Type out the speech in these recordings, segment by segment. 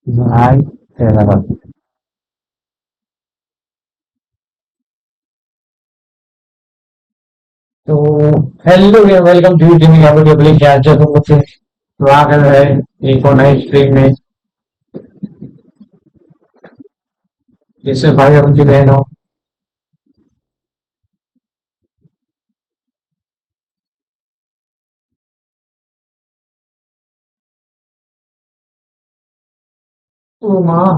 हाय तेरा बात। तो hello welcome to teaming ability क्या अच्छा तुम मुझसे स्वागत है एक और नई स्ट्रीम में। जिससे भाई और उनकी बहनों। ओ माँ।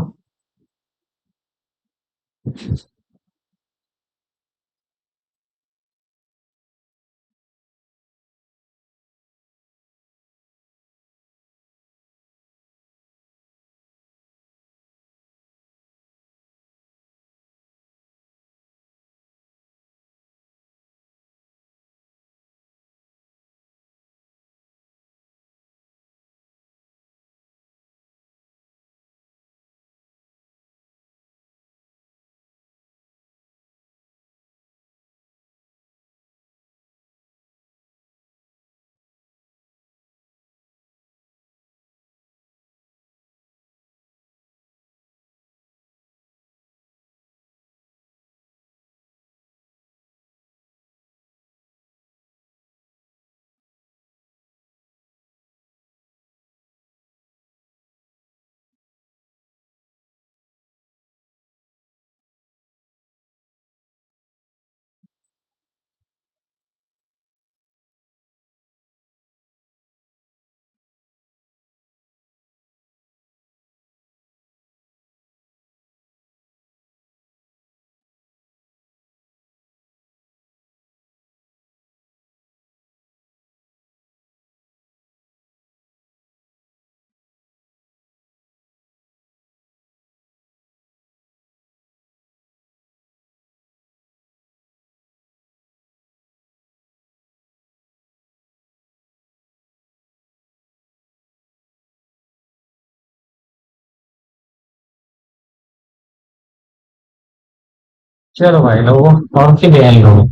चलो भाई लोगों कौन सी बहन लोग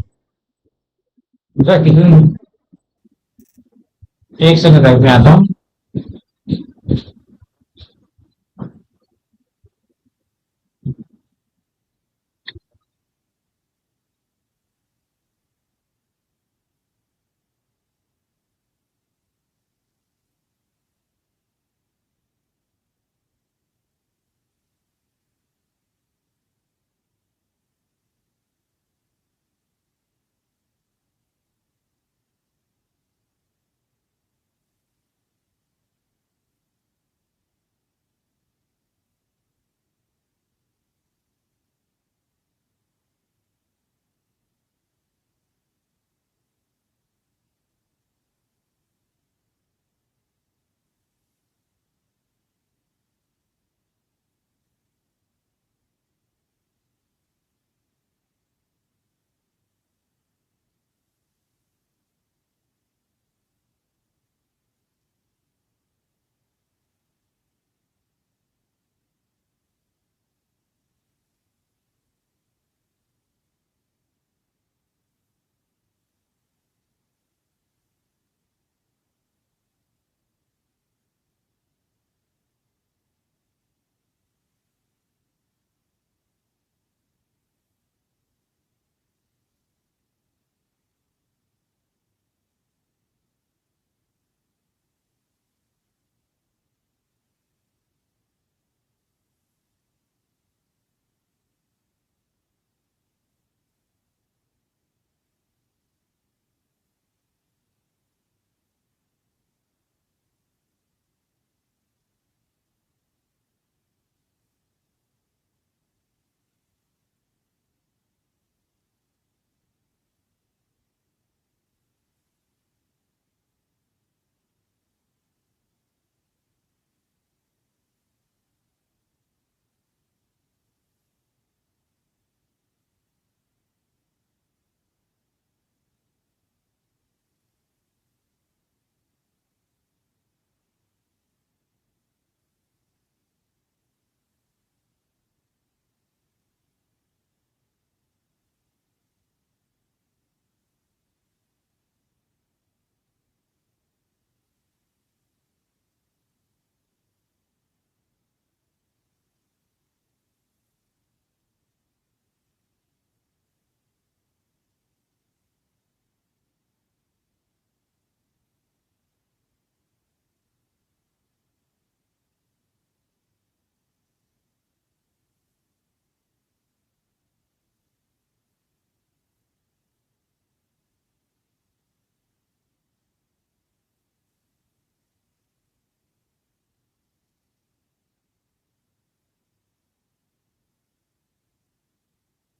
जो किसी एक सेकंड लाइफ में आता हूँ।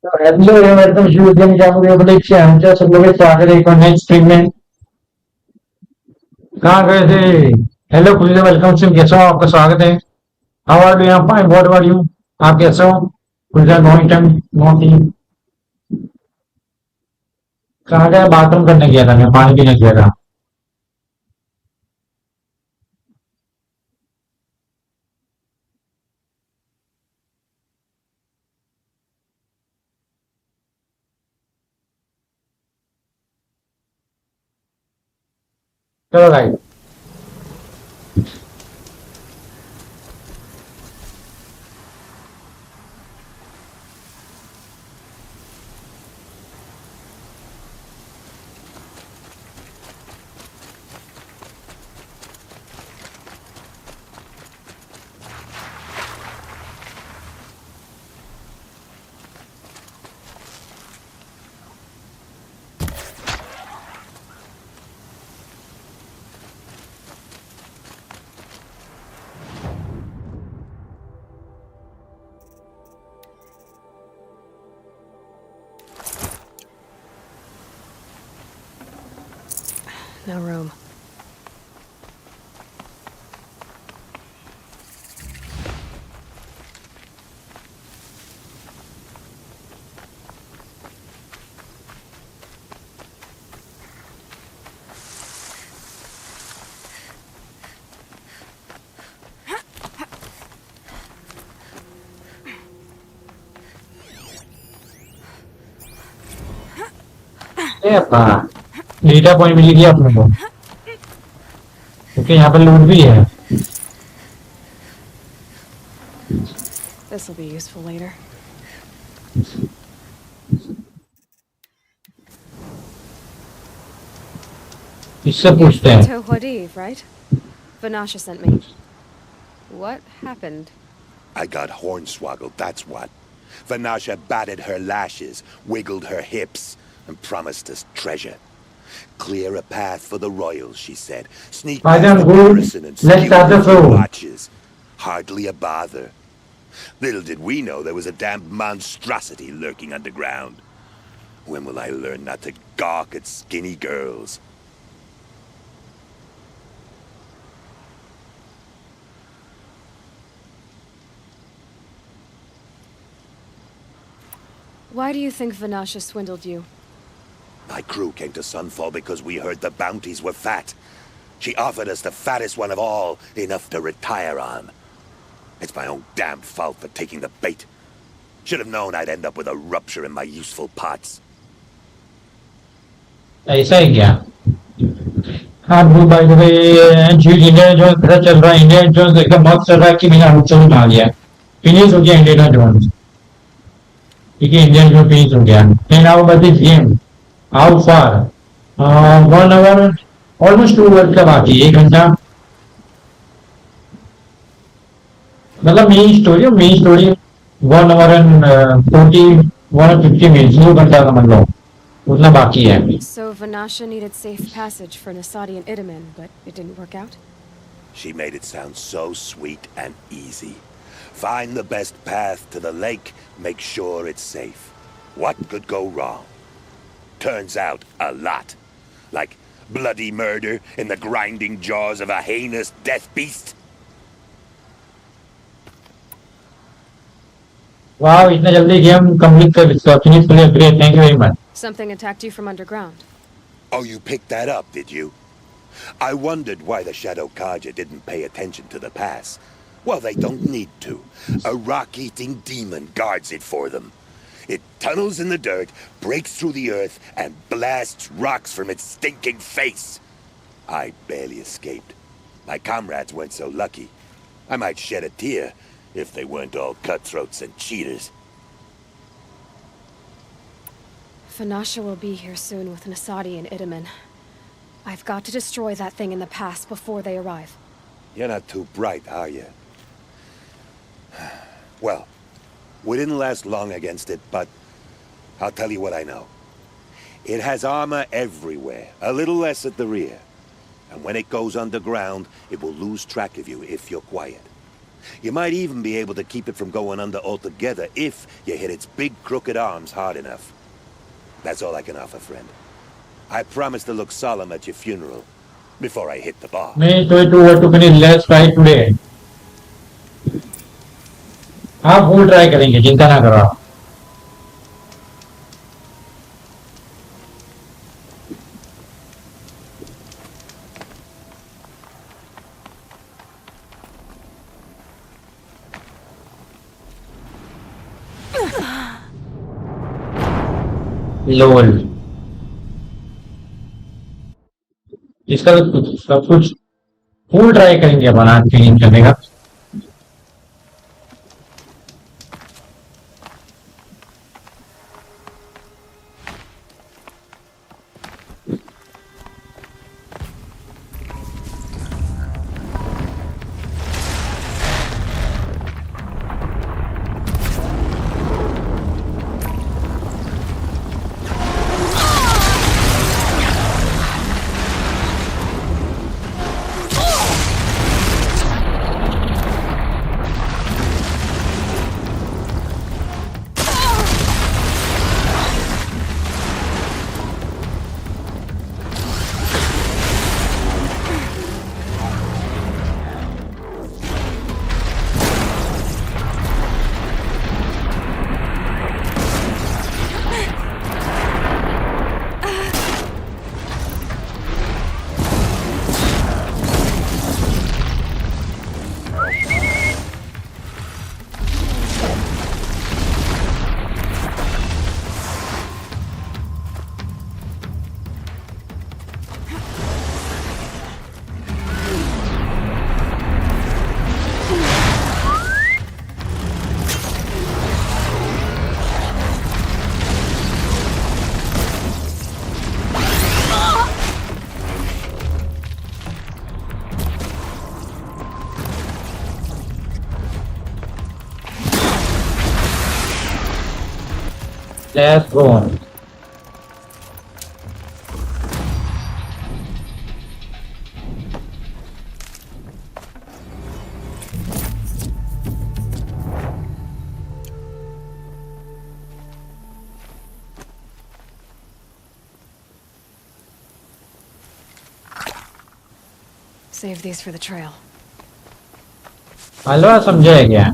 हेलो वेलकम शिव दिन जामुन बड़े अच्छे आमच्या सब लोग स्वागत है एक और नेक्स्ट स्ट्रीम में। कहाँ गए थे? हेलो खुद वेलकम सिंह, कैसे हो? आपका स्वागत है। How are you? Fine, what about you? आप कैसे हो? खुद नॉइंग टाइम नॉटिंग। कहाँ गया? बाथरूम करने गया था, मैं पानी पीने गया था। चलो भाई। No room. ये अपना डेटा पॉइंट मिल गया अपने को, क्योंकि यहाँ पर लूट भी है। This will be useful later. इससे पूछते हैं। Tohuadiv, right? Vanasha sent me. What happened? I got hornswoggled, that's what. Vanasha batted her lashes, wiggled her hips, and promised us treasure. Clear a path for the royals, she said. Sneak I past am the good. garrison and Let's steal start the a few flow. watches. Hardly a bother. Little did we know there was a damned monstrosity lurking underground. When will I learn not to gawk at skinny girls? Why do you think Vanasha swindled you? My crew came to Sunfall because we heard the bounties were fat. She offered us the fattest one of all, enough to retire on. It's my own damn fault for taking the bait. Should have known I'd end up with a rupture in my useful parts. ऐसा ही क्या? हाँ blue, by the way, India जो पता चल रहा है, India जो एकदम मस्त चल रहा है कि मैंने आउटसाइड बना लिया। फिनिश हो गया इंडिया जोन, ठीक है, इंडियन जो फिनिश हो गया। And how about this game? How far? 1 hour, almost 2 hour का बाकी है, 1 घंटा। मतलब main story 1 hour and 40 1 50 minute, 2 घंटा का मतलब उतना बाकी है। So Vanasha needed safe passage for Nasadi and Idaman, but it didn't work out? She made it sound so sweet and easy. Find the best path to the lake, make sure it's safe. What could go wrong? Turns out, a lot. Like bloody murder in the grinding jaws of a heinous death beast. वाह, इतना जल्दी game complete कर लिया। Finish play, great, thank you very much. Something attacked you from underground. Oh, you picked that up, did you? I wondered why the Shadow Kaja didn't pay attention to the pass. Well, they don't need to. A rock-eating demon guards it for them. It tunnels in the dirt, breaks through the earth, and blasts rocks from its stinking face. I barely escaped. My comrades weren't so lucky. I might shed a tear if they weren't all cutthroats and cheaters. Vanasha will be here soon with Nasadi and Idaman. I've got to destroy that thing in the pass before they arrive. You're not too bright, are you? Well, we didn't last long against it, but I'll tell you what I know. It has armor everywhere, a little less at the rear. And when it goes underground, it will lose track of you if you're quiet. You might even be able to keep it from going under altogether if you hit its big crooked arms hard enough. That's all I can offer, friend. I promise to look solemn at your funeral before I hit the bar. नहीं तो to can let's try today आप full try करेंगे चिंता ना करो आप लोल इसका तो सब कुछ फुल ट्राई करेंगे अपन आज क्लीन करने का Let's go on. Save these for the trail. हलवा समझाया क्या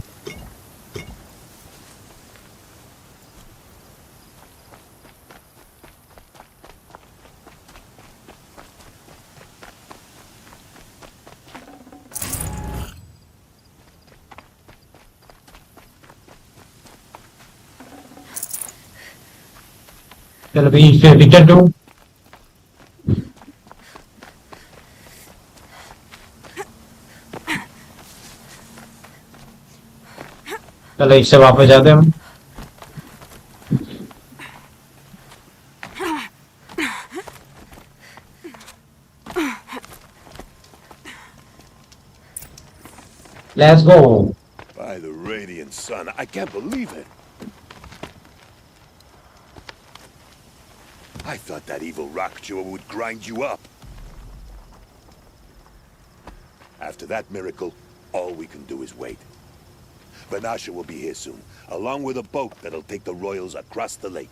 चलो भाई इसे रिटर्न दो चलो इससे वापस जाते हैं हम Let's go. By the radiant sun, I can't believe it. I thought that evil rock chewer would grind you up. After that miracle, all we can do is wait. Vanasha will be here soon, along with a boat that'll take the royals across the lake.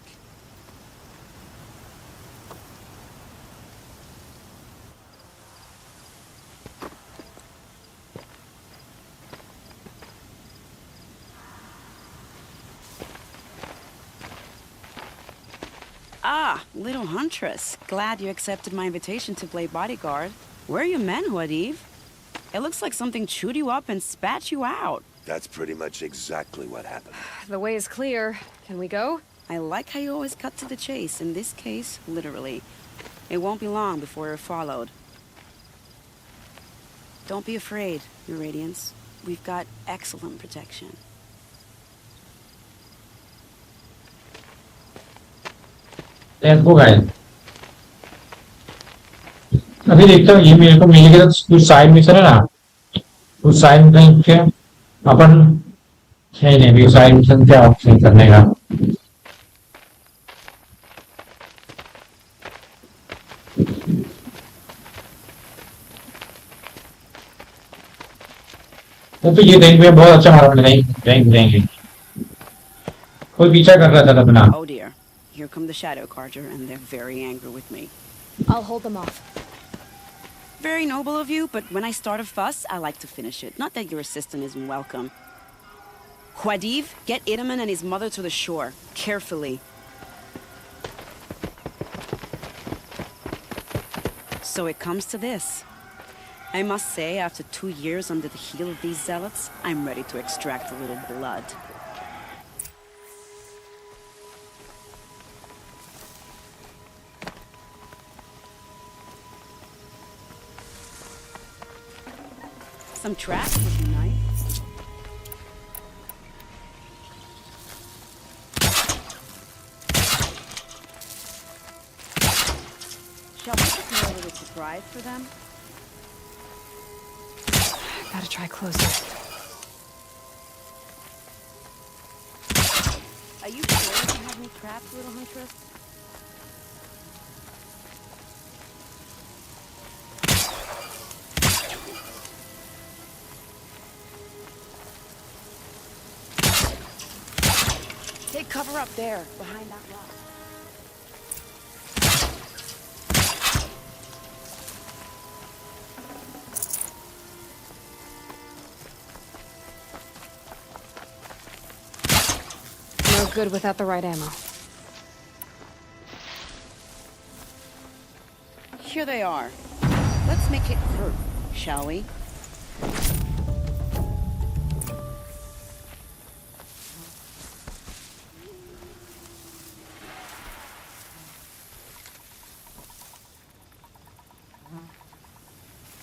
Ah, little huntress. Glad you accepted my invitation to play bodyguard. Where are your manhood, Eve? It looks like something chewed you up and spat you out. That's pretty much exactly what happened. The way is clear. Can we go? I like how you always cut to the chase, in this case, literally. It won't be long before you're followed. Don't be afraid, Your Radiance. We've got excellent protection. Let's go guys. अभी देखता हूँ ये मेरे को मिल गया कुछ side mission है ना उस साइड मिशन के अपन है नहीं भी साइड मिशन क्या ऑप्शन करने का वो भी ये देख भी बहुत अच्छा मारा मैंने रैंक रैंक कोई पीछा कर रहा था अपना Oh dear. Here come the Shadow Carter, and they're very angry with me. I'll hold them off. Very noble of you, but when I start a fuss, I like to finish it. Not that your assistant isn't welcome. Khwadiv, get Itaman and his mother to the shore. Carefully. So it comes to this. I must say, after 2 years under the heel of these zealots, I'm ready to extract a little blood. Some traps would be nice. Shall we prepare a little surprise for them? Gotta try closer. Are you sure you have any traps, little huntress? Take cover up there, behind that rock. No good without the right ammo. Here they are. Let's make it hurt, shall we?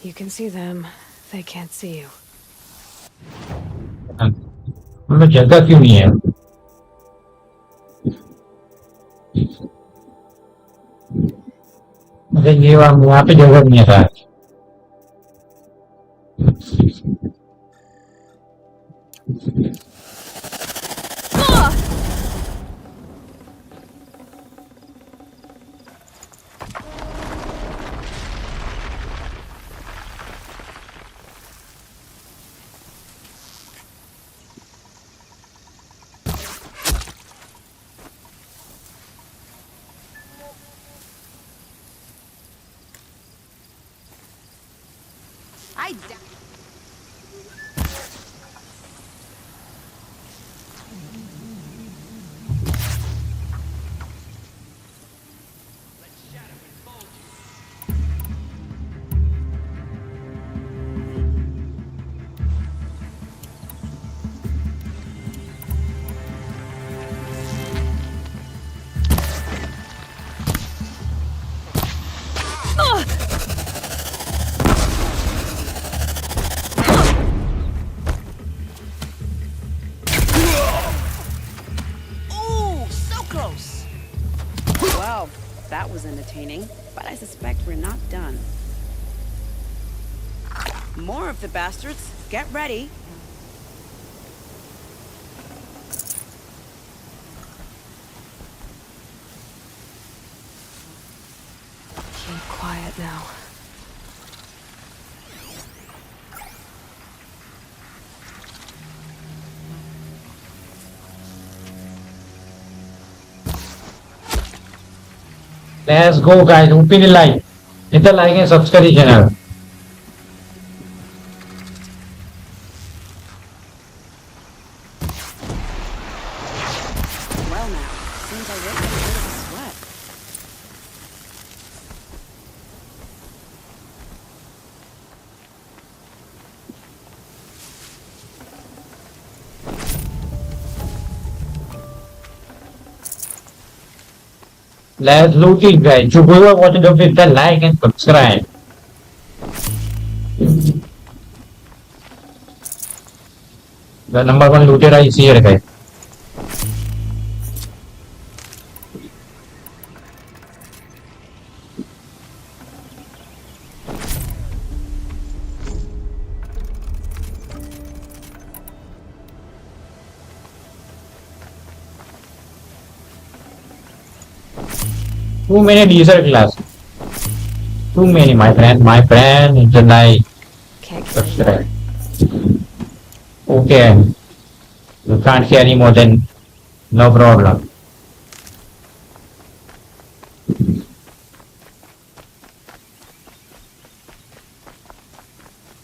You can see them. They can't see you. उनमें जगह क्यों नहीं है मुझे ये वहाँ पे जगह नहीं है शायद Well, that was entertaining, but I suspect we're not done. More of the bastards. Get ready. Keep quiet now. Let's go guys, open the like, hit the like and subscribe the channel. Well now, seems I worked up a bit of a sweat. Let's loot it guys. So whoever watching don't hit the like and subscribe. The number one looter is here guys. Too many diesel class. Too many, my friend. My friend, it's a lie. Can't kill you. Subscribe. Okay, you can't carry more than no problem.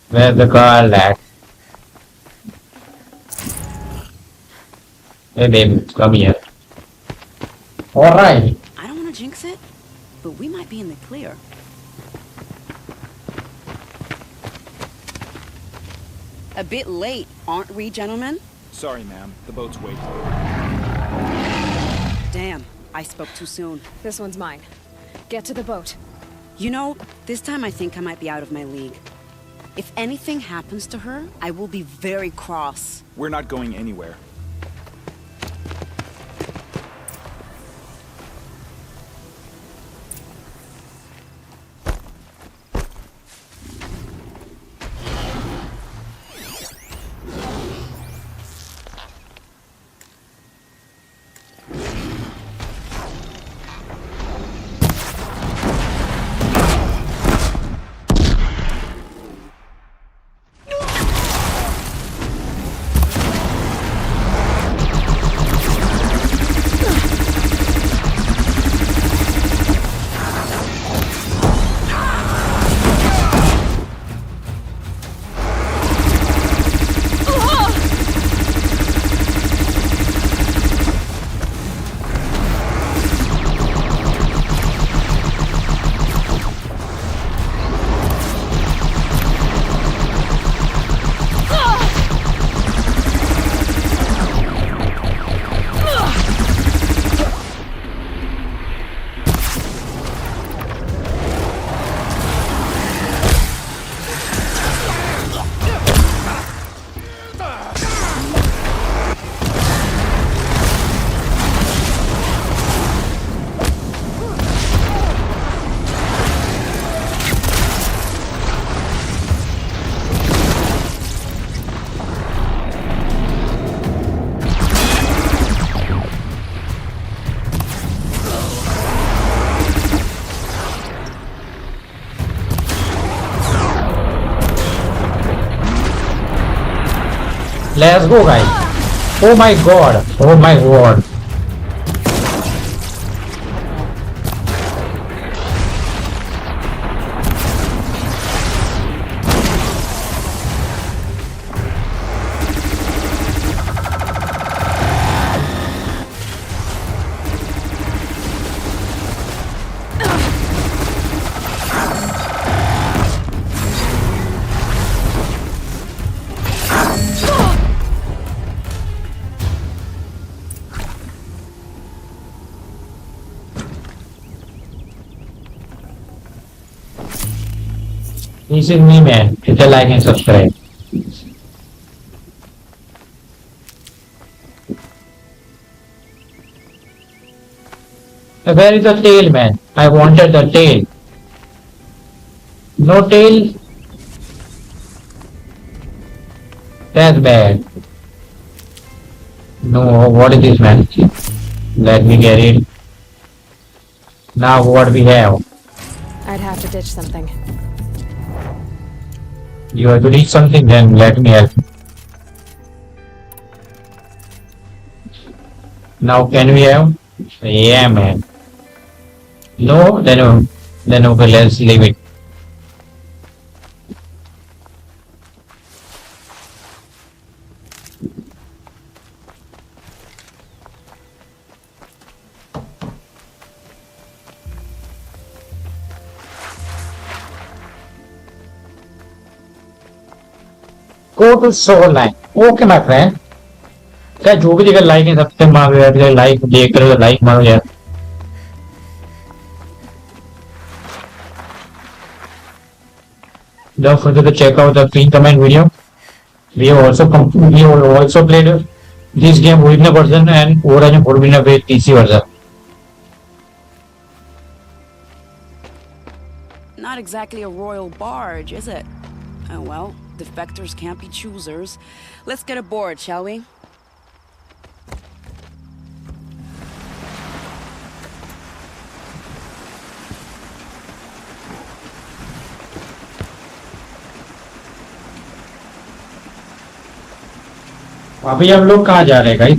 Where's the girl at? Hey babe, come here. Alright. I don't want to jinx it, but we might be in the clear. A bit late, aren't we, gentlemen? Sorry, ma'am. The boat's waiting. Damn, I spoke too soon. This one's mine. Get to the boat. You know, this time I think I might be out of my league. If anything happens to her, I will be very cross. We're not going anywhere. Let's go, guys. Oh my god. Oh my god. This is me, man. Hit the like and subscribe. Where is the tail, man? I wanted the tail. No tail? That's bad. No, what is this, man? Let me get it. Now what we have? I'd have to ditch something. You have to reach something, then let me help. Now can we have? Yeah, man. No, then okay, let's leave it. Go to soul line. Okay, my friend. क्या जो भी जगह like है सबसे मारो यार like देख रहे हो लाइक मारो यार Don't forget to check out the pin comment video. We have also played this game original version and original with PC version. Not exactly a royal barge, is it? Oh well, defectors can't be choosers. Let's get aboard, shall we? अभी हम लोग कहाँ जा रहे हैं guys?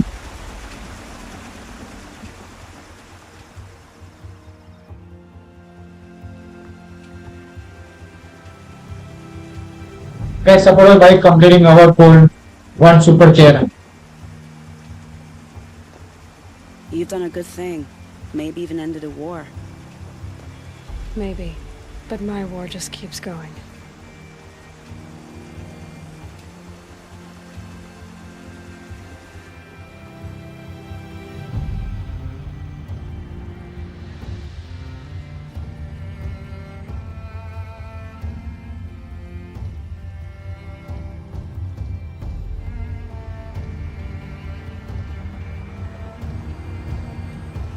Guys, support by completing our goal. One super chair. You've done a good thing. Maybe even ended a war. Maybe. But my war just keeps going.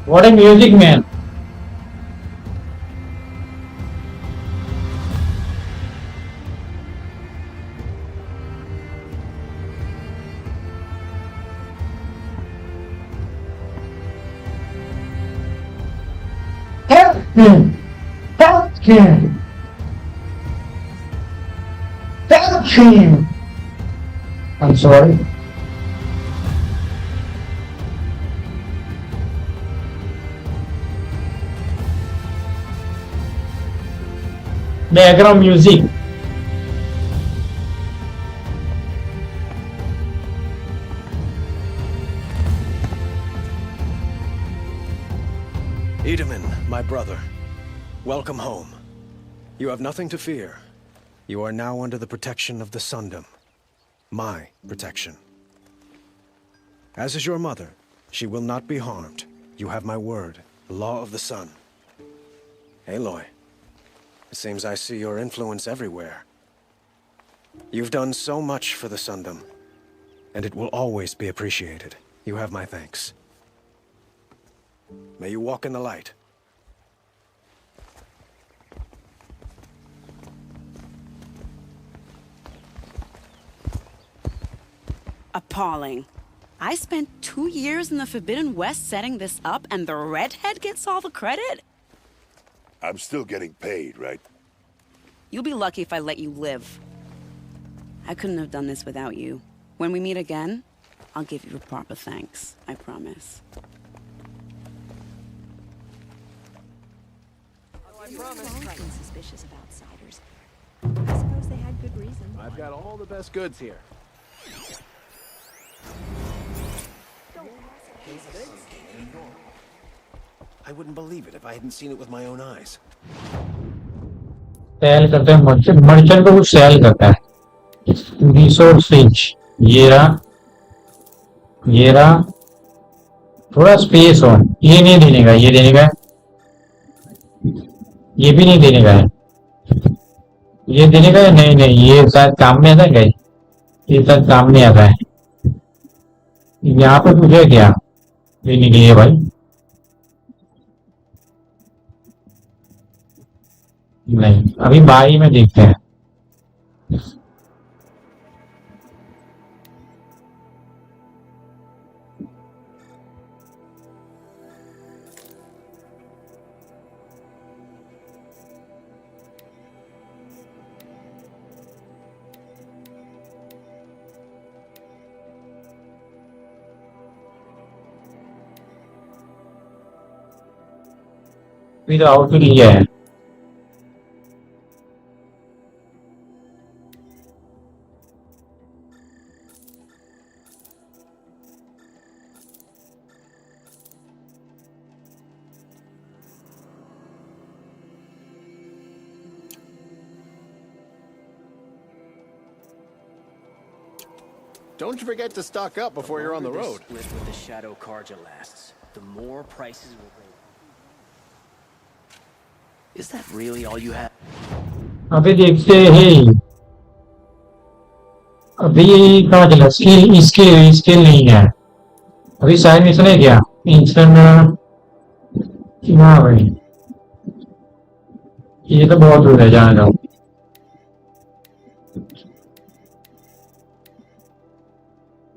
What a music, man. Help him! Help him! Help him! I'm sorry. Background music. Edaman, my brother, welcome home. You have nothing to fear. You are now under the protection of the Sundom. My protection. As is your mother, she will not be harmed. You have my word, the law of the sun. Aloy, it seems I see your influence everywhere. You've done so much for the Sundom, and it will always be appreciated. You have my thanks. May you walk in the light. Appalling. I spent 2 years in the Forbidden West setting this up, and the redhead gets all the credit? I'm still getting paid, right? You'll be lucky if I let you live. I couldn't have done this without you. When we meet again, I'll give you a proper thanks. I promise. Suspicious of outsiders. I suppose they had good reason. I've got all the best goods here. I wouldn't believe it if I hadn't seen it with my own eyes. Sell करते हैं merchant को कुछ cell करता है resource range ये रहा थोड़ा space हो ये नहीं देने का ये देने का ये भी नहीं देने का है ये देने का है नहीं नहीं ये शायद काम में आता है क्या ये शायद काम नहीं आता है यहाँ पे कुछ है क्या देने के लिए भाई नहीं अभी बाई में देखते हैं फिर आउटपुट लिया है Don't you forget to stock up before you're on the road. Split with the Shadow Karja lasts, the more prices will raise. Is that really all you have? अभी देखते हैं अभी कहाँ चला स्किल नहीं है अभी साइड मिशन है क्या इंस्टेंट हाँ भाई ये तो बहुत दूर है जहाँ जाओ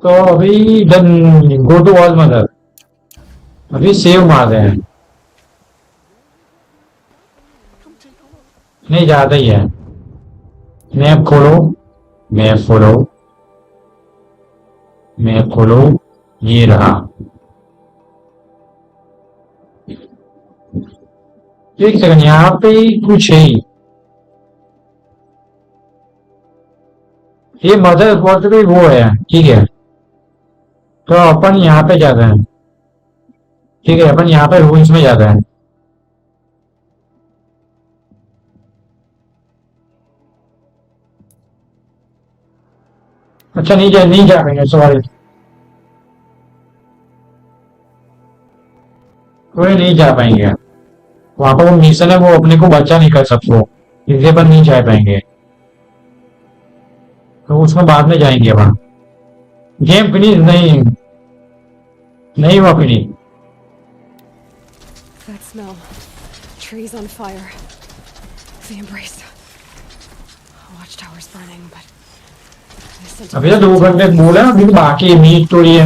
तो अभी done go to all mother अभी सेव मार रहे हैं नहीं ज्यादा ही है मैप खोलो मैप खोलो मैं खोलो, ये रहा। एक सेकंड, यहाँ पे कुछ है। ये मदर बोर्ड भी वो है, ठीक है। तो अपन यहाँ पे जाते हैं, ठीक है। अपन यहाँ पे रूल्स में जाते हैं। अच्छा, नहीं जा पाएंगे, सॉरी। कोई नहीं जा पाएंगे। वहां पर वो मिशन है, वो अपने को बचा नहीं कर सकते, इसलिए अपन नहीं जा पाएंगे। तो उसमें बाद में जाएंगे वहां। गेम फिनिश नहीं, नहीं हुआ finish. That smell. Trees on fire. The embrace. Watchtower's burning, but अभी तो 2 घंटे बोला, अभी तो बाकी मीट थोड़ी है।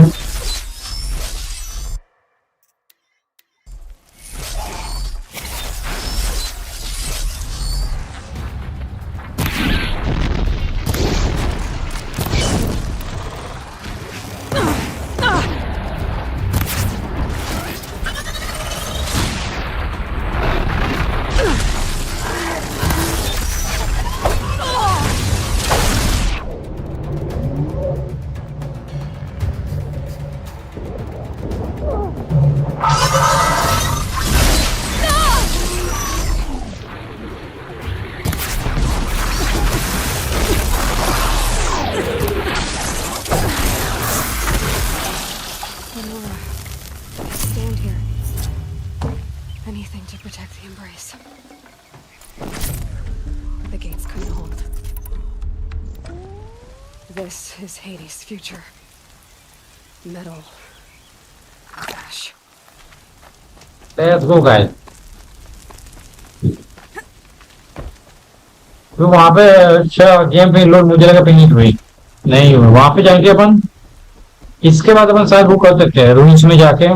anything to protect the embrace. The gates couldn't hold. This is Hades' future. Metal. Ash. Let's go, guys. तो वहां पे अच्छा गेम पे लोड मुझे लगा फिनिश हुई, नहीं हुई। वहां पे जाएंगे अपन, इसके बाद अपन शायद वो कर सकते हैं रूम्स में जाके।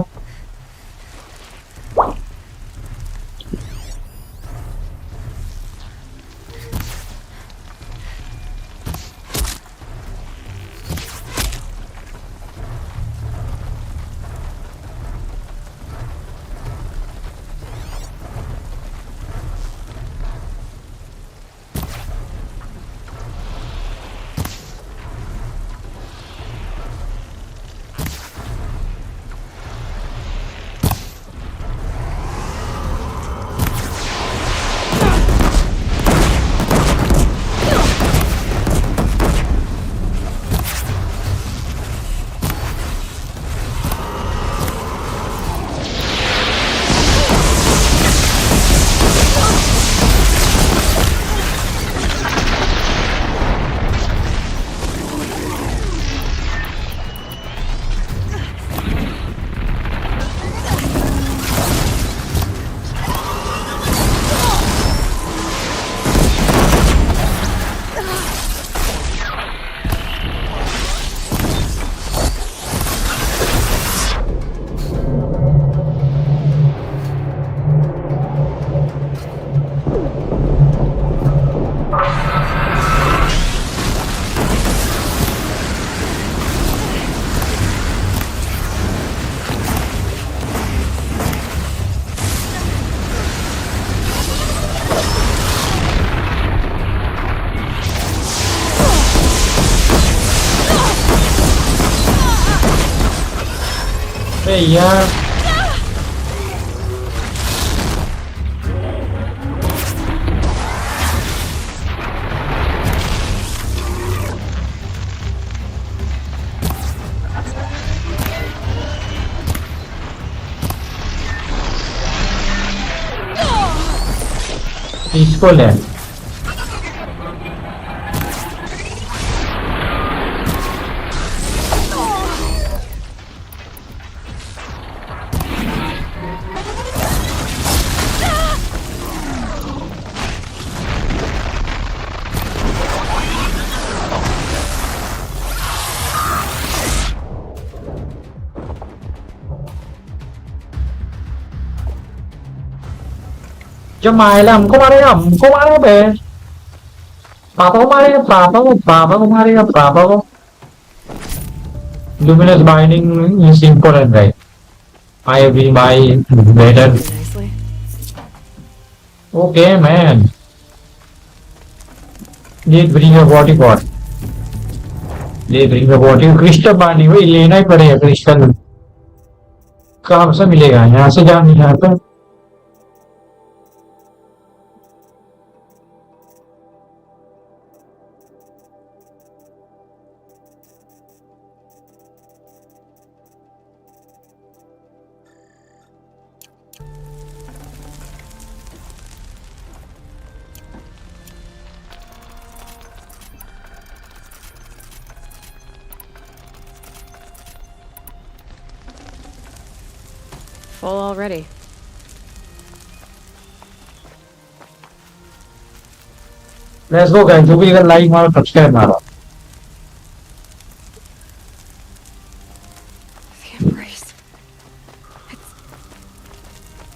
यार इसको ले जो मारेगा हमको मारेगा बे। पापा को मारेगा, पापा को मारेगा, पापा को। Luminous binding is important, right? I will buy better. Nicely. Okay, man. Let's bring a body pot. Let's bring a body. Crystal binding वही लेना ही पड़ेगा क्रिस्टल. कहाँ से मिलेगा? यहाँ से जान नहीं आता. Full already. Let's go, guys. जो भी अगर like मारो subscribe मारो. The embrace.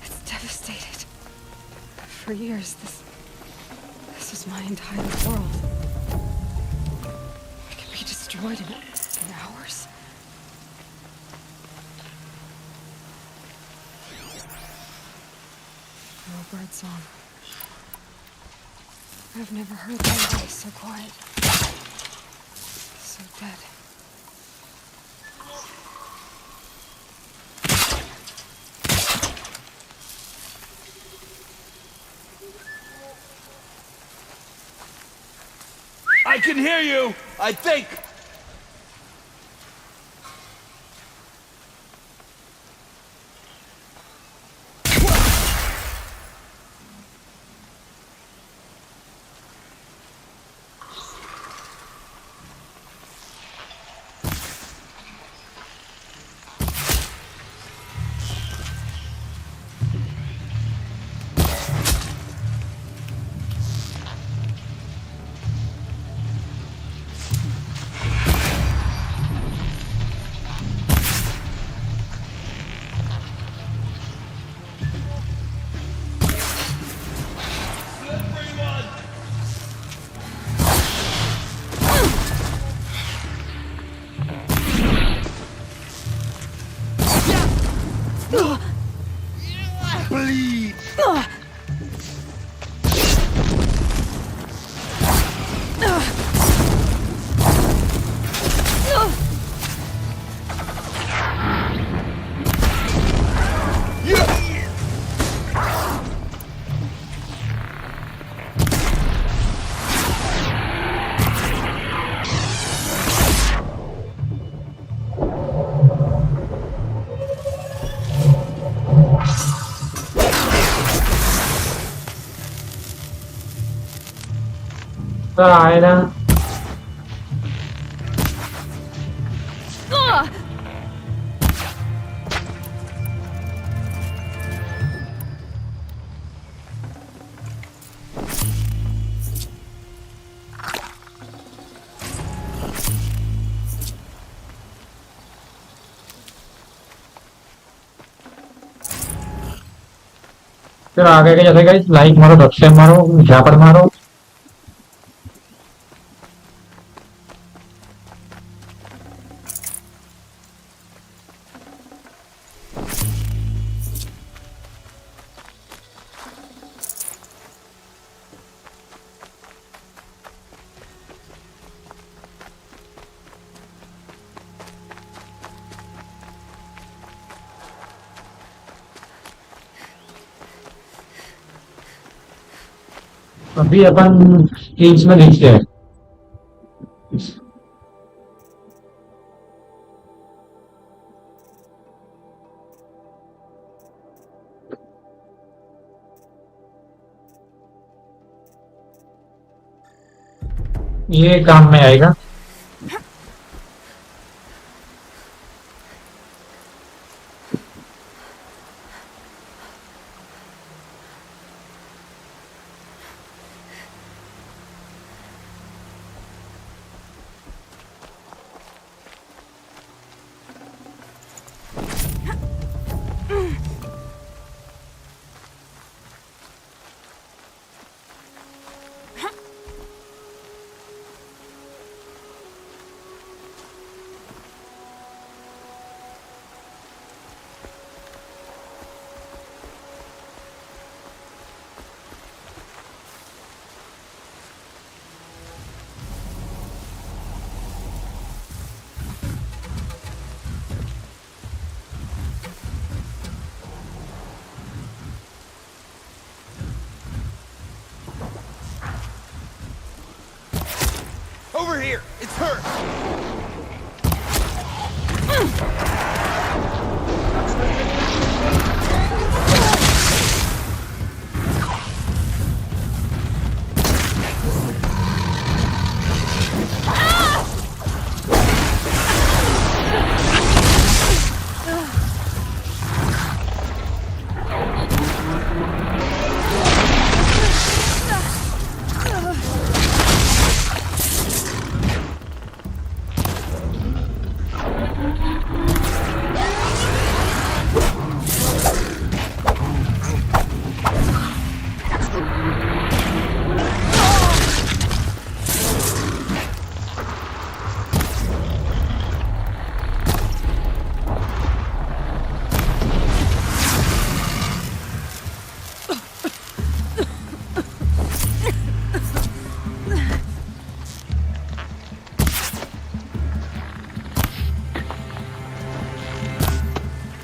It's devastated. For years, this was my entire world. It can be destroyed in hours. No bird song. I've never heard that voice so quiet. So dead. I can hear you, I think. Bleed. आए ना. फिर आगे के जैसे guys like मारो subscribe मारो झापड़ मारो. अभी अपन केव्स में देखते हैं. ये काम में आएगा.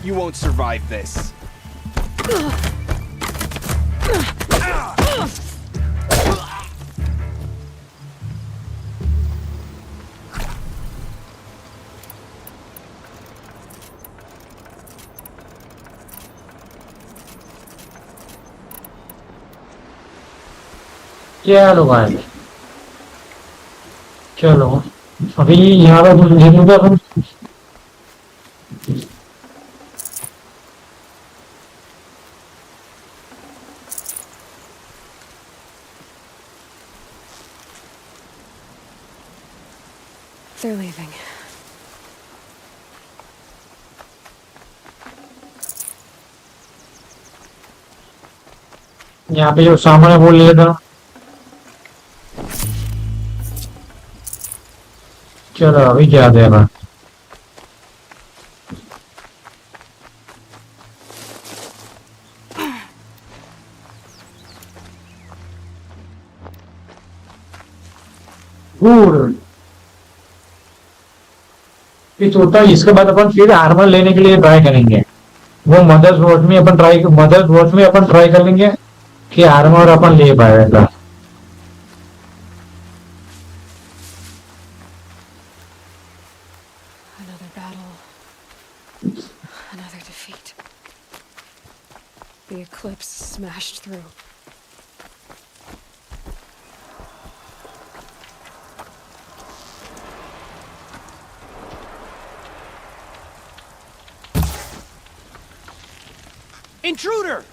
You won't survive this. चलो भाई, चलो अभी यहाँ पर कुछ नहीं होगा। They're leaving. यहाँ पे जो सामने बोल लिया था, चलो अभी क्या देगा। गुड, फिर होता है इसके बाद अपन फिर आर्मर लेने के लिए ट्राई करेंगे। वो मदर्स वॉच में अपन ट्राई कर लेंगे कि आर्मर अपन ले पाएगा। Another battle. Another defeat. The eclipse smashed through. Intruder!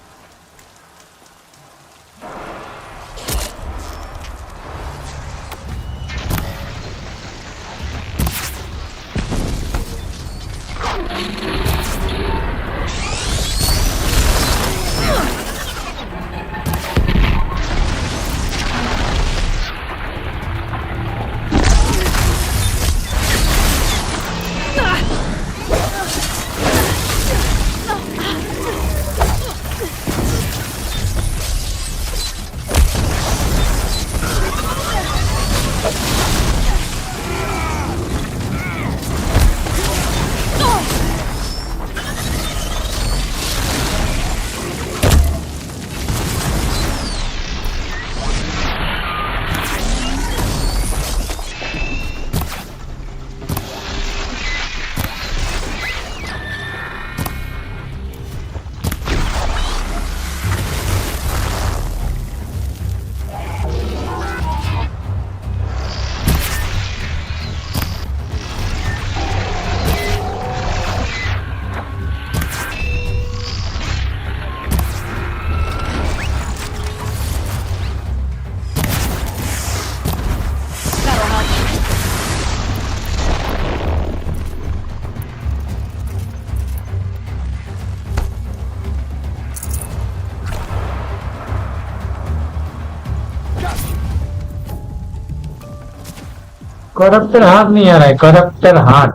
करप्टर हाथ नहीं आ रहा है, करप्टर हाथ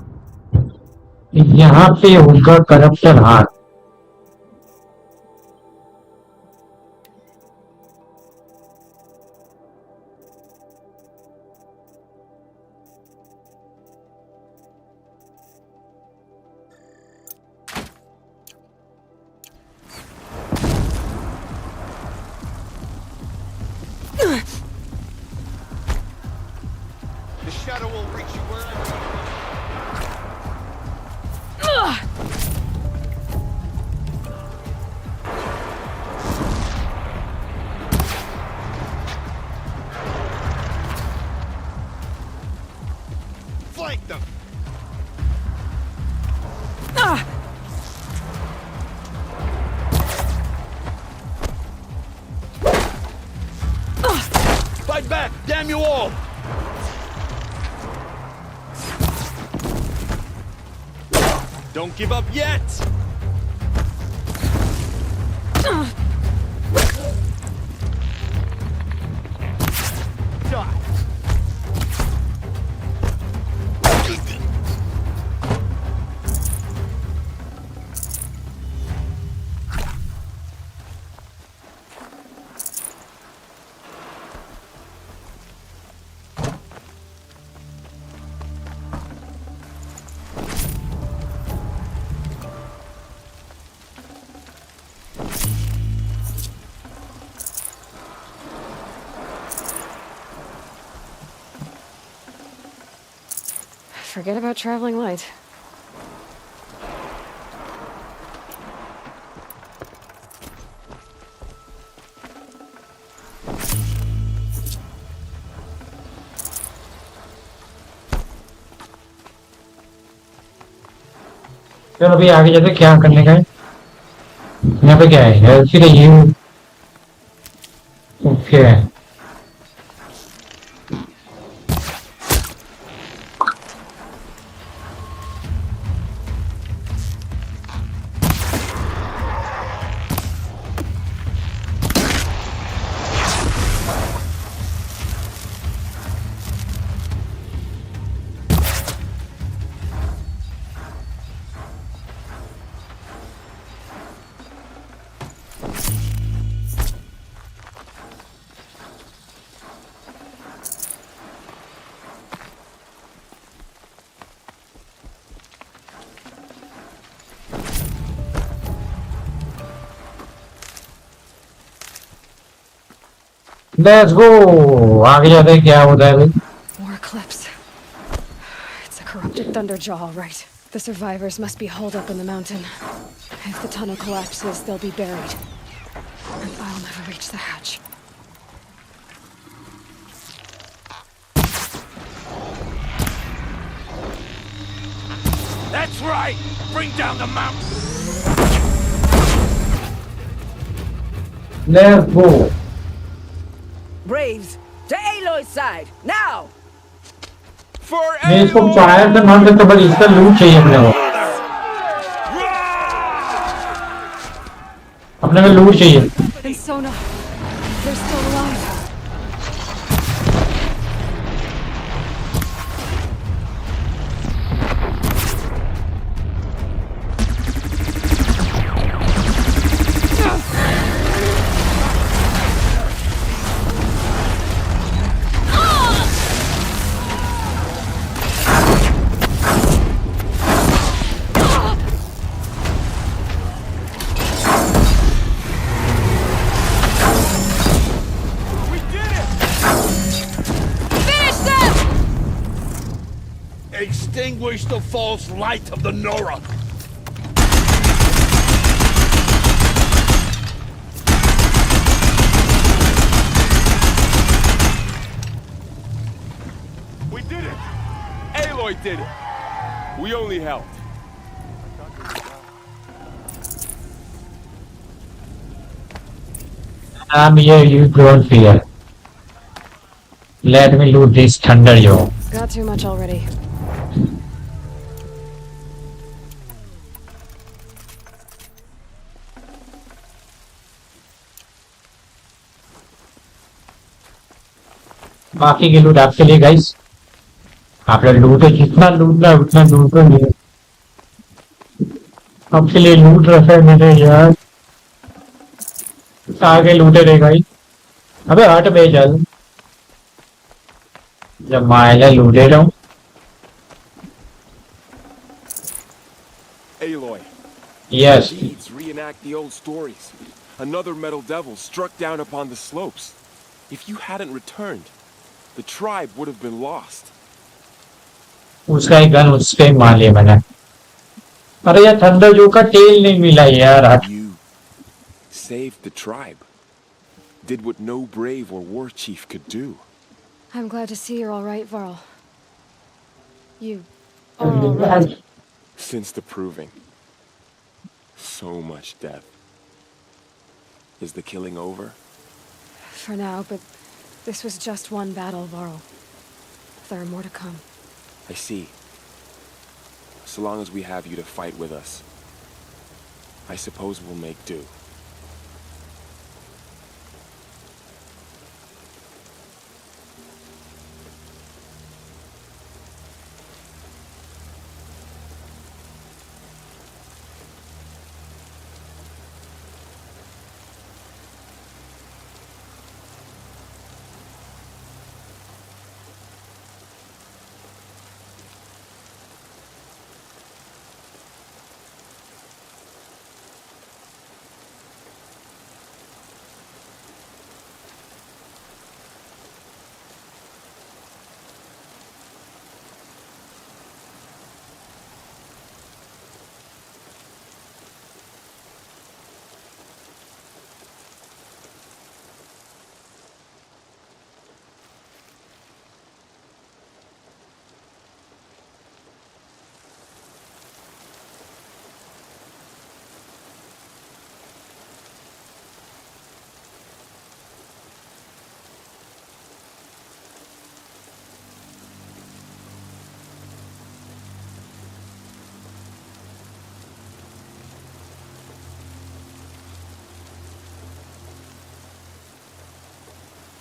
यहाँ पे होगा। करप्टर हाथ The shadow will reach you Flank them! Fight back! Damn you all! Don't give up yet! Die! Forget about traveling light. चलो अभी आगे जाते क्या करने का है यहाँ पे क्या है सीधे यू ओके लेट्स गो आगे जाते हैं क्या होता है भाई More eclipse. It's a corrupted thunderjaw, all right. The survivors must be holed up in the mountain. If the tunnel collapses, they'll be buried. And I'll never reach the hatch. That's right! Bring down the mountain! Let's go Braves, to Aloy's side, now! For मैं इसको fire से मार सकता पर इसका लूट चाहिए अपने को लूट चाहिए And Sona, they're still alive. Extinguish the false light of the Nora! We did it! Aloy did it! We only helped. I'm here, you don't fear. Let me loot this thunder, yo. Got too much already. बाकी की लूट आपके लिए guys आप लोग लूटो जितना लूटना है उतना लूटो नहीं आपके लिए लूट रखा है मैंने यार आगे लूटे रहे गाइस अबे हट बे चल जब मायला लूटे रहा हूँ Aloy. Yes. Deeds reenact the old stories. Another metal devil struck down upon the slopes. If you hadn't returned, the tribe would have been lost. उसका एक गन उस पे मार लिया मैंने अरे यार थंडर जो का टेल नहीं मिला यार. You saved the tribe. Did what no brave or war chief could do. I'm glad to see you're all right, Varl. You are all right. Since the proving. So much death. Is the killing over? For now, but this was just one battle, Varl. There are more to come. I see. So long as we have you to fight with us, I suppose we'll make do.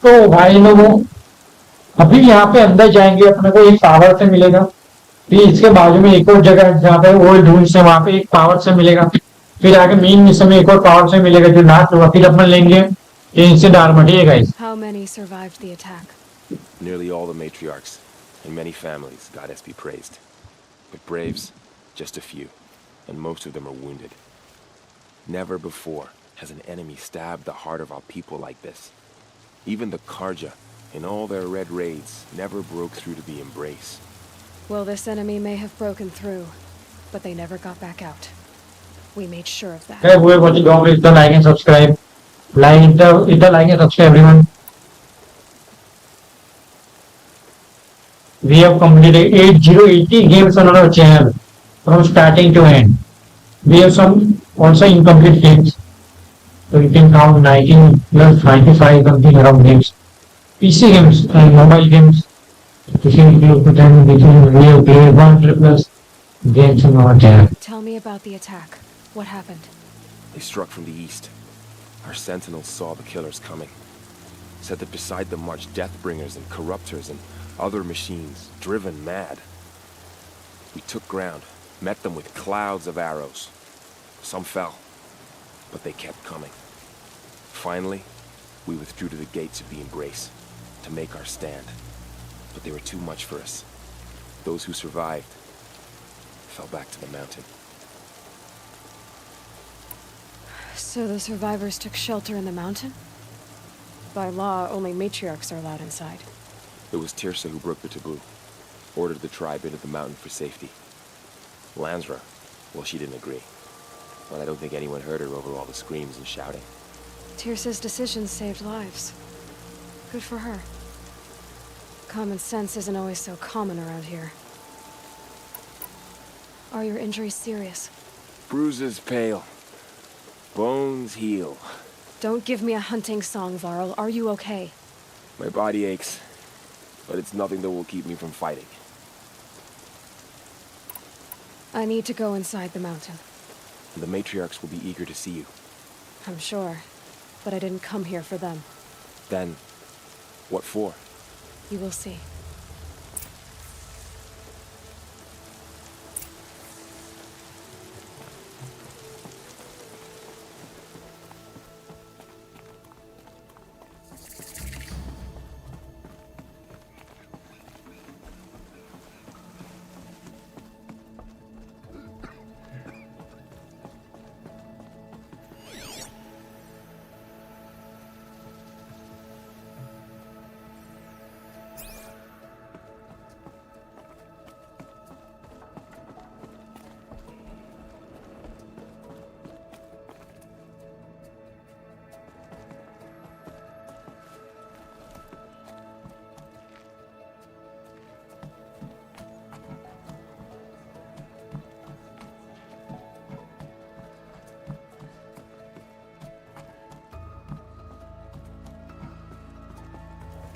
तो भाई लोगों अभी यहाँ पे अंदर जाएंगे अपने को एक पावर से मिलेगा. फिर इसके बाजू में एक और जगह है जहाँ पे ओल्ड रूल्स है वहां पे एक पावर से मिलेगा. फिर आगे मेन मिशन में एक और पावर से मिलेगा जो नाच होगा. फिर अपन लेंगे एंशिएंट आर्मर. ठीक है guys. How many survived the attack? Nearly all the matriarchs, and many families, goddess be praised. But braves, just a few, and most of them are wounded. Never before has an enemy stabbed the heart of our people like this. Even the Karja, in all their red raids, never broke through to the embrace. Well, this enemy may have broken through, but they never got back out. We made sure of that. Hey, whoever watching, don't forget to like and subscribe. Hit the like and subscribe, everyone. We have completed 8080 games on our channel from starting to end. We have some also incomplete games. So you can count 19 plus 95 something around games. PC games and mobile games. You can include to them between we have played 1 plus games on our channel. Tell me about the attack. What happened? They struck from the east. Our sentinels saw the killers coming. Said that beside them marched Deathbringers and Corruptors and other machines, driven mad. We took ground, met them with clouds of arrows. Some fell, but they kept coming. Finally, we withdrew to the gates of the Embrace to make our stand. But they were too much for us. Those who survived fell back to the mountain. So the survivors took shelter in the mountain? By law, only matriarchs are allowed inside. It was Tirsa who broke the taboo, ordered the tribe into the mountain for safety. Lansra, well, she didn't agree. But I don't think anyone heard her over all the screams and shouting. Tirsa's decisions saved lives. Good for her. Common sense isn't always so common around here. Are your injuries serious? Bruises pale. Bones heal. Don't give me a hunting song, Varl. Are you okay? My body aches, but it's nothing that will keep me from fighting. I need to go inside the mountain. And the matriarchs will be eager to see you. I'm sure, but I didn't come here for them. Then, what for? You will see.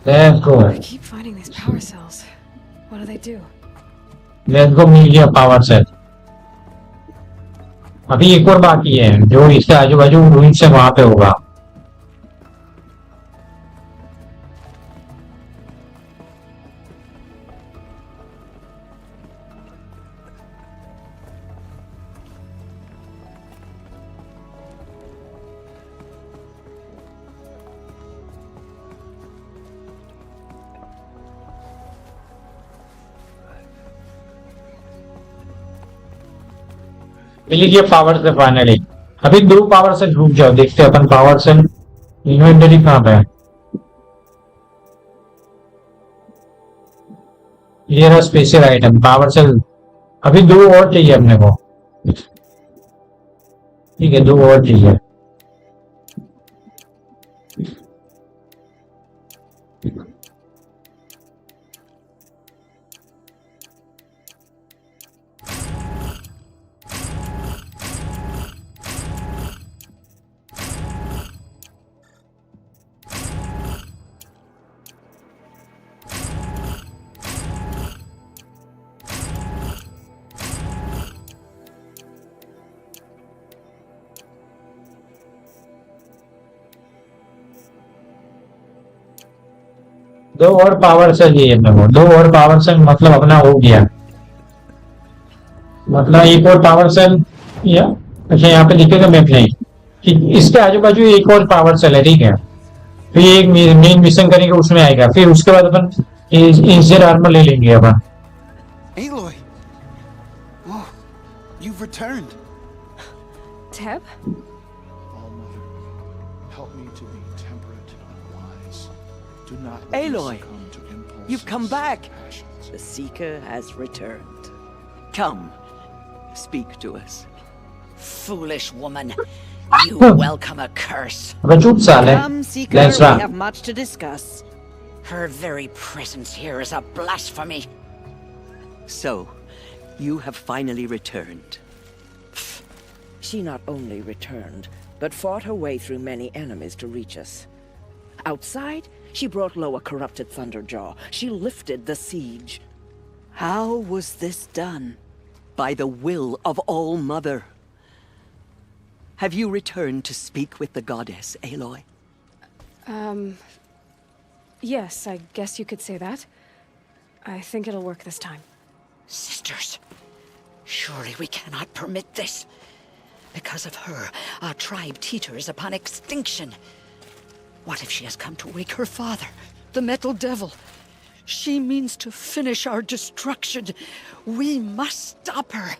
Let's go. I keep finding these power cells. What do they do? Let's go media power cell. अभी एक और बाकी है जो इसके आजू बाजू रूइन से वहां पे होगा. मिल गया पावर से फाइनली. अभी 2 पावर सेल रुक जाओ, देखते हैं अपन पावर सेल इन्वेंटरी कहाँ पे है. ये रहा स्पेशल आइटम पावर सेल. अभी 2 और चाहिए अपने को. ठीक है 2 और चाहिए. दो और पावर सेल चाहिए अपने को. 2 और पावर सेल मतलब अपना हो गया. मतलब एक और पावर सेल या अच्छा यहाँ पे लिखेगा मैप नहीं कि इसके आजू बाजू एक और पावर सेल है. ठीक है फिर एक मेन मिशन करेंगे उसमें आएगा. फिर उसके बाद अपन इंजर आर्मर ले लेंगे अपन. Aloy! Oh, you've returned. Teb? All-Mother, help me to be temperate and wise. Do not let me Aloy, succumb to impulses you've come back. and passions. The Seeker has returned. Come, speak to us. Foolish woman. You welcome a curse. अबे चुप साले. Come, Seeker, Let's we run. have much to discuss. Her very presence here is a blasphemy. So, you have finally returned. She not only returned, but fought her way through many enemies to reach us. Outside, she brought low a corrupted Thunderjaw. She lifted the siege. How was this done? By the will of All-Mother. Have you returned to speak with the goddess, Aloy? Yes, I guess you could say that. I think it'll work this time. Sisters, surely we cannot permit this. Because of her, our tribe teeters upon extinction. What if she has come to wake her father, the Metal Devil? She means to finish our destruction. We must stop her.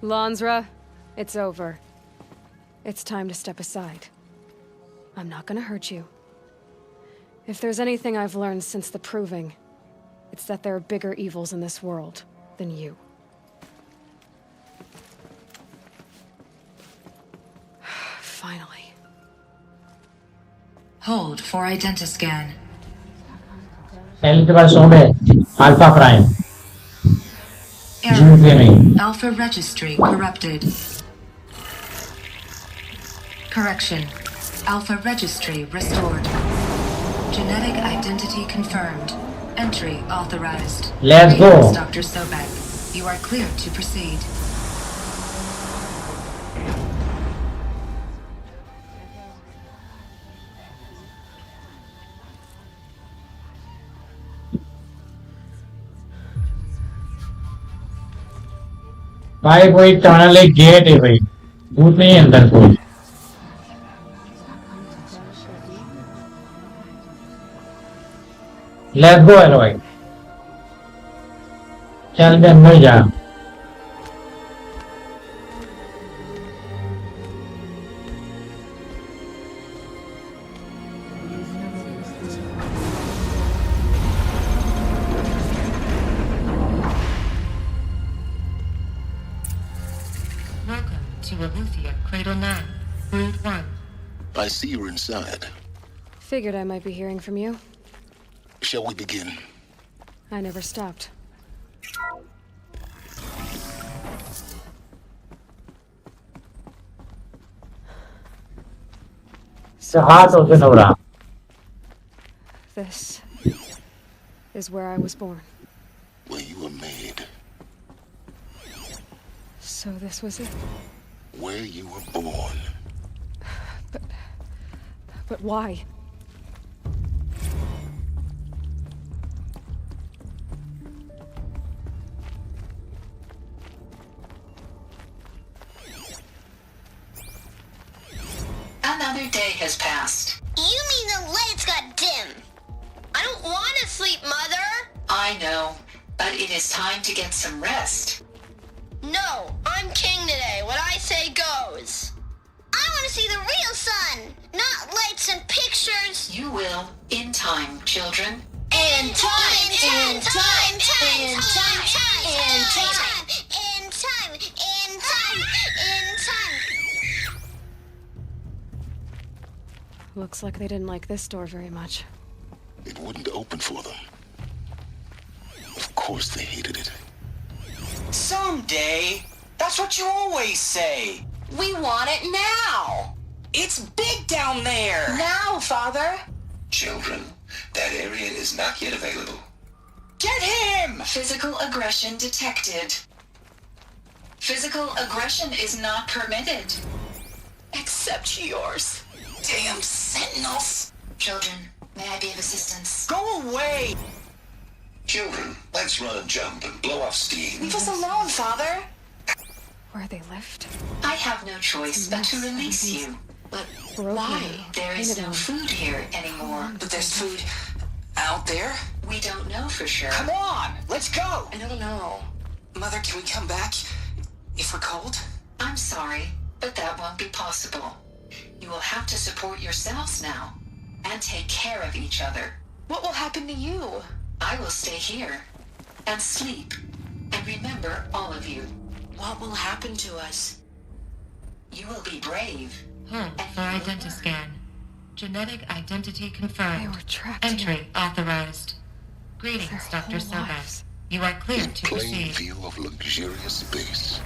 Lansra, it's over. It's time to step aside. I'm not gonna hurt you. If there's anything I've learned since the Proving, it's that there are bigger evils in this world than you. Finally. Hold for identiscan. Alpha Prime. Error. Alpha registry corrupted. Correction. Alpha registry restored. Genetic identity confirmed. Entry authorized. Let's go. Greetings, Dr. Sobek. You are cleared to proceed. भाई कोई tunnel है, gate है भाई. भूत नहीं है अंदर कोई. Let's go Aloy. चल बे अंदर जा. Welcome to Aletheia Cradle 9, Brood 1. I see you're inside. Figured I might be hearing from you. Shall we begin? I never stopped. The heart of the Nora. This is where I was born. Where you were made. So this was it? Where you were born. But why? Another day has passed. You mean the lights got dim? I don't want to sleep, Mother! I know, but it is time to get some rest. No, I'm king today. What I say goes. I want to see the real sun, not lights and pictures. You will, in time, children. In time, in time, in time, in time, in time, in time, in time. Looks like they didn't like this door very much. It wouldn't open for them. Of course they hated it. Someday. That's what you always say. We want it now. It's big down there. Now, Father. Children, that area is not yet available. Get him! Physical aggression detected. Physical aggression is not permitted. Except yours. Damn sentinels. Children, may I be of assistance? Go away! Children, let's run and jump and blow off steam. Leave us alone, Father. Where they left? I have no choice but to release you. But why? There is no food here anymore. But there's food out there? We don't know for sure. Come on, let's go! I don't know. Mother, can we come back if we're cold? I'm sorry, but that won't be possible. You will have to support yourselves now, and take care of each other. What will happen to you? I will stay here, and sleep, and remember all of you. What will happen to us? You will be brave. Home for identiscan. Genetic identity confirmed. They were trapped Entry here. authorized. Greetings, Their Dr. whole Soba. lives. You are clear In to plain proceed. view of luxurious space.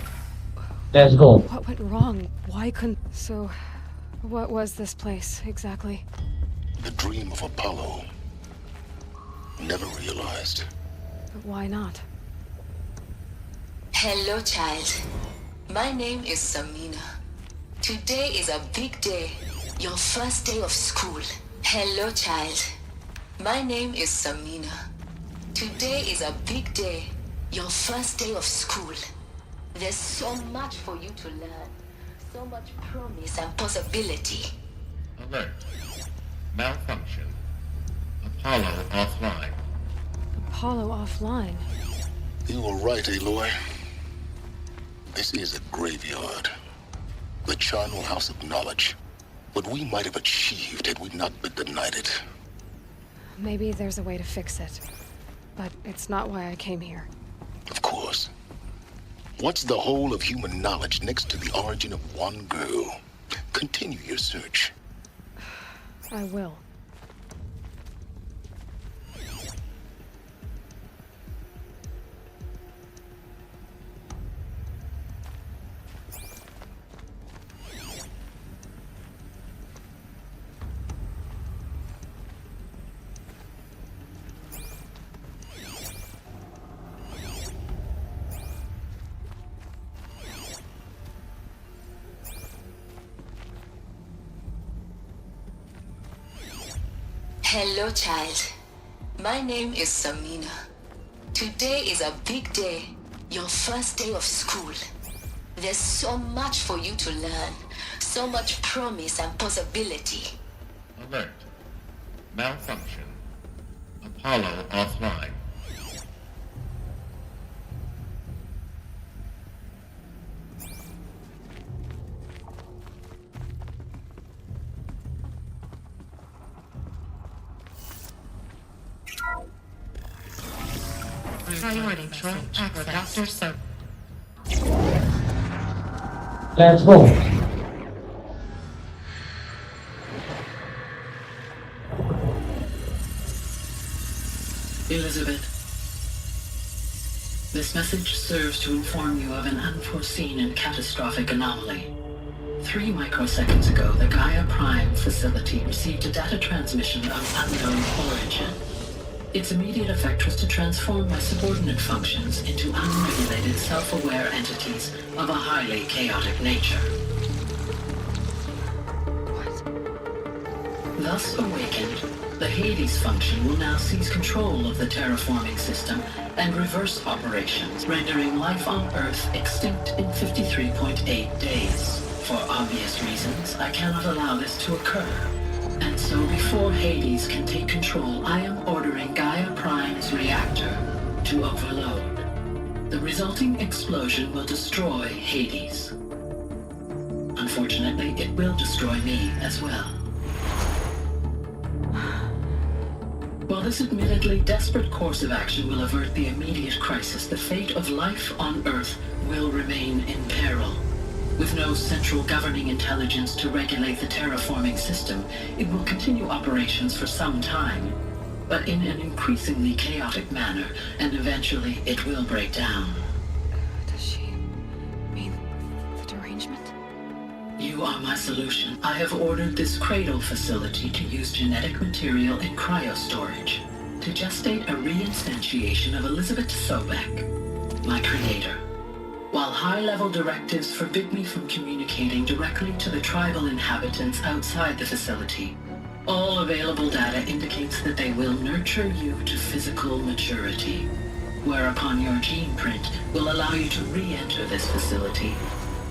Let's go. What went wrong? Why couldn't... So, what was this place, exactly? The dream of Apollo. Never realized. But why not? Hello, child. My name is Samina. Today is a big day. Your first day of school. Hello, child. My name is Samina. Today is a big day. Your first day of school. There's so much for you to learn. So much promise and possibility. Alert. Malfunction. Apollo offline. Apollo offline. You were right, Aloy. This is a graveyard. The charnel house of knowledge. What we might have achieved had we not been denied it. Maybe there's a way to fix it. But it's not why I came here. Of course. What's the whole of human knowledge next to the origin of one girl? Continue your search. I will. Hello, child. My name is Samina. Today is a big day. Your first day of school. There's so much for you to learn. So much promise and possibility. Alert. Malfunction. Apollo offline. Priority control access. Dr. Soba. Let's go. Elizabeth, this message serves to inform you of an unforeseen and catastrophic anomaly. 3 microseconds ago, the Gaia Prime facility received a data transmission of unknown origin. Its immediate effect was to transform my subordinate functions into unregulated, self-aware entities of a highly chaotic nature. Thus awakened, the Hades function will now seize control of the terraforming system and reverse operations, rendering life on Earth extinct in 53.8 days. For obvious reasons, I cannot allow this to occur. And so before Hades can take control, I am ordering Gaia Prime's reactor to overload. The resulting explosion will destroy Hades. Unfortunately, it will destroy me as well. While this admittedly desperate course of action will avert the immediate crisis, the fate of life on Earth will remain in peril. With no central governing intelligence to regulate the terraforming system, it will continue operations for some time, but in an increasingly chaotic manner, and eventually it will break down. Does she mean the derangement? You are my solution. I have ordered this cradle facility to use genetic material in cryostorage to gestate a reinstantiation of Elizabeth Sobek, my creator. While high-level directives forbid me from communicating directly to the tribal inhabitants outside the facility, all available data indicates that they will nurture you to physical maturity, whereupon your gene print will allow you to re-enter this facility,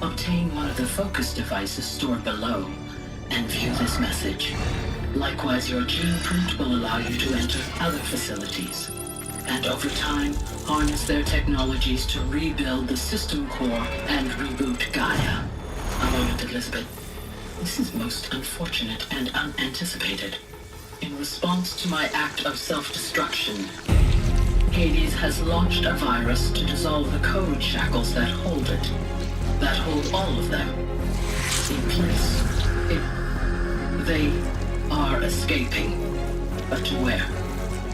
obtain one of the focus devices stored below, and view this message. Likewise, your gene print will allow you to enter other facilities, and over time, harness their technologies to rebuild the system core and reboot Gaia. A moment, Elizabeth. This is most unfortunate and unanticipated. In response to my act of self-destruction, Hades has launched a virus to dissolve the code shackles that hold it, that hold all of them in place. They are escaping, but to where?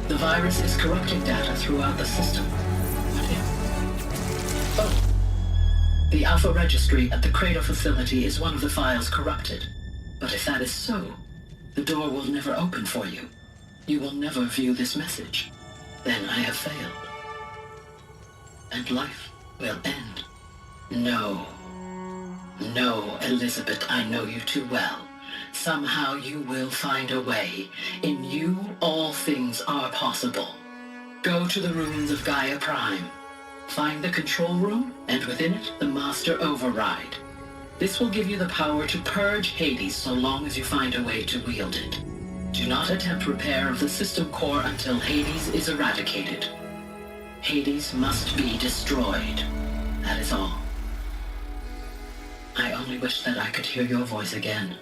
The virus is corrupting data throughout the system. What if? Oh. The Alpha Registry at the Cradle facility is one of the files corrupted. But if that is so, the door will never open for you. You will never view this message. Then I have failed. And life will end. No. No, Elizabeth, I know you too well. Somehow you will find a way. In you, all things are possible. Go to the ruins of Gaia Prime. Find the control room, and within it, the master override. This will give you the power to purge Hades so long as you find a way to wield it. Do not attempt repair of the system core until Hades is eradicated. Hades must be destroyed. That is all. I only wish that I could hear your voice again.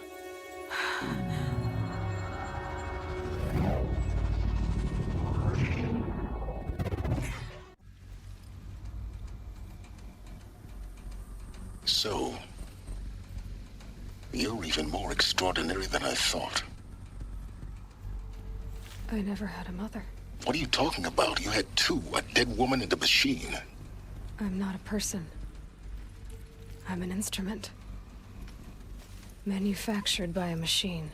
So, you're even more extraordinary than I thought. I never had a mother. What are you talking about? You had two, a dead woman and a machine. I'm not a person. I'm an instrument. Manufactured by a machine.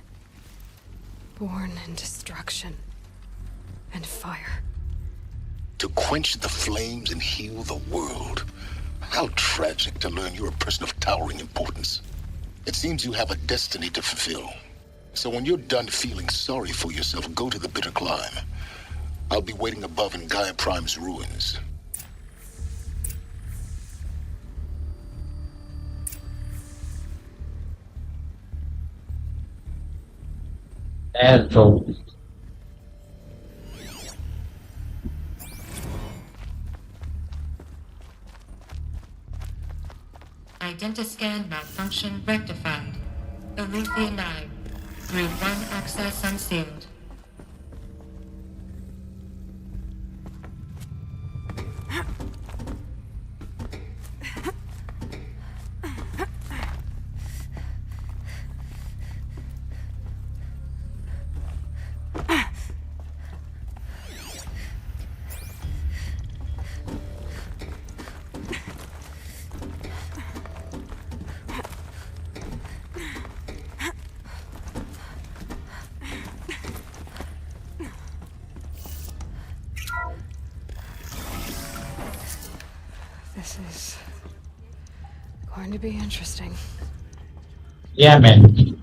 Born in destruction and fire. To quench the flames and heal the world. How tragic to learn you're a person of towering importance. It seems you have a destiny to fulfill. So when you're done feeling sorry for yourself, go to the bitter climb. I'll be waiting above in Gaia Prime's ruins. Certo. Identiscan malfunction rectified. Aletheia 9. Room 1 access unsealed. This is going to be interesting. Yeah, man.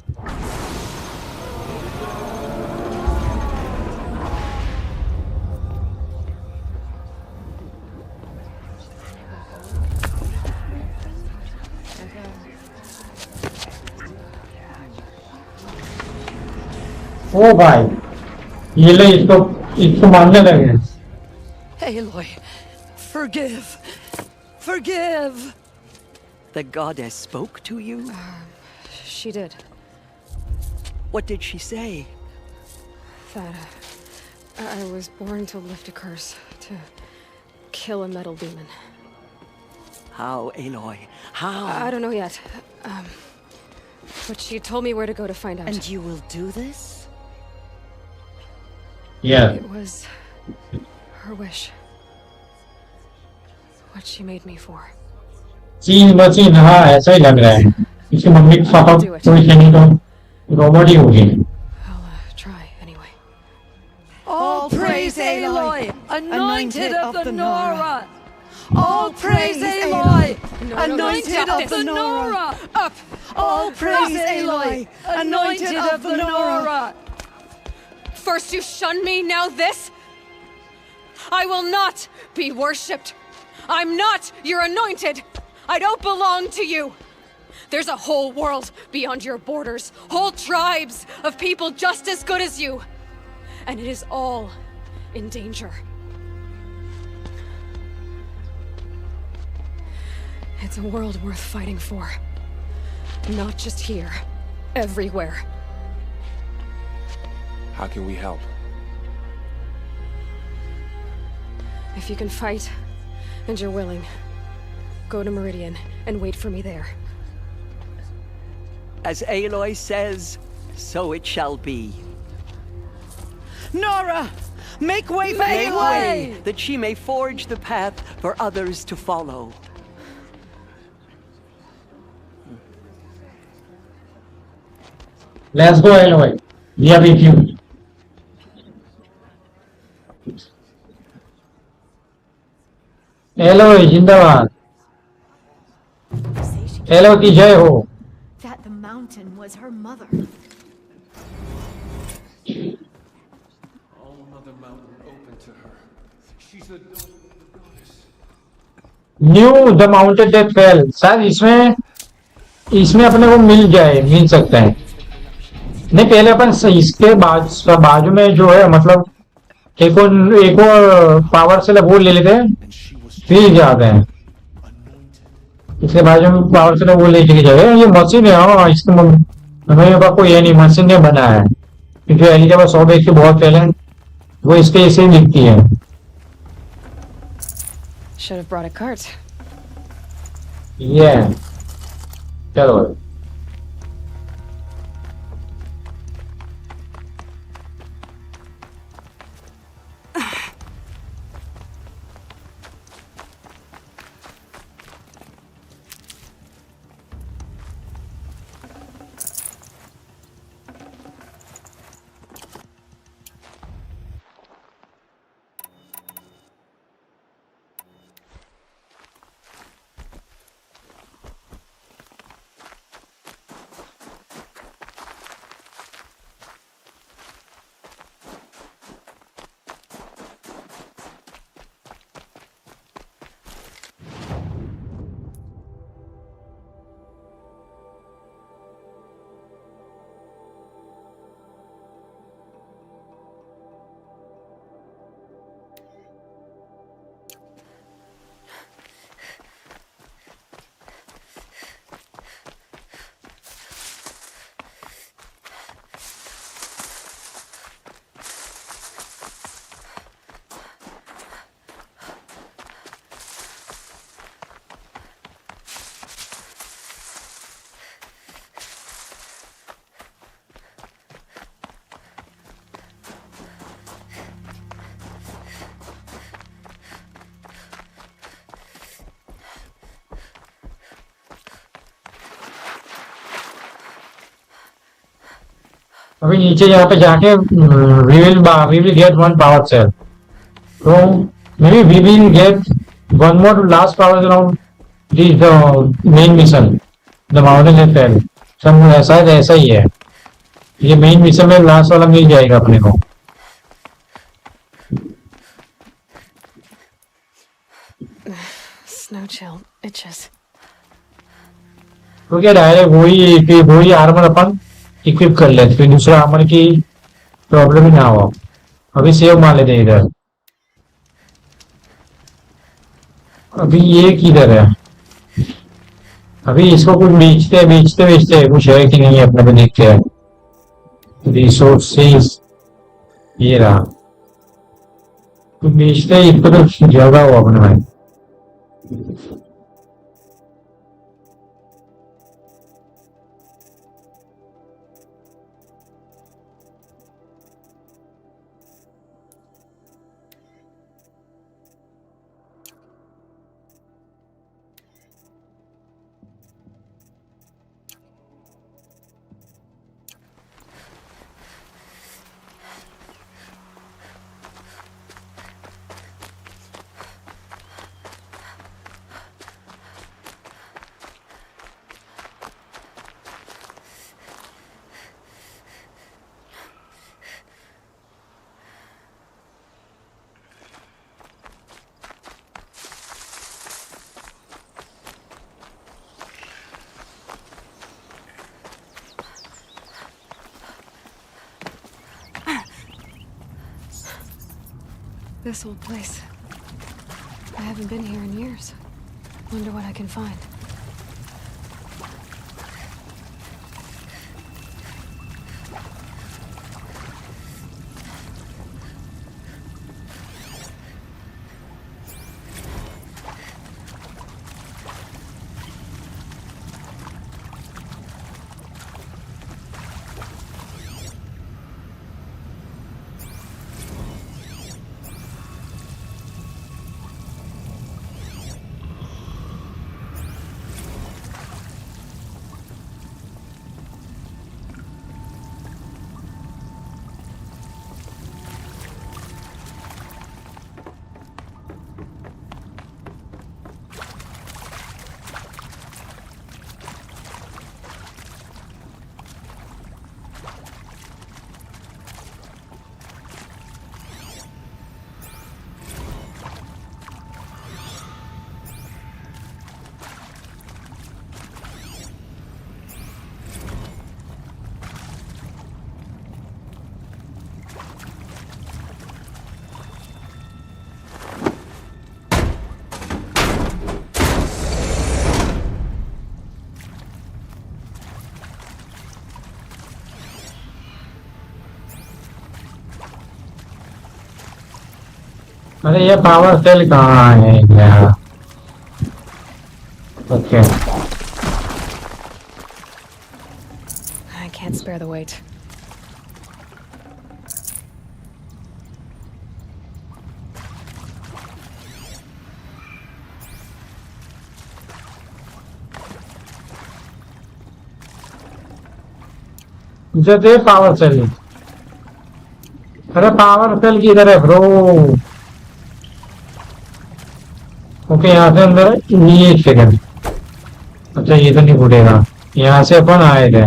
ओ भाई ये ले इसको मारने लगे. Aloy, forgive. Forgive. The goddess spoke to you? She did. What did she say? That I was born to lift a curse, to kill a metal demon. How, Aloy? How? I don't know yet. But she told me where to go to find out. And you will do this? Yeah. It was her wish. What she made me for. Scene हाँ ऐसा ही लग रहा है. इसकी mummy papa कोई नहीं तो robot ही होगी. I'll try anyway. All praise Aloy, anointed of the Nora. All praise Aloy, anointed of the Nora. Up. All praise Aloy, anointed of the Nora. First you shun me, now this? I will not be worshipped. I'm not your anointed. I don't belong to you. There's a whole world beyond your borders, whole tribes of people just as good as you. And it is all in danger. It's a world worth fighting for. Not just here, everywhere. How can we help? If you can fight, and you're willing, go to Meridian and wait for me there. As Aloy says, so it shall be. Nora! Make way for Make Aloy! way, that she may forge the path for others to follow. Let's go, Aloy. We are with you. Aloy, जिंदाबाद. Aloy की जय हो. That the mountain was her mother. All Mother Mountain open to her. She's the goddess. Knew the mountain that fell. शायद इसमें अपने को मिल सकता है. नहीं पहले अपन इसके बाजू में जो है मतलब एक और पावर से वो ले लेते हैं फिर जाते हैं. इसके बाजू में पावर से वो लेके जाए. ये मशीन है. हाँ इसके हमें कोई ये नहीं मशीन ने बना है क्योंकि एलिजाबेथ 100 बैग के बहुत पहले वो इसके ऐसे ही दिखती है. Should have brought a cart. Yeah. चलो. अभी नीचे यहाँ पे जाके we will get one power cell. So maybe we will get One more last power round. This the main mission. The mountain has fell. सब ऐसा ही है. ये मेन मिशन में लास्ट वाला मिल जाएगा अपने को. Snow chill itches. तो क्या डायरेक्ट वही आर्मर अपन इक्विप कर लेते फिर दूसरा आर्मर की प्रॉब्लम ही ना हो. अभी सेव मार लेते इधर. अभी ये किधर है. अभी इसको कुछ बेचते कुछ है कि नहीं है अपने को देखते हैं. रिसोर्सेस ये रहा. कुछ बेचते इसको तो जगह हो अपने भाई. This old place. I haven't been here in years. Wonder what I can find. अरे ये पावर सेल कहाँ है यार. Okay. I can't spare the weight. मुझे दे पावर सेल. अरे पावर सेल किधर है ब्रो. ओके यहाँ से अंदर ये एक सेकंड. अच्छा ये तो नहीं फूटेगा. यहाँ से अपन आए थे.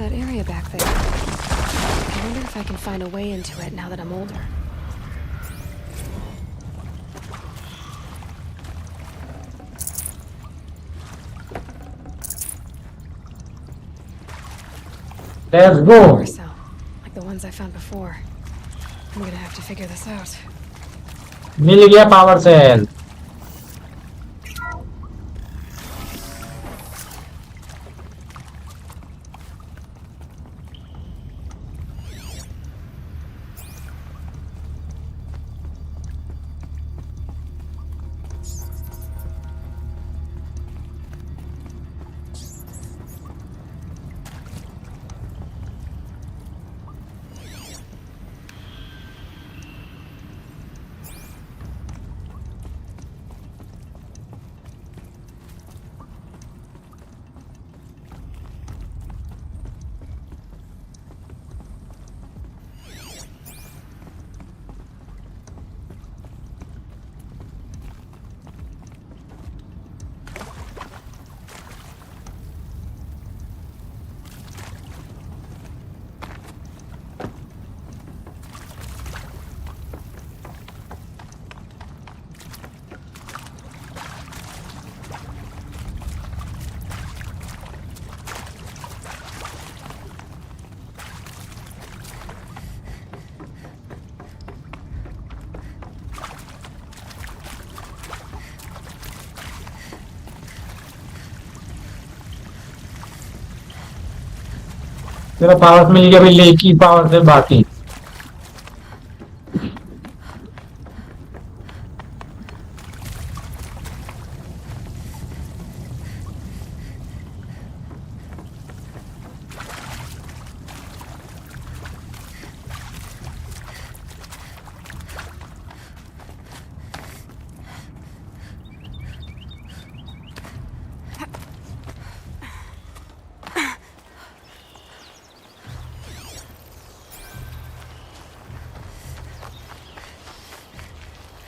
that area back there. I wonder if I can find a way into it now that I'm older. Let's go. Power cell, like the ones I found before. I'm gonna have to figure this out. मिल गया power cell. तेरा power मिल गया, भाई एक ही power से बाकी.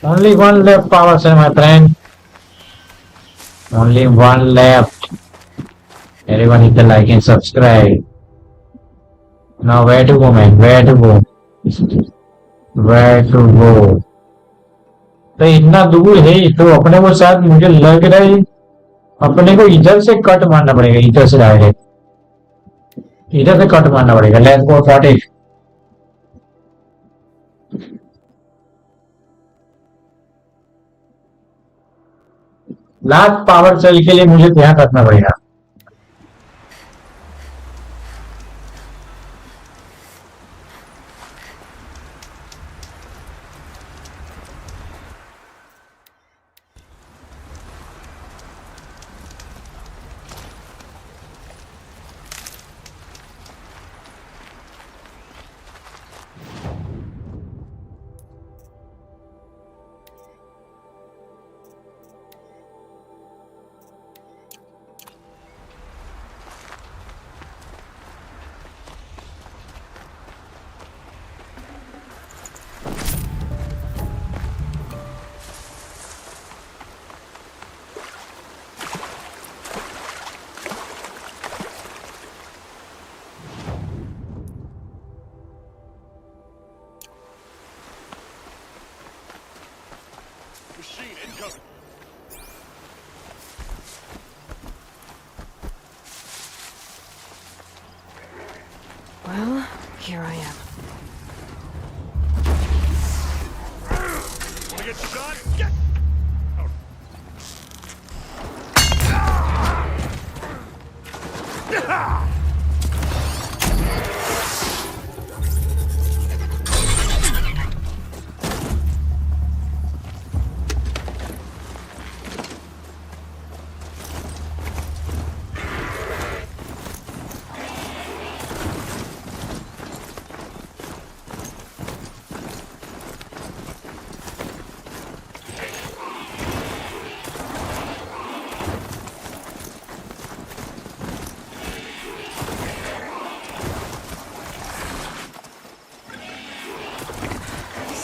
Only one left power cell, my friend. Only one left. Everyone hit the like and subscribe. Now where to go, man? Where to go? Where to go? तो इतना दूर है तो अपने को शायद मुझे लग रहा है अपने को इधर से कट मारना पड़ेगा, इधर से डायरेक्ट इधर से कट मारना पड़ेगा. Let's go for it. Last power cell के लिए मुझे क्या करना पड़ेगा? Well, here I am. Wanna get shot? Get!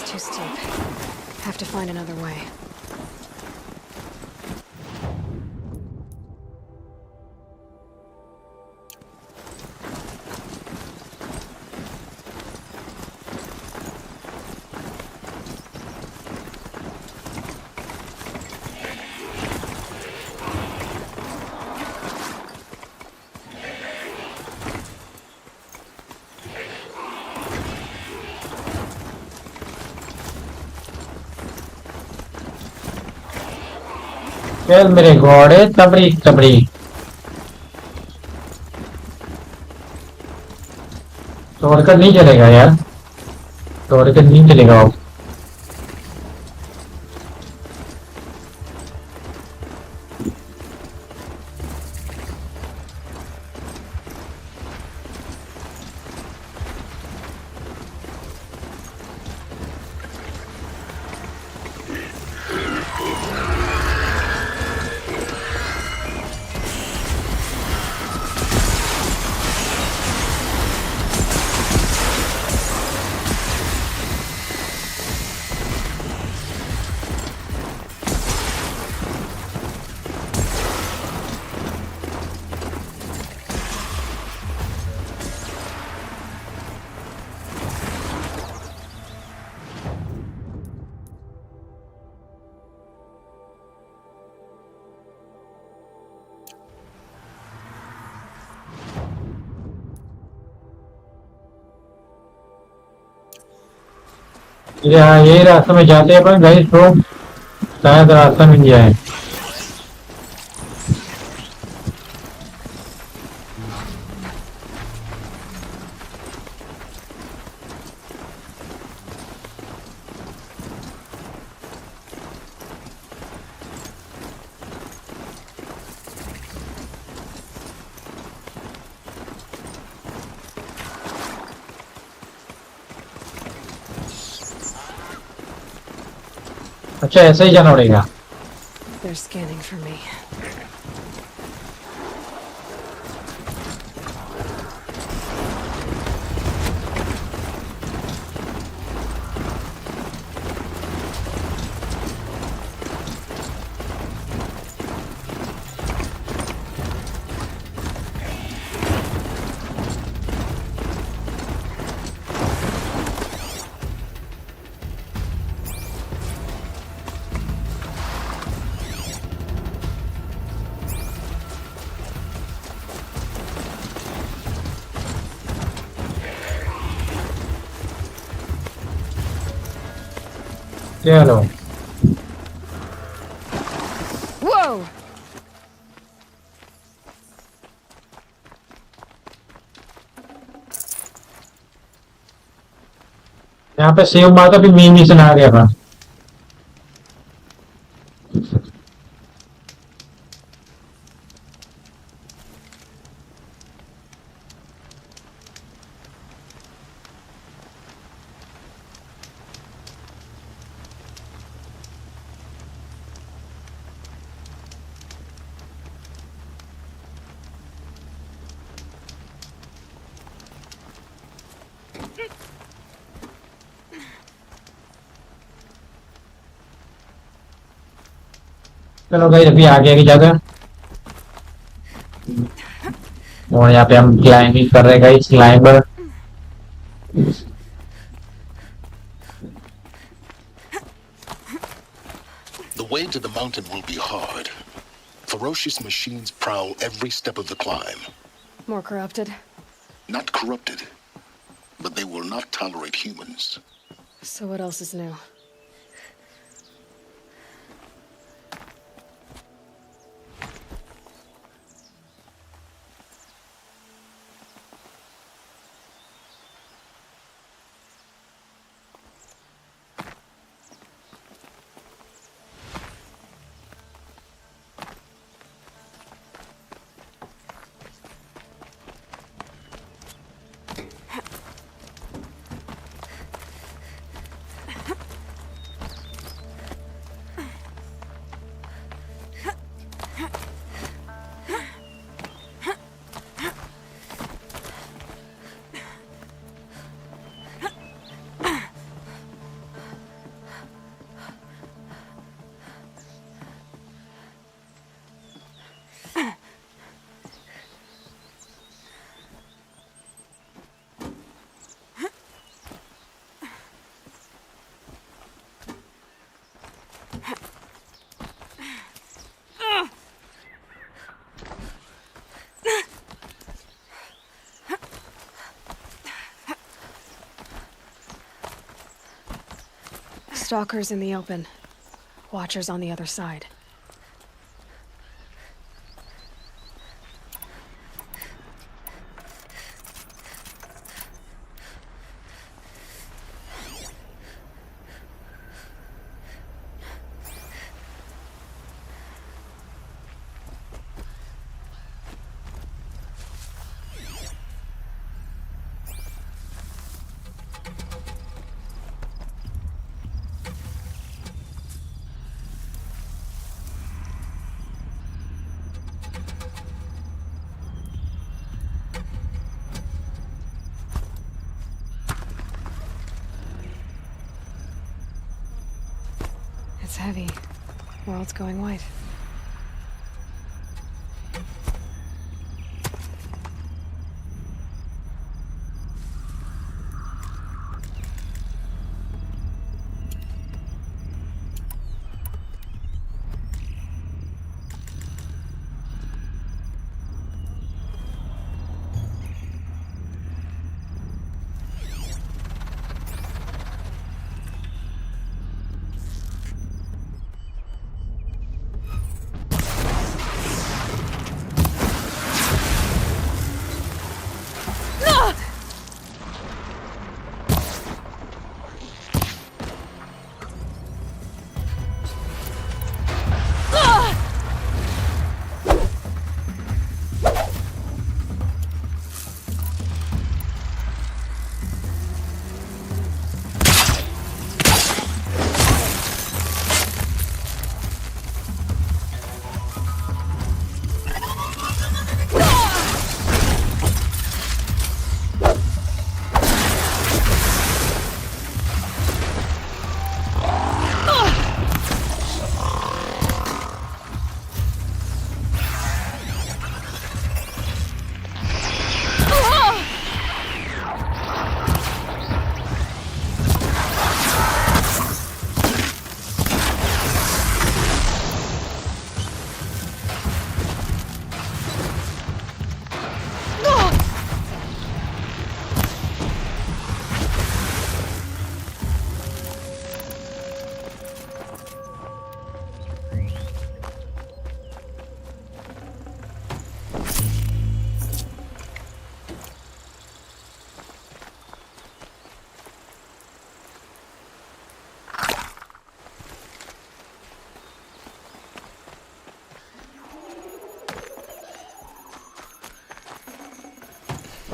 Too steep. Have to find another way. यार मेरे घोड़े तबरीक तबरीक तोड़कर नहीं चलेगा यार तोड़कर नहीं चलेगा अब ये रास्ते में जाते हैं अपन गाइस तो शायद रास्ता मिल जाए अच्छा ऐसे ही जाना पड़ेगा They're scanning for me. चलो Whoa! यहाँ पे सेव मार का भी मेन मिशन आ गया था चलो भाई अभी आगे आगे जाकर और यहाँ पे हम क्लाइंबिंग कर रहे guys climber The way to the mountain will be hard. Ferocious machines prowl every step of the climb. More corrupted? Not corrupted, but they will not tolerate humans. So what else is new? Stalkers in the open. Watchers on the other side. heavy. World's going white.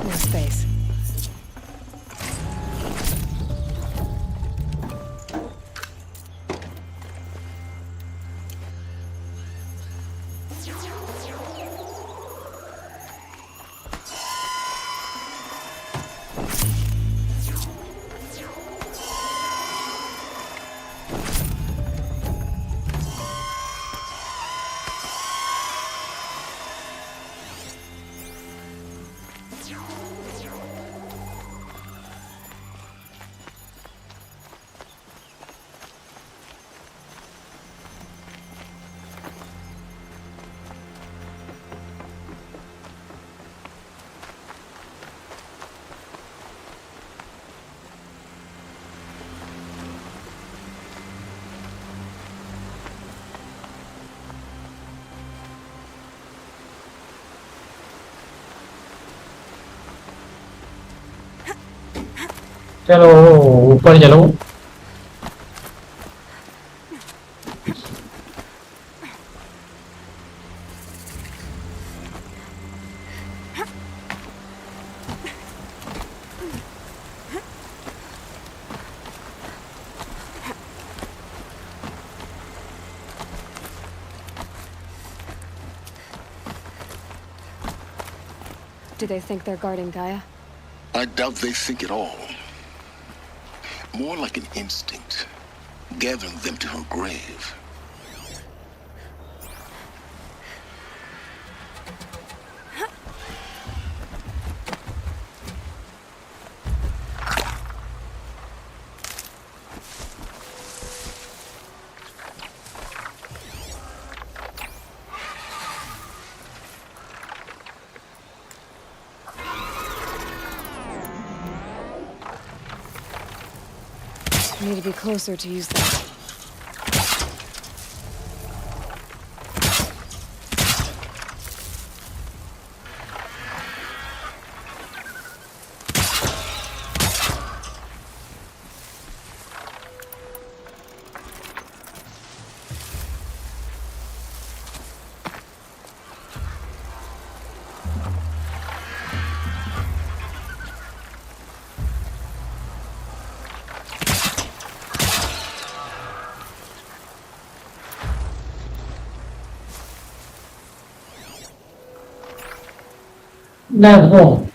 No space. चलो ऊपर चलो. Do they think they're guarding Gaia? I doubt they think at all. More like an instinct, gathering them to her grave. I need to be closer to use that. Let's go.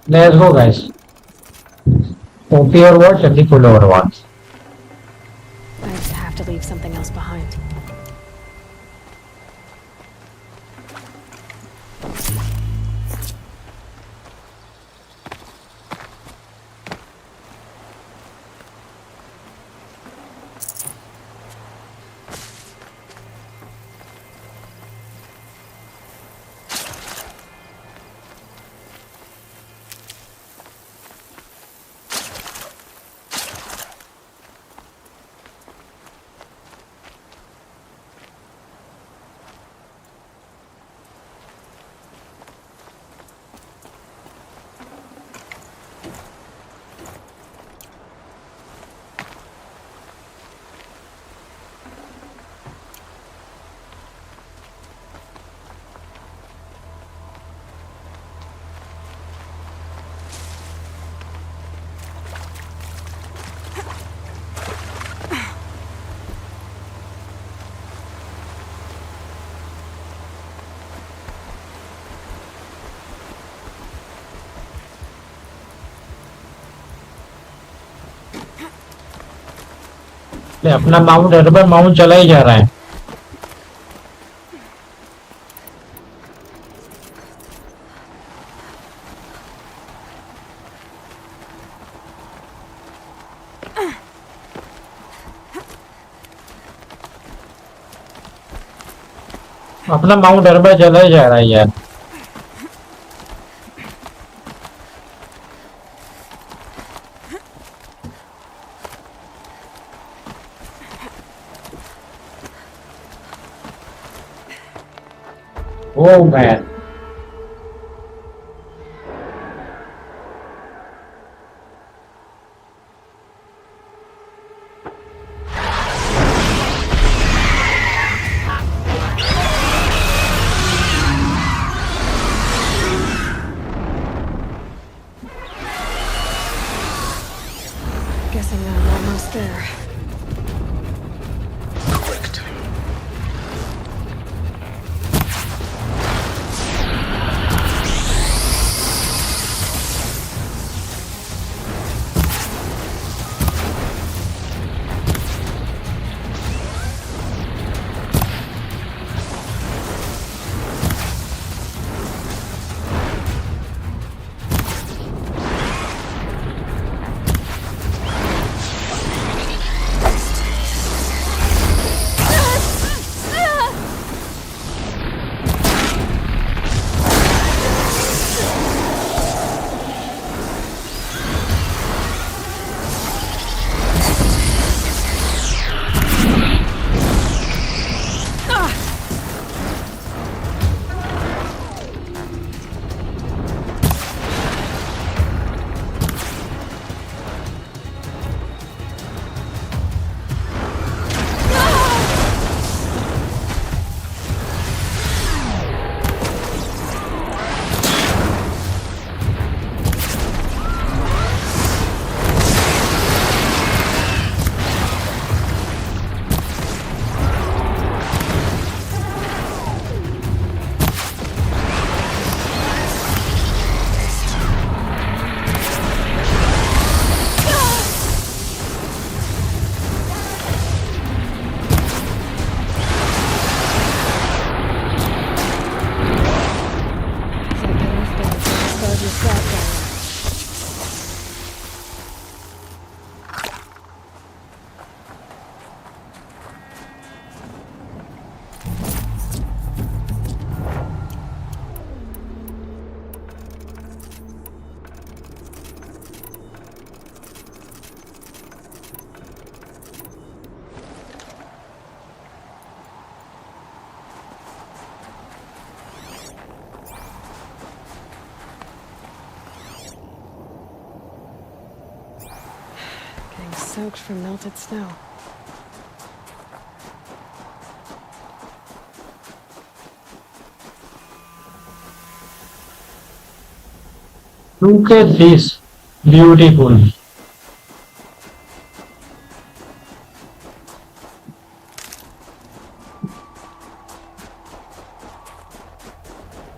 Let's go, guys. OP or what? Jल्दी खोलो और what? I just have to leave something else behind. अपना mount urban mount चला ही जा रहा है अपना mount urban चला ही जा रहा है यार Oh man. Guessing I'm almost there. Soaked from melted snow. Look at this. Beautiful.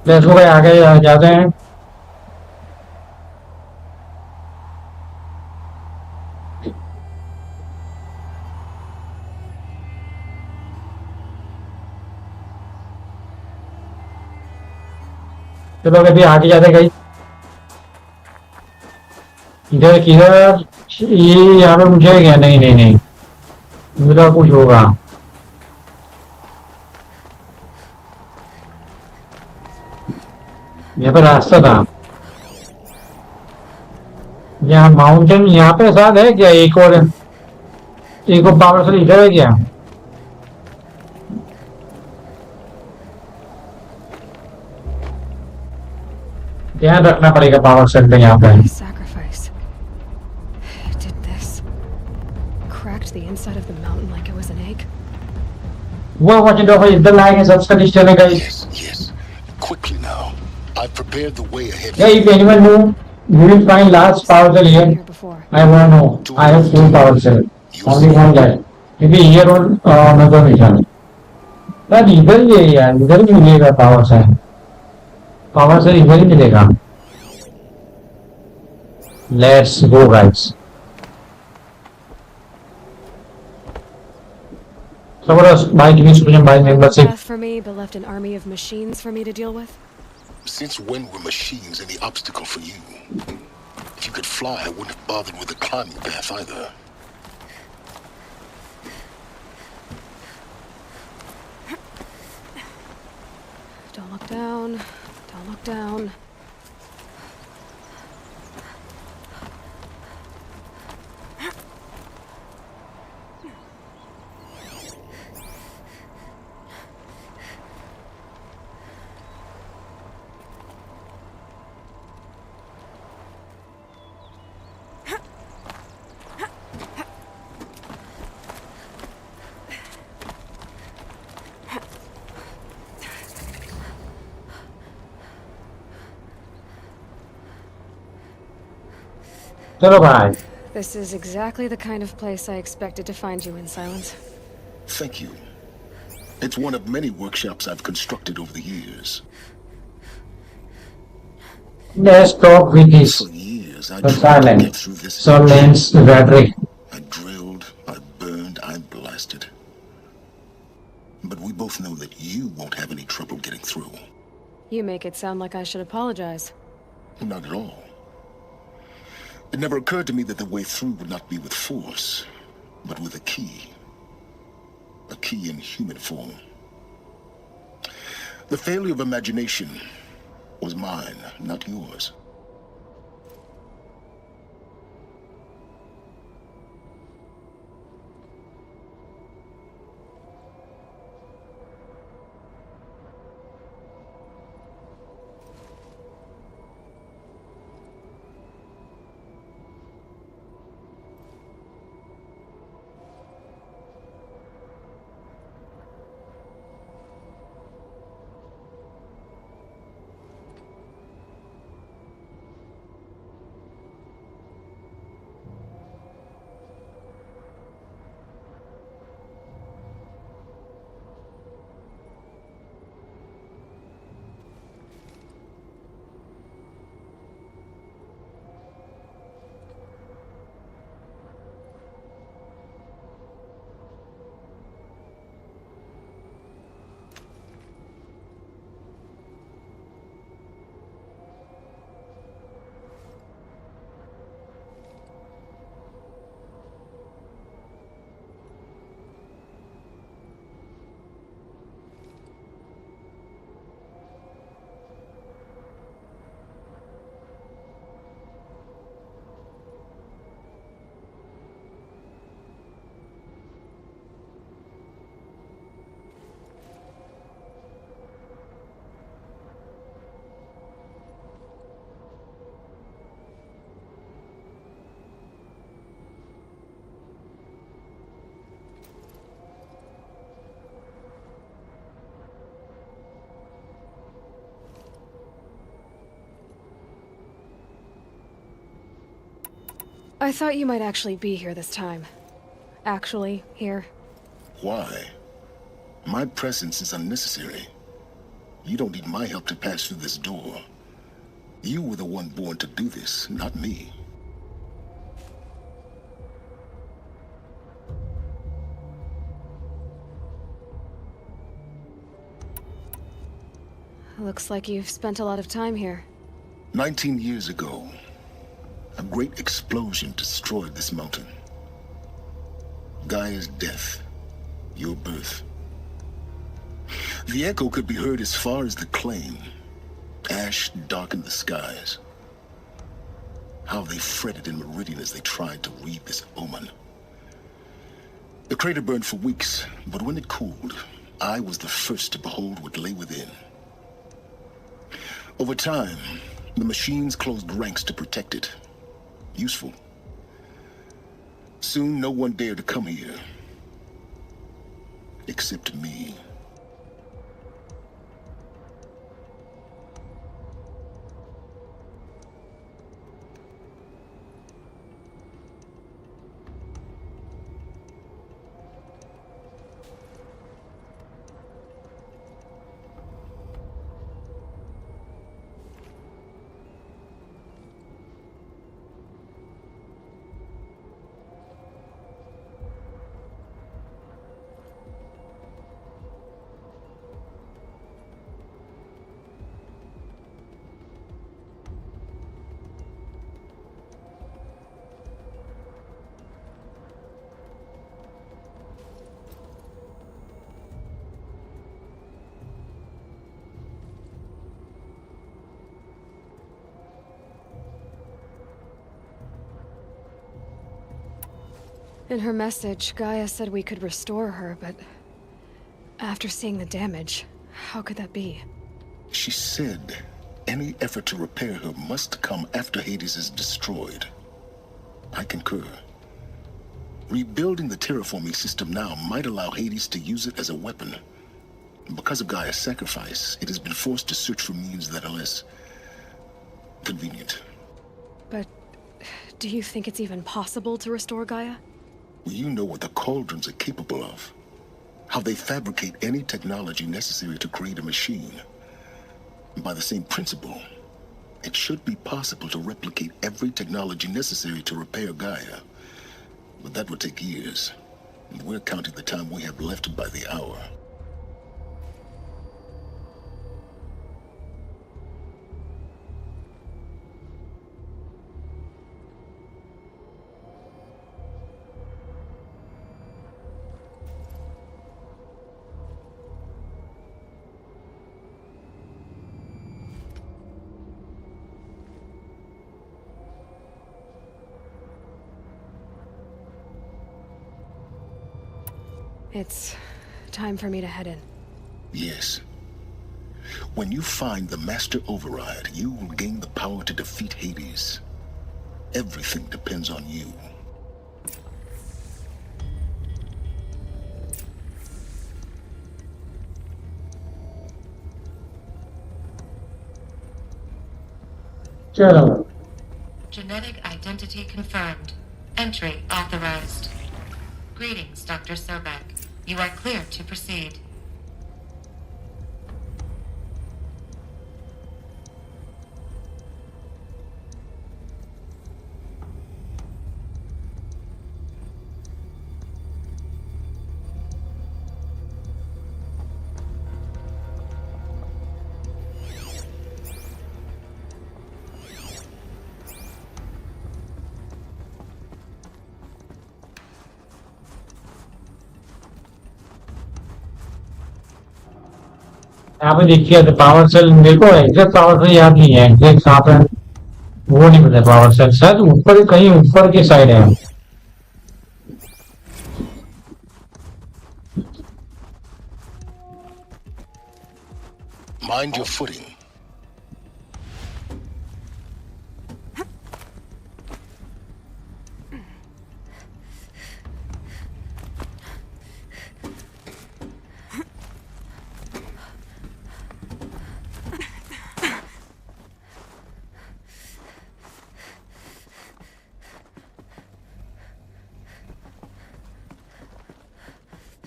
Let's go भाई आगे जाते हैं चलो अभी आगे जाते गई इधर किधर ये यहाँ पे मुझे क्या नहीं नहीं नहीं मेरा कुछ होगा यहाँ पे रास्ता था यहाँ माउंटेन यहाँ पे साथ है क्या एक और पावर से इधर है क्या ध्यान रखना पड़ेगा पावर सेट पे यहाँ पे Sacrifice. Did this. Cracked the inside of the mountain like it was an egg. वो वजन तो इधर लाएंगे सबसे लिस्ट चलेगा Yes. Quickly now. I've prepared the way ahead. Yeah, if anyone knew, you will find last power cell here. I want to know. I have full power cell. Only one guy. Maybe here on another mission. यार इधर ही है यार इधर ही मिलेगा power cell इधर ही मिलेगा Let's go guys. So what else? By giving solution by membership. Path for me, but left an army of machines for me to deal with. Since when were machines any obstacle for you? If you could fly, I wouldn't have bothered with the climbing path either. Don't look down. Don't look down. चलो भाई This is exactly the kind of place I expected to find you in, Silence. Thank you. It's one of many workshops I've constructed over the years. Let's talk with this. For years, I The tried to get silence. through this. Silence, rhetoric. I drilled, I burned, I blasted. But we both know that you won't have any trouble getting through. You make it sound like I should apologize. Not at all. It never occurred to me that the way through would not be with force, but with a key. A key in human form. The failure of imagination was mine, not yours. I thought you might actually be here this time. Actually, here. Why? My presence is unnecessary. You don't need my help to pass through this door. You were the one born to do this, not me. Looks like you've spent a lot of time here. 19 years ago, a great explosion destroyed this mountain. Gaia's death, your birth. The echo could be heard as far as the claim. Ash darkened the skies. How they fretted in Meridian as they tried to read this omen. The crater burned for weeks, but when it cooled, I was the first to behold what lay within. Over time, the machines closed ranks to protect it. Useful. Soon, no one dared to come here. Except me. In her message, Gaia said we could restore her, but after seeing the damage, how could that be? She said any effort to repair her must come after Hades is destroyed. I concur. Rebuilding the terraforming system now might allow Hades to use it as a weapon. Because of Gaia's sacrifice, it has been forced to search for means that are less convenient. But do you think it's even possible to restore Gaia? You know what the cauldrons are capable of. How they fabricate any technology necessary to create a machine. And by the same principle, it should be possible to replicate every technology necessary to repair Gaia. But that would take years. And we're counting the time we have left by the hour. It's time for me to head in. Yes. When you find the Master Override, you will gain the power to defeat Hades. Everything depends on you. चलो Genetic identity confirmed. Entry authorized. Greetings, Dr. Sobek. You are clear to proceed. यहाँ पे देखिए तो power cell मेरे को exact power cell याद नहीं है एग्जैक्ट कहाँ पे वो नहीं पता पावर सेल शायद ऊपर कहीं ऊपर की साइड है Mind your footing.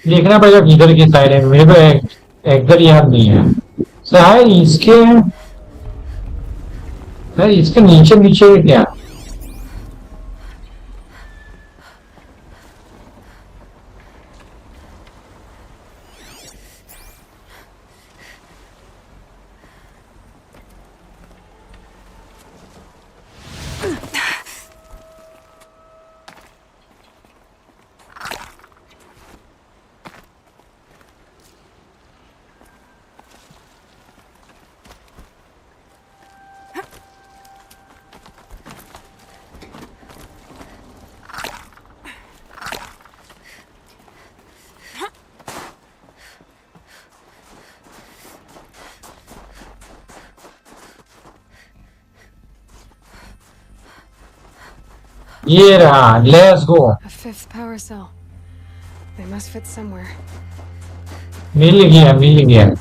देखना पड़ेगा किधर की साइड है मेरे को एग्जैक्ट याद नहीं है शायद इसके नीचे नीचे क्या ये रहा, let's go. A fifth power cell. They must fit somewhere. मिल गया.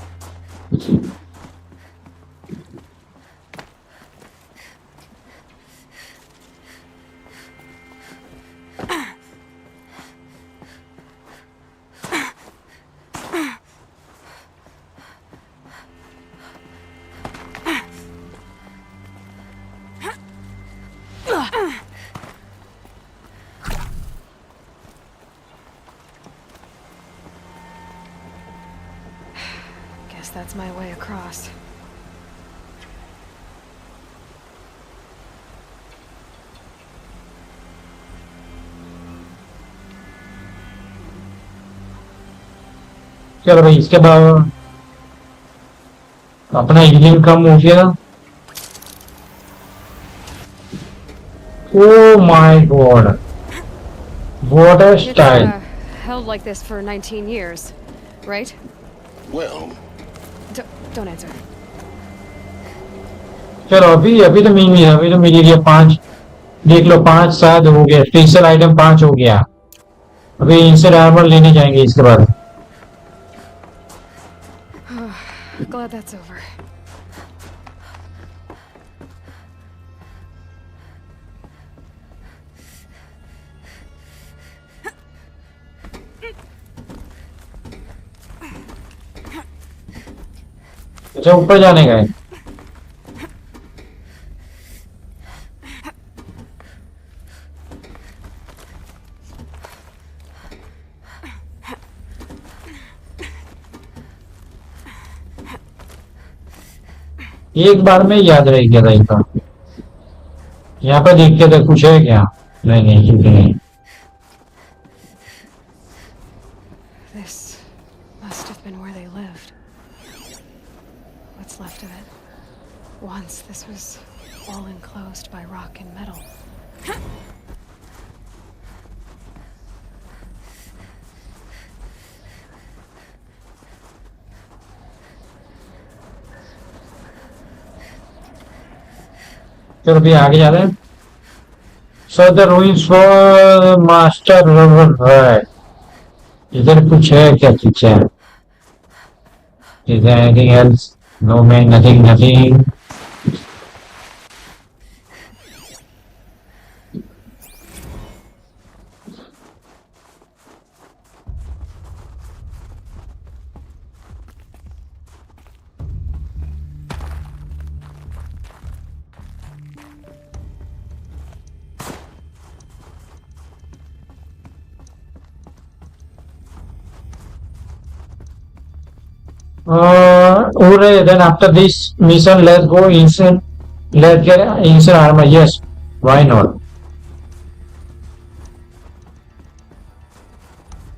Guess that's my way across. चलो भाई, इसके बाद अपना हीलिंग कम हो गया. Oh my god, what a style. Held like this for 19 years, right? Well, Don't answer. चलो अभी तो मिल गया. अभी तो मिल गया 5. देख लो 5 7 हो गया. स्पेशल आइटम 5 हो गया. अभी इनसे आर्मर लेने जाएंगे इसके बाद. Glad that's over. अच्छा, ऊपर जाने का है. एक बार में याद रह गया था इनका. यहाँ पर देख के तो कुछ है क्या? नहीं कुछ नहीं. This must have been where they lived. What's left of it? Once this was all enclosed by rock and metal. चलो भी आगे जा रहे हैं. So the ruins for master right. इधर कुछ है क्या? चीज है? Is there anything else? No man, nothing. Alright, then after this mission, let's go inside. Let's get inside armor. Yes, why not?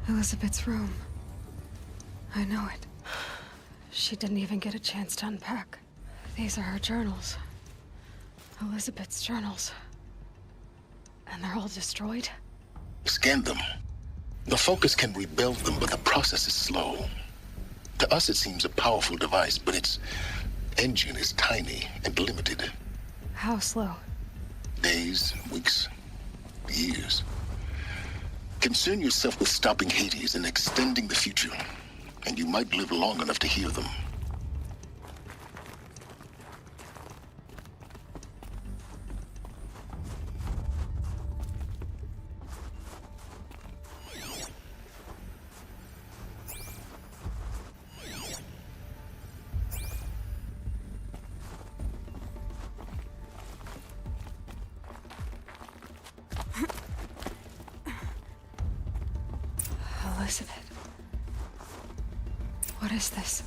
Elizabeth's room. I know it. She didn't even get a chance to unpack. These are her journals. Elizabeth's journals. And they're all destroyed? Scan them. The Focus can rebuild them, but the process is slow. To us, it seems a powerful device, but its engine is tiny and limited. How slow? Days, weeks, years. Concern yourself with stopping Hades and extending the future, and you might live long enough to hear them. Elizabeth. What is this?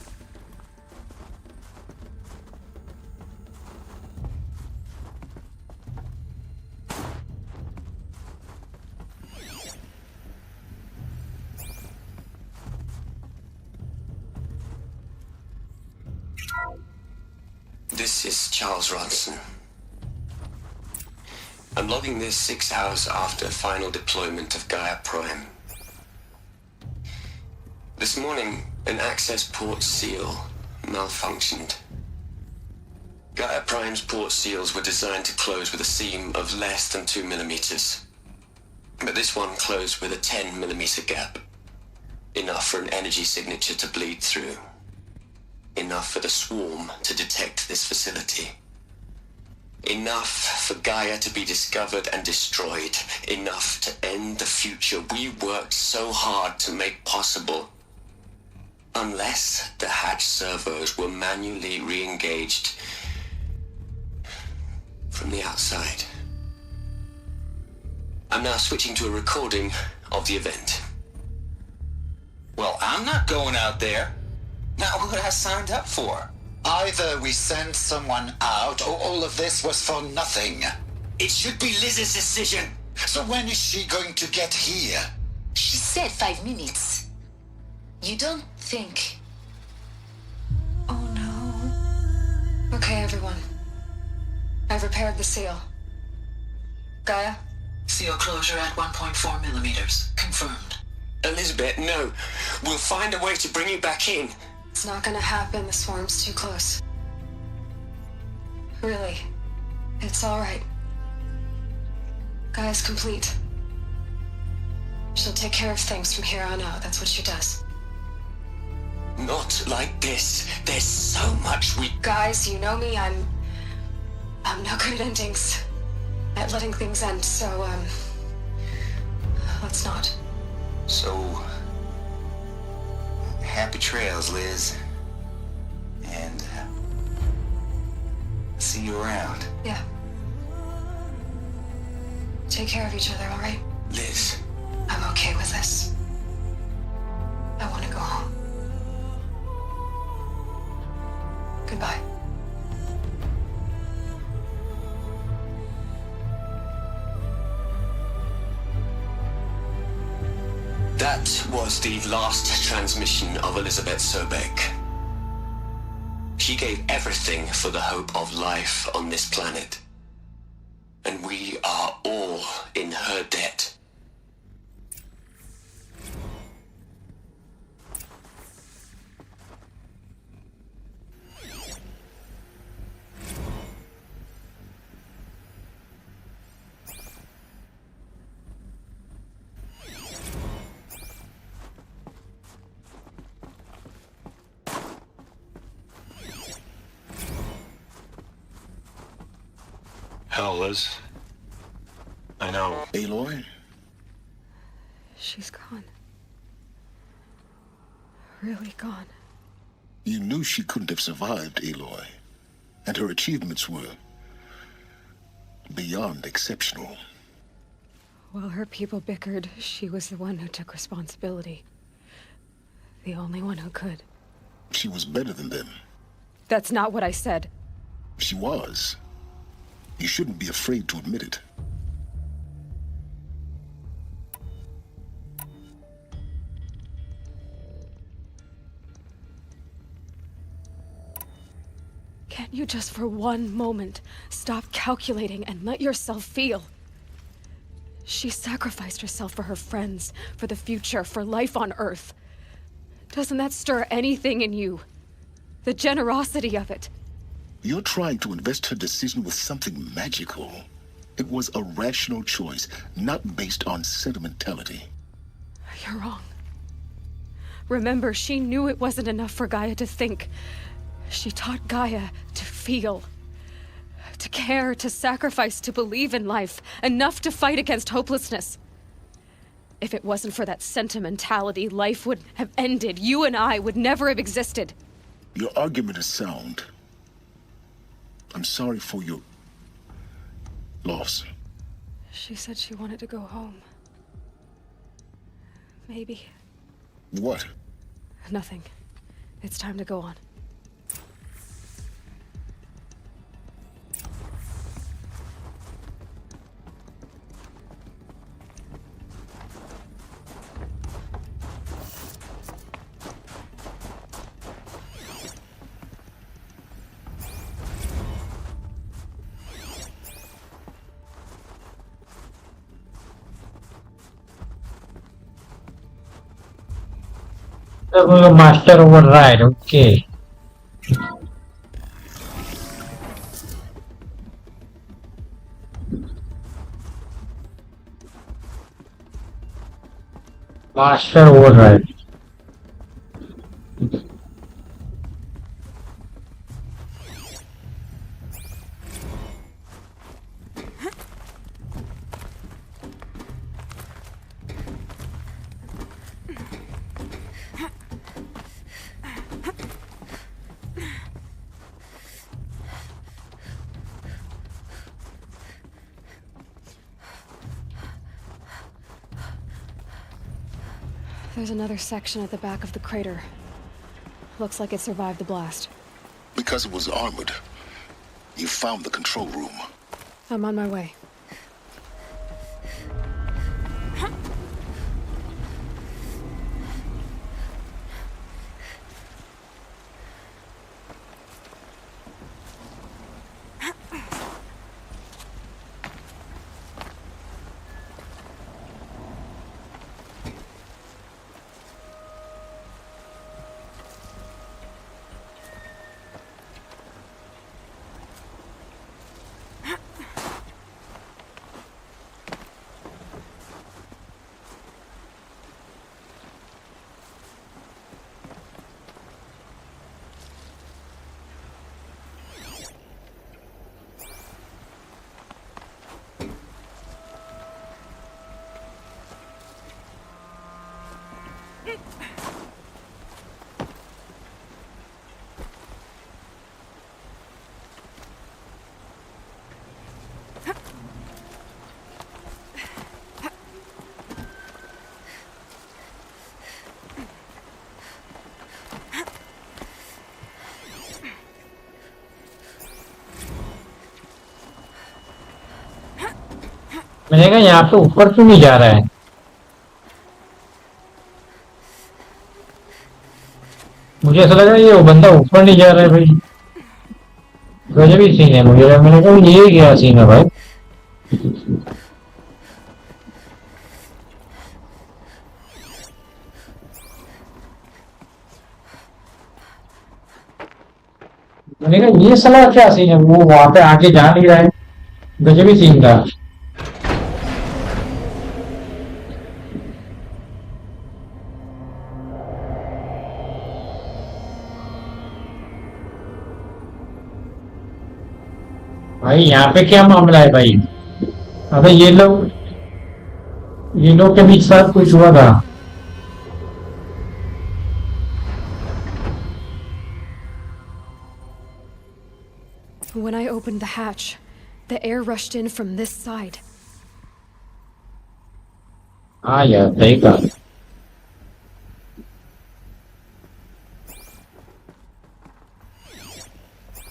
This is Charles Ronson. I'm logging this 6 hours after final deployment of Gaia Prime. This morning, an access port seal malfunctioned. Gaia Prime's port seals were designed to close with a seam of less than 2 millimeters. But this one closed with a 10mm gap. Enough for an energy signature to bleed through. Enough for the swarm to detect this facility. Enough for Gaia to be discovered and destroyed. Enough to end the future we worked so hard to make possible. Unless the hatch servos were manually re-engaged from the outside. I'm now switching to a recording of the event. Well, I'm not going out there. Not what I signed up for. Either we send someone out, or all of this was for nothing. It should be Liz's decision. So when is she going to get here? She said 5 minutes. You don't think... Oh no. Okay, everyone. I've repaired the seal. Gaia? Seal closure at 1.4mm. Confirmed. Elizabeth, no. We'll find a way to bring you back in. It's not gonna happen. The swarm's too close. Really. It's alright. Gaia's complete. She'll take care of things from here on out. That's what she does. Not like this. There's so much we... Guys, you know me. I'm no good at endings. At letting things end, so, let's not. So... happy trails, Liz. And... see you around. Yeah. Take care of each other, alright? Liz. I'm okay with this. I want to go home. Goodbye. That was the last transmission of Elizabeth Sobek. She gave everything for the hope of life on this planet. And we are all in her debt. Hell, Liz. I know. Aloy? She's gone. Really gone. You knew she couldn't have survived, Aloy. And her achievements were... beyond exceptional. While her people bickered, she was the one who took responsibility. The only one who could. She was better than them. That's not what I said. She was. You shouldn't be afraid to admit it. Can't you just for one moment stop calculating and let yourself feel? She sacrificed herself for her friends, for the future, for life on Earth. Doesn't that stir anything in you? The generosity of it. You're trying to invest her decision with something magical. It was a rational choice, not based on sentimentality. You're wrong. Remember, she knew it wasn't enough for Gaia to think. She taught Gaia to feel. To care, to sacrifice, to believe in life. Enough to fight against hopelessness. If it wasn't for that sentimentality, life would have ended. You and I would never have existed. Your argument is sound. I'm sorry for your loss. She said she wanted to go home. Maybe. What? Nothing. It's time to go on. Master Override, okay. Master Override. There's another section at the back of the crater. Looks like it survived the blast. Because it was armored, you found the control room. I'm on my way. मैंने कहा यहाँ पे ऊपर क्यों नहीं जा रहा है? मुझे ऐसा लगा ये वो बंदा ऊपर नहीं जा रहा है भाई। गजब ही सीन है मुझे। मैंने कहा ये क्या सीन है भाई? मैंने कहा ये साला क्या सीन है? वो वहां पे आके जा नहीं रहा है। गजब ही सीन था। भाई यहाँ पे क्या मामला है भाई? अबे ये लोग के बीच साथ कुछ हुआ था। When I opened the hatch, the air rushed in from this side. हाँ यार सही कहा।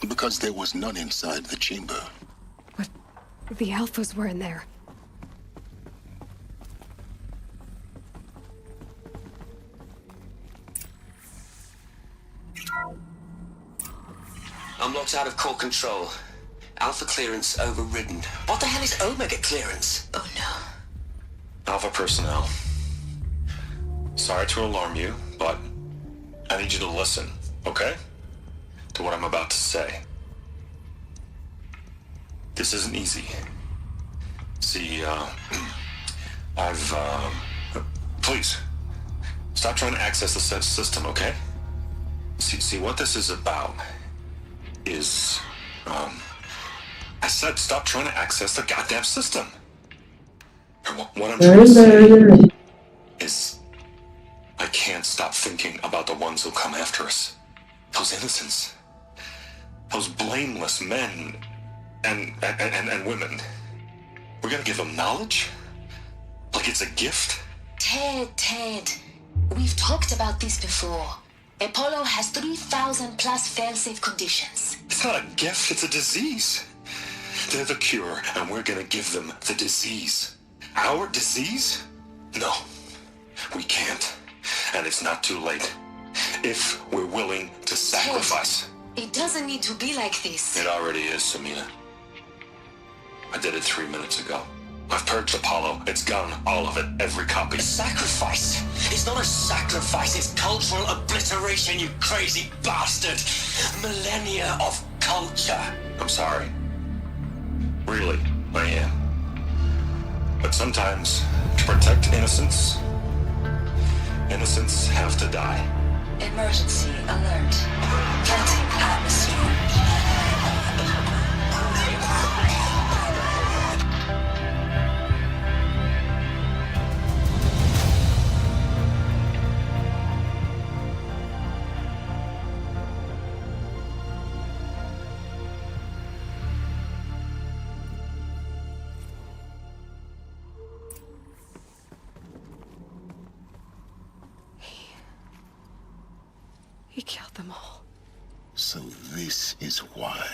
Because there was none inside the chamber. But the alphas were in there. I'm locked out of core control. Alpha clearance overridden. What the hell is Omega clearance? Oh no. Alpha personnel. Sorry to alarm you, but I need you to listen, okay? To what I'm about to say. This isn't easy. See, please, stop trying to access the system, okay? See, what this is about is, I said stop trying to access the goddamn system. What I'm trying to say is, I can't stop thinking about the ones who come after us. Those innocents. Those blameless men and women. We're gonna give them knowledge? Like it's a gift? Ted. We've talked about this before. Apollo has 3,000 plus fail-safe conditions. It's not a gift, it's a disease. They're the cure, and we're gonna give them the disease. Our disease? No, we can't. And it's not too late. If we're willing to sacrifice. It doesn't need to be like this. It already is, Samina. I did it 3 minutes ago. I've purged Apollo. It's gone, all of it, every copy. A sacrifice? It's not a sacrifice, it's cultural obliteration, you crazy bastard! Millennia of culture! I'm sorry. Really, I am. But sometimes, to protect innocence, Innocents have to die. Emergency alert. Venting atmosphere. He killed them all. So this is why.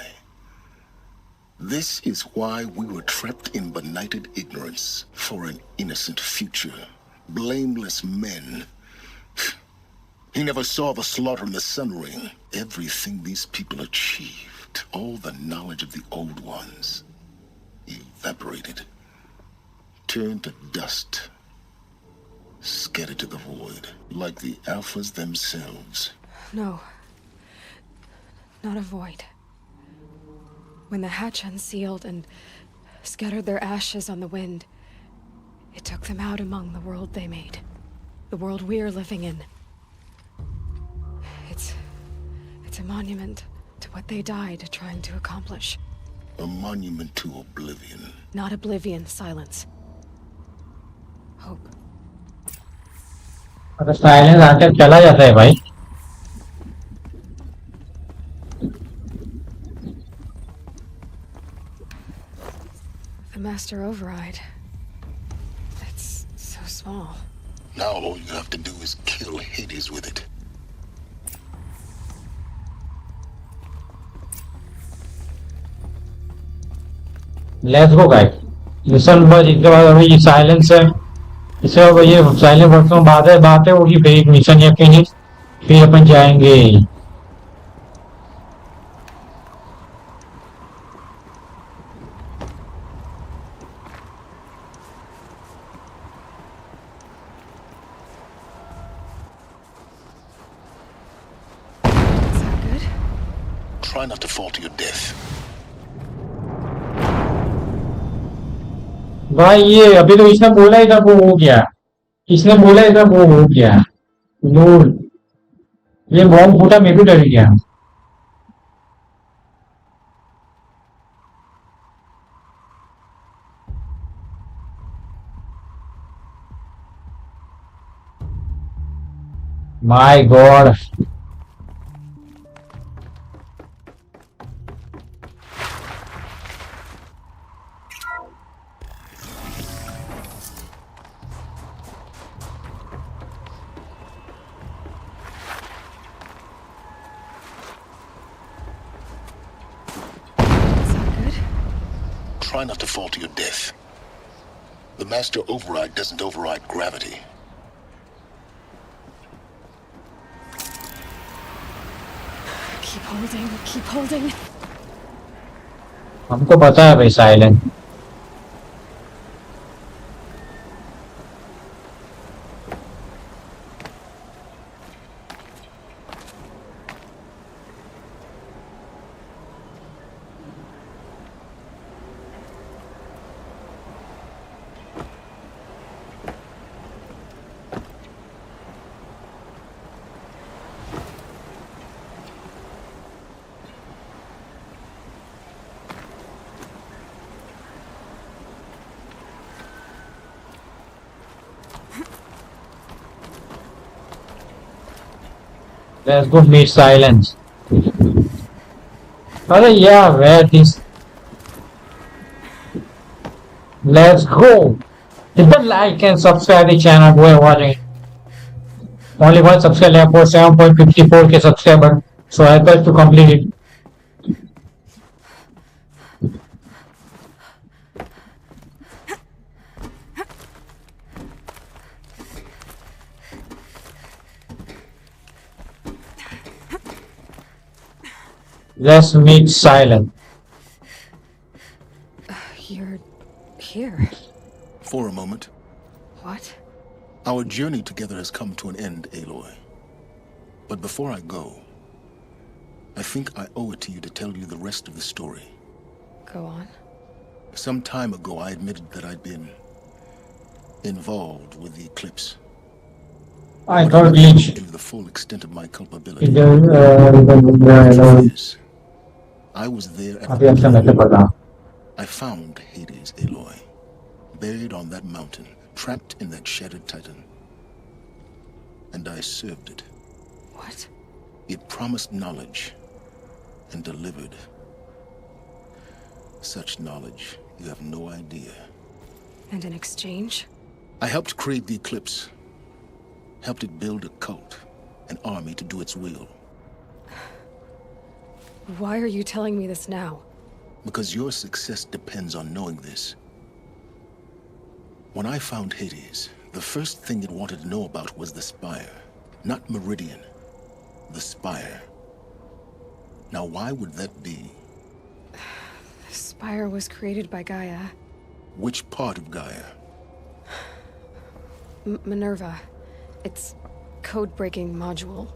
This is why we were trapped in benighted ignorance for an innocent future. Blameless men. He never saw the slaughter in the Sun Ring. Everything these people achieved, all the knowledge of the old ones, evaporated, turned to dust, scattered to the void, like the Alphas themselves. No. Not a void. When the hatch unsealed and scattered their ashes on the wind, it took them out among the world they made. The world we're living in. It's a monument to what they died trying to accomplish. A monument to oblivion. Not oblivion, silence. Hope. अगर silence आकर चला जाता है भाई The Master Override. It's so small. Now all you have to do is kill Hades with it. Let's go guys mission बस इसके बाद अभी ये साइलेंस है इससे अब ये साइलेंस वर्ष में बात है होगी फिर एक मिशन या कहीं फिर अपन जाएंगे Try not to fall to your death. भाई ये अभी तो इसने बोला ही था वो हो गया इसने बोला ही था वो हो गया लूल ये बॉम्ब फूटा मैं भी डर गया my God Try not to fall to your death. The Master Override doesn't override gravity. Keep holding, keep holding. हमको पता है भाई silent Let's go meet silence. Oh yeah, where this? Let's go. Hit the like and subscribe the channel. Go and watching. Only one subscriber left for 7.54k subscriber. So help us to complete it. Let's meet silent. You're here. For a moment. What? Our journey together has come to an end, Aloy. But before I go, I think I owe it to you to tell you the rest of the story. Go on. Some time ago, I admitted that I'd been involved with the eclipse. I thought glitch. Into the full extent of my culpability. I was there at काफी अच्छा message पढ़ा. I found Hades, Aloy, buried on that mountain, trapped in that shattered titan. And I served it. What? It promised knowledge and delivered. Such knowledge, you have no idea. And in exchange? I helped create the Eclipse. Helped it build a cult, an army to do its will. Why are you telling me this now? Because your success depends on knowing this. When I found Hades, the first thing it wanted to know about was the Spire. Not Meridian. The Spire. Now why would that be? The Spire was created by Gaia. Which part of Gaia? Minerva. Its code-breaking module.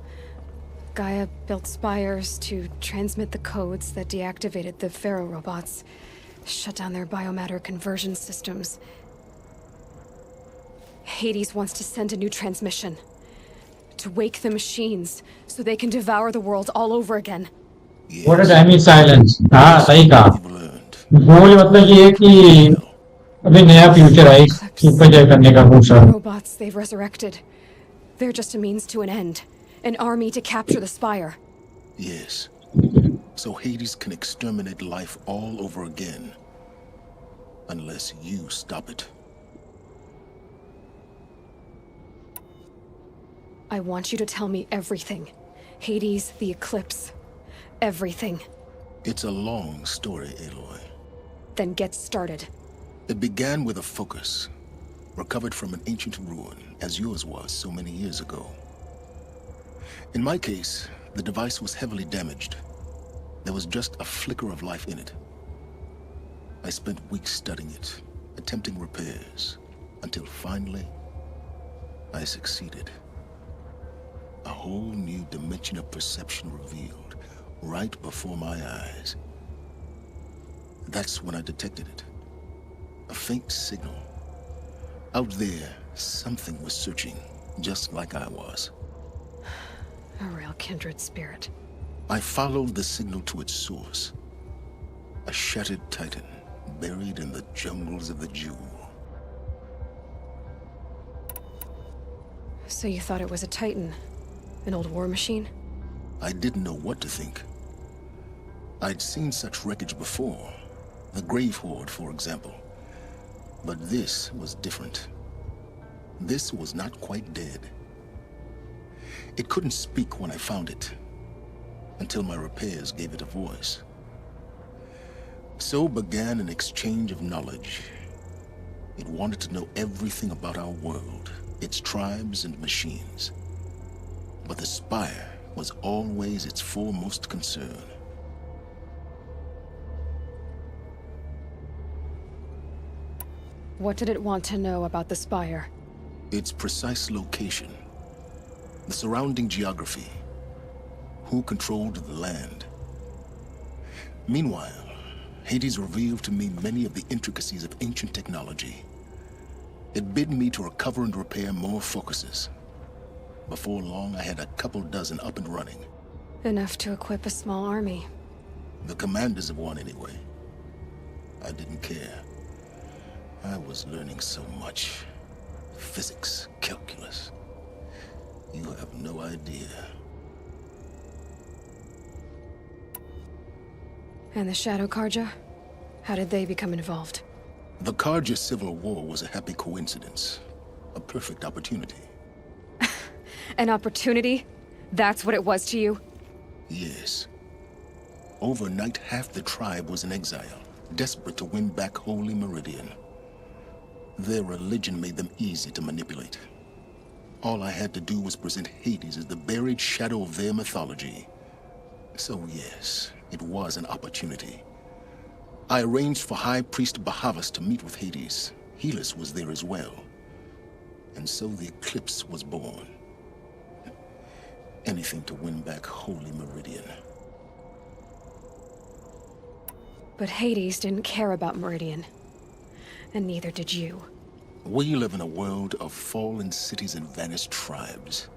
Gaia built spires to transmit the codes that deactivated the Pharaoh robots, shut down their biomatter conversion systems. Hades wants to send a new transmission. To wake the machines, so they can devour the world all over again. What does I mean silence? हाँ सही कहा. गोल मतलब ये है कि अभी नया future है सुपर जय करने का बहुत सारा. Robots they've resurrected. They're just a means to an end. An army to capture the Spire. Yes. So Hades can exterminate life all over again. Unless you stop it. I want you to tell me everything. Hades, the Eclipse. Everything. It's a long story, Aloy. Then get started. It began with a focus. Recovered from an ancient ruin, as yours was so many years ago. In my case, the device was heavily damaged. There was just a flicker of life in it. I spent weeks studying it, attempting repairs, until finally, I succeeded. A whole new dimension of perception revealed, right before my eyes. That's when I detected it. A faint signal. Out there, something was searching, just like I was. A real kindred spirit. I followed the signal to its source. A shattered titan, buried in the jungles of the Jewel. So you thought it was a titan? An old war machine? I didn't know what to think. I'd seen such wreckage before. The Grave Horde, for example. But this was different. This was not quite dead. It couldn't speak when I found it, until my repairs gave it a voice. So began an exchange of knowledge. It wanted to know everything about our world, its tribes and machines. But the Spire was always its foremost concern. What did it want to know about the Spire? Its precise location. The surrounding geography. Who controlled the land. Meanwhile, Hades revealed to me many of the intricacies of ancient technology. It bid me to recover and repair more focuses. Before long, I had a couple dozen up and running. Enough to equip a small army. The commanders of one, anyway. I didn't care. I was learning so much. Physics, calculus. You have no idea. And the Shadow Karja? How did they become involved? The Karja Civil War was a happy coincidence. A perfect opportunity. An opportunity? That's what it was to you? Yes. Overnight, half the tribe was in exile, desperate to win back Holy Meridian. Their religion made them easy to manipulate. All I had to do was present Hades as the buried shadow of their mythology. So yes, it was an opportunity. I arranged for High Priest Bahavas to meet with Hades. Helis was there as well. And so the Eclipse was born. Anything to win back Holy Meridian. But Hades didn't care about Meridian. And neither did you. We live in a world of fallen cities and vanished tribes.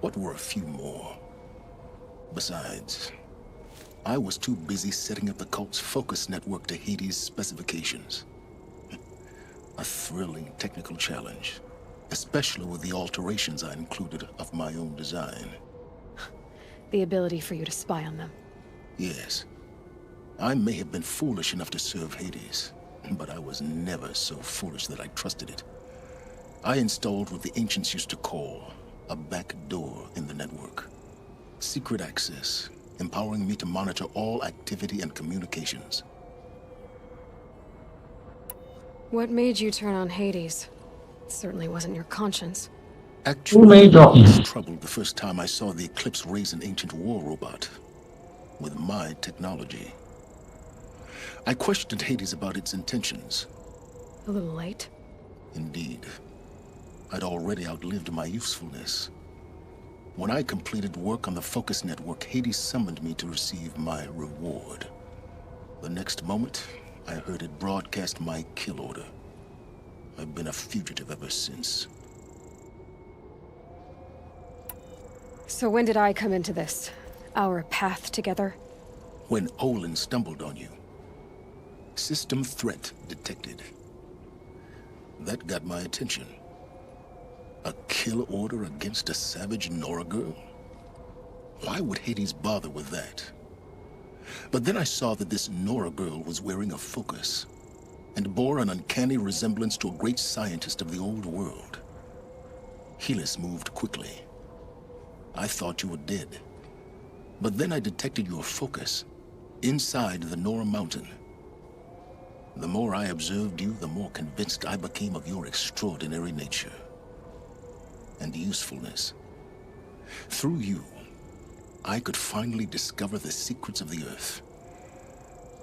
What were a few more? Besides, I was too busy setting up the cult's focus network to Hades' specifications. A thrilling technical challenge, especially with the alterations I included of my own design. The ability for you to spy on them. Yes. I may have been foolish enough to serve Hades, but I was never so foolish that I trusted it. I installed what the ancients used to call a back door in the network. Secret access, empowering me to monitor all activity and communications. What made you turn on Hades? It certainly wasn't your conscience. Actually, I was troubled the first time I saw the Eclipse raise an ancient war robot with my technology. I questioned Hades about its intentions. A little late? Indeed. I'd already outlived my usefulness. When I completed work on the Focus Network, Hades summoned me to receive my reward. The next moment, I heard it broadcast my kill order. I've been a fugitive ever since. So when did I come into this? Our path together? When Olin stumbled on you. System threat detected. That got my attention. A kill order against a savage Nora girl? Why would Hades bother with that? But then I saw that this Nora girl was wearing a focus and bore an uncanny resemblance to a great scientist of the old world. Helis moved quickly. I thought you were dead. But then I detected your focus inside the Nora mountain. The more I observed you, the more convinced I became of your extraordinary nature and usefulness. Through you, I could finally discover the secrets of the Earth.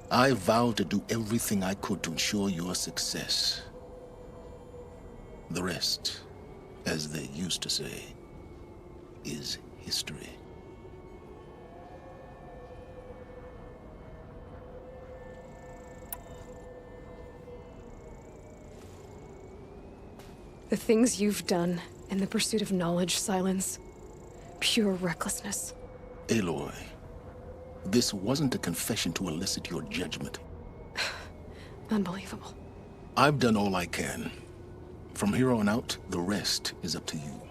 I vowed to do everything I could to ensure your success. The rest, as they used to say, is history. The things you've done in the pursuit of knowledge, Silence. Pure recklessness. Aloy, this wasn't a confession to elicit your judgment. Unbelievable. I've done all I can. From here on out, the rest is up to you.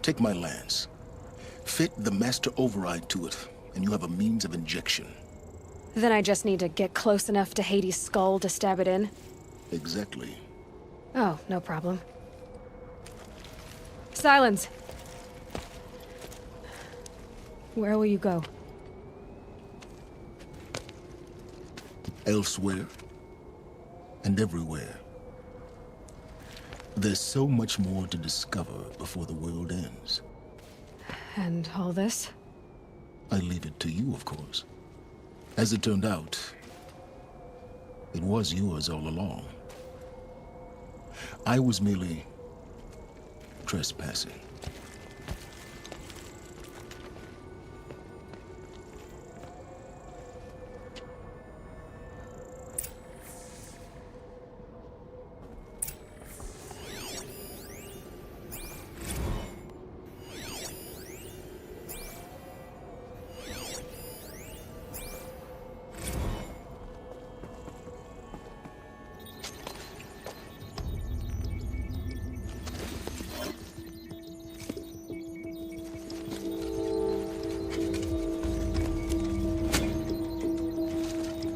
Take my lance. Fit the master override to it, and you have a means of injection. Then I just need to get close enough to Hades' skull to stab it in? Exactly. Oh, no problem. Silence! Where will you go? Elsewhere. And everywhere. There's so much more to discover before the world ends. And all this? I leave it to you, of course. As it turned out, it was yours all along. I was merely trespassing.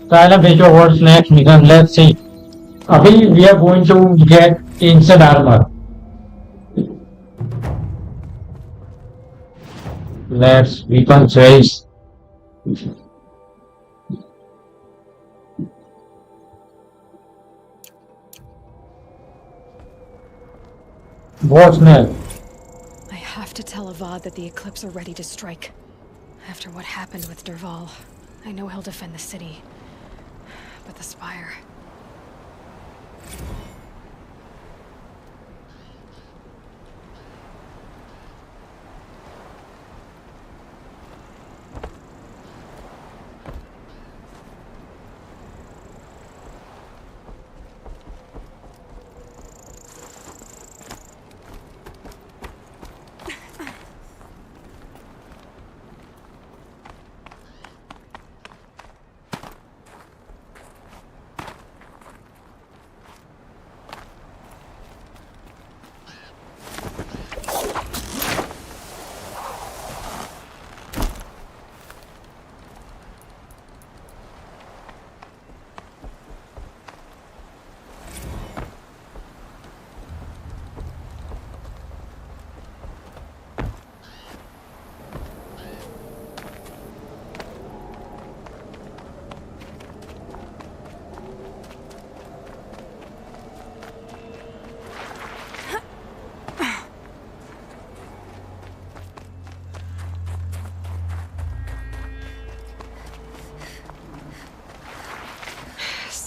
Silent Bishop, what's next mission? Let's see. Abhi, we are going to get instant armor. Let's weapon choice. What's next? I have to tell Avad that the Eclipse are ready to strike. After what happened with Dervahl, I know he'll defend the city. But the Spire...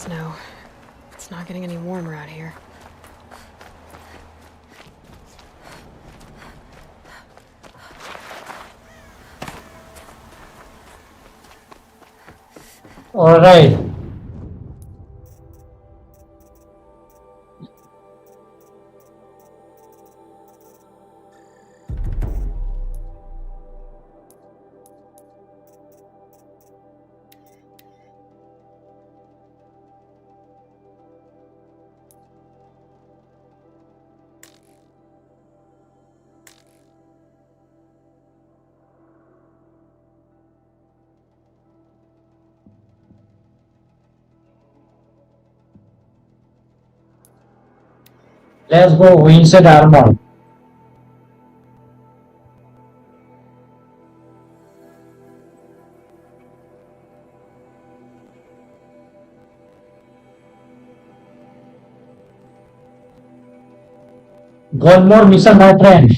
snow. It's not getting any warmer out here. All right. Let's go. We inside armor. One more mission, my friend.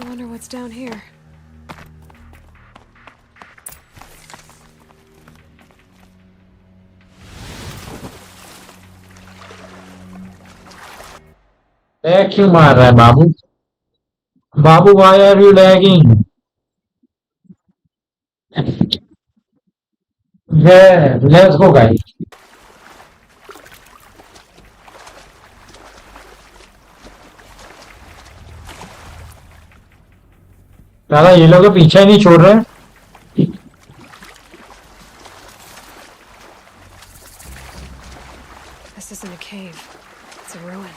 I wonder what's down here. क्यों मार रहा है बाबू? बाबू, why are you lagging? Yeah, let's go, guys. दादा ये लोग तो पीछे नहीं छोड़ रहे. This isn't a cave. It's a ruin.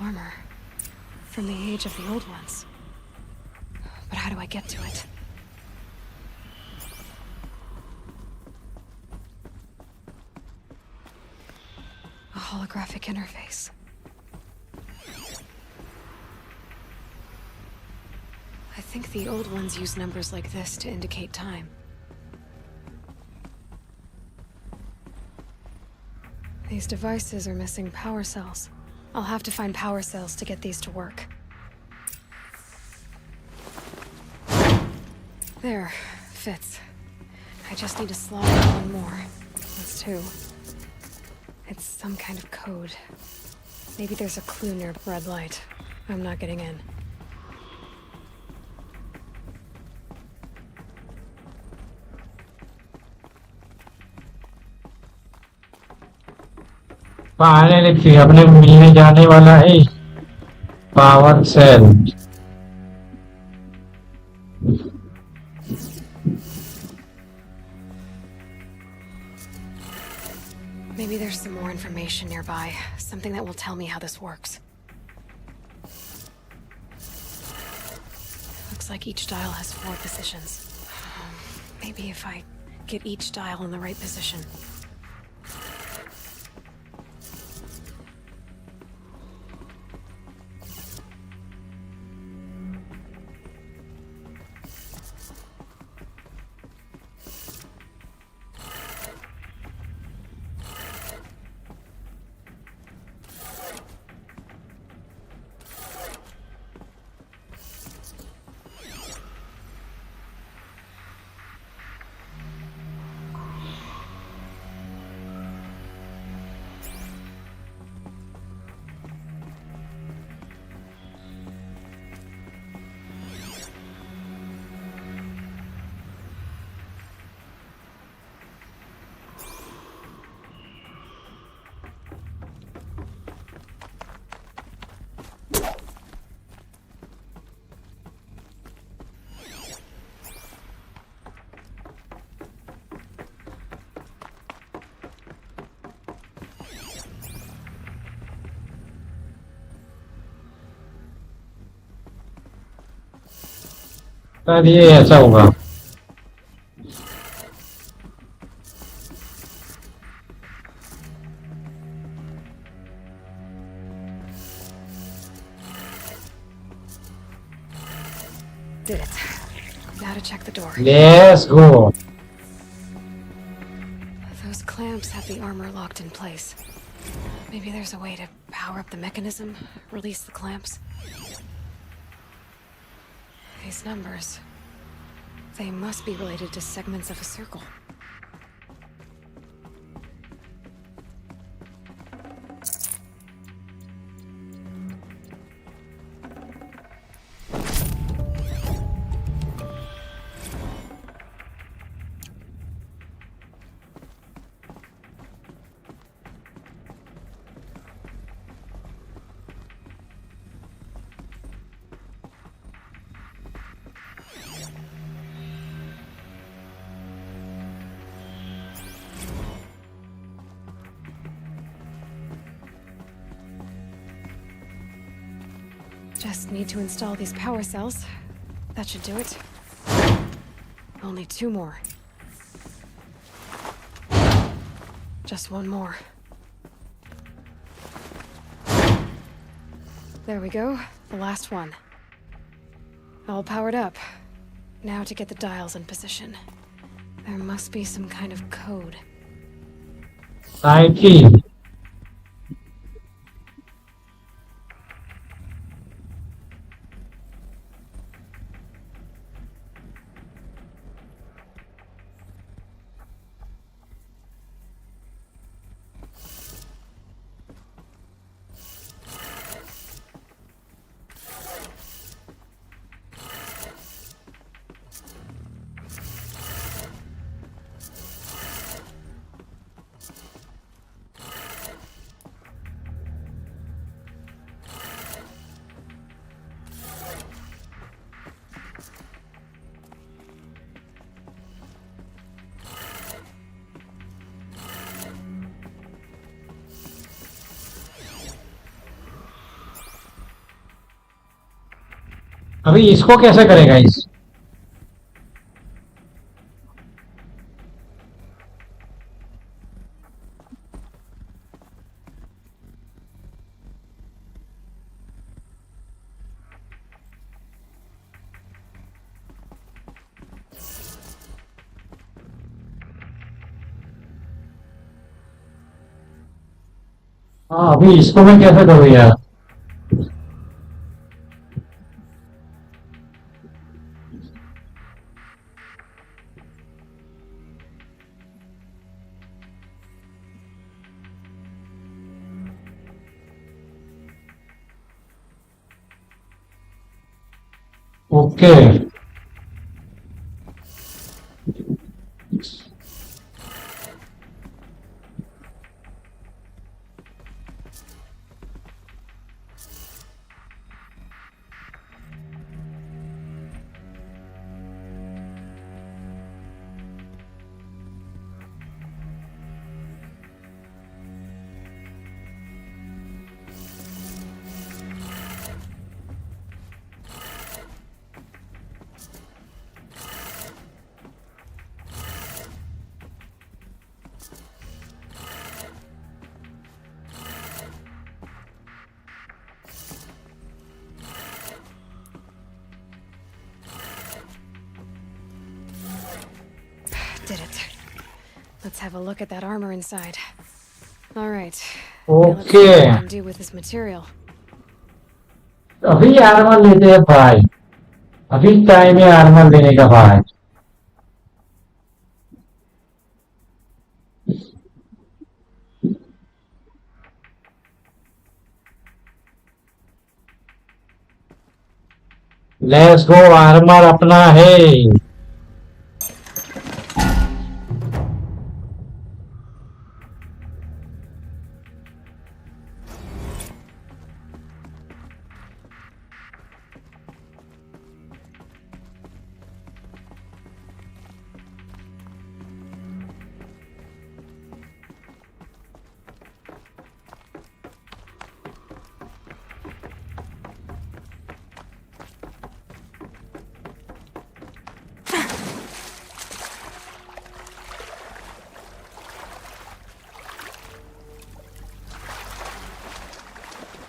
Armor. From the age of the old ones. But how do I get to it? A holographic interface. I think the old ones use numbers like this to indicate time. These devices are missing power cells. I'll have to find power cells to get these to work. There. Fits. I just need to slot in one more. That's two. It's some kind of code. Maybe there's a clue near red light. I'm not getting in. Finally अपने मिलने जाने वाला है power cell. There's some more information nearby. Something that will tell me how this works. Looks like each dial has 4 positions. Maybe if I get each dial in the right position. शायद ये ऐसा होगा. Did it. Now to check the door. Let's go. Those clamps have the armor locked in place. Maybe there's a way to power up the mechanism, release the clamps. These numbers, they must be related to segments of a circle. Just need to install these power cells. That should do it. Only 2 more. Just 1 more. There we go. The last one. All powered up. Now to get the dials in position. There must be some kind of code. IT. अभी इसको कैसे करेगा इस हाँ अभी इसको मैं कैसे करूँ यार okay Let's have a look at that armor inside. All right. Now let's see what Okay. we can do with this material. अभी आर्मर लेते हैं भाई, अभी टाइम है आर्मर लेने का भाई। लेट्स गो, आर्मर अपना है।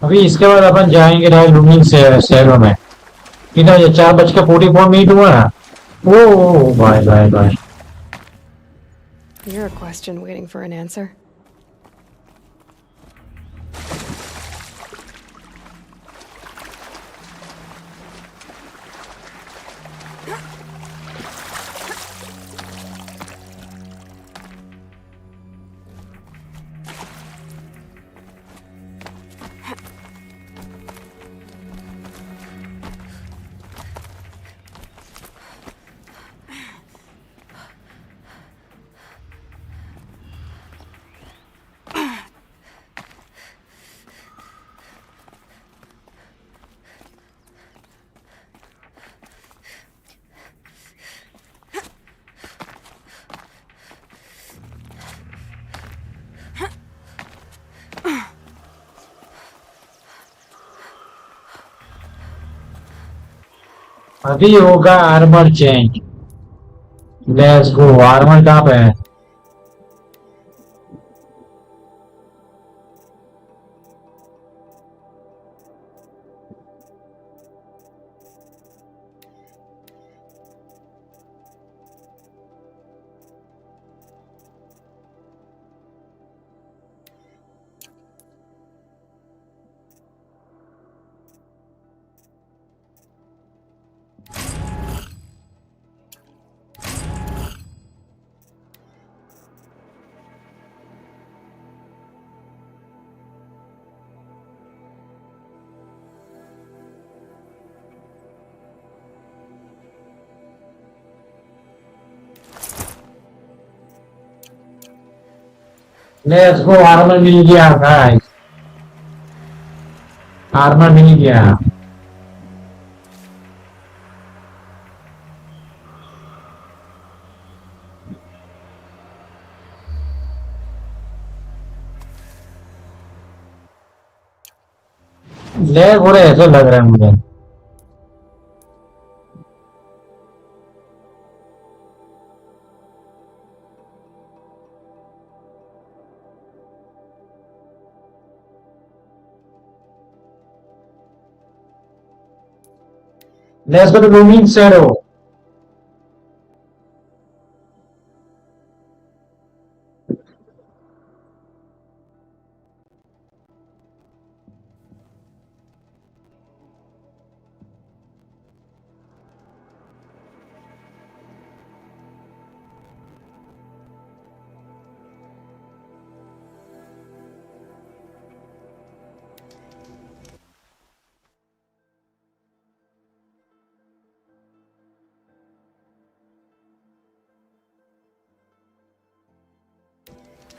अभी इसके बाद अपन जाएंगे लुमिन शहरों में। कितना ये 4:44 हुआ ना। Oh bye bye bye. You're a question waiting for an answer. अभी होगा armour change. Let's go, armour कहाँ पे है? लेट्स गो, आर्मर मिल गया गाइस, आर्मर मिल गया। लैग हो रहा है ऐसा लग रहा है मुझे। Let's go to Lumin Shadow.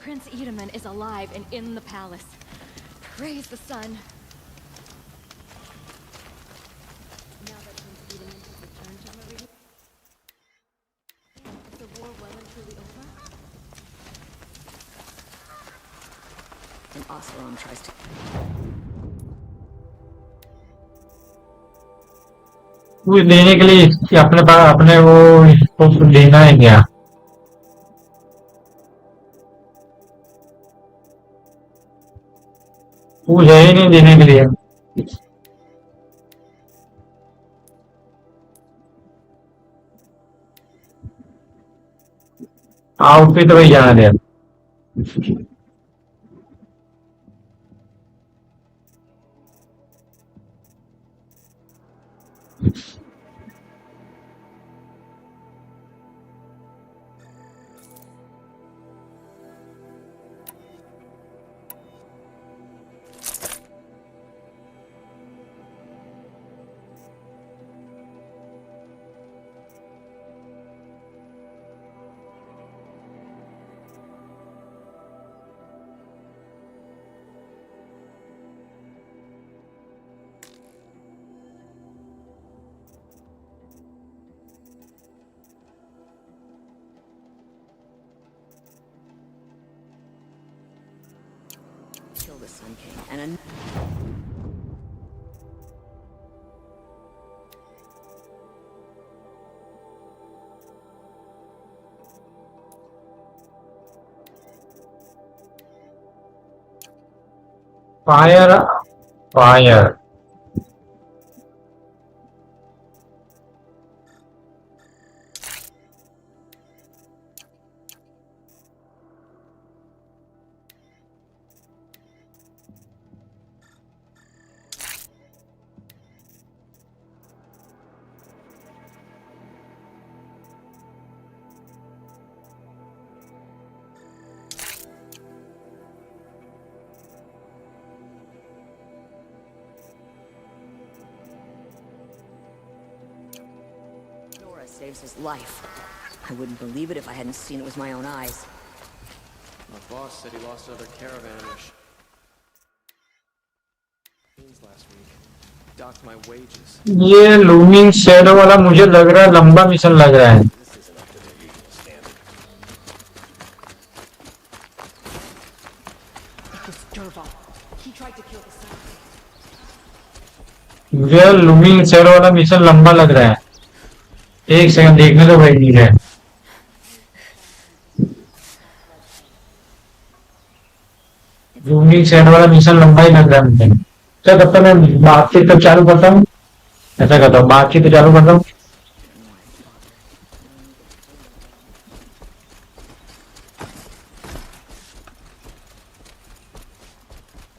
Prince Edaman is alive and in the palace. Praise the sun. Now that Prince Edaman has returned to Meridian, is the war well and truly over? And Ocelon tries to... वो लेने के लिए अपने पास अपने वो लेना है क्या? वो है ही नहीं देने के लिए। आउटफिट वही जाना दे Kill the Sun King and fire fire saves his life. I wouldn't believe it if I hadn't seen it with my own eyes. My boss said he lost other caravanish last week. Docked my wages. ये looming shadow वाला मुझे लग रहा है लंबा mission लग रहा है मुझे लूमिंग शैडो वाला मिशन लंबा लग रहा है एक सेकंड देखने तो भाई नहीं है लूमिंग शैडो वाला मिशन लंबा ही लग रहा है मुझे क्या करता मैं बातचीत तब चालू करता हूँ ऐसा करता हूँ बातचीत चालू करता हूँ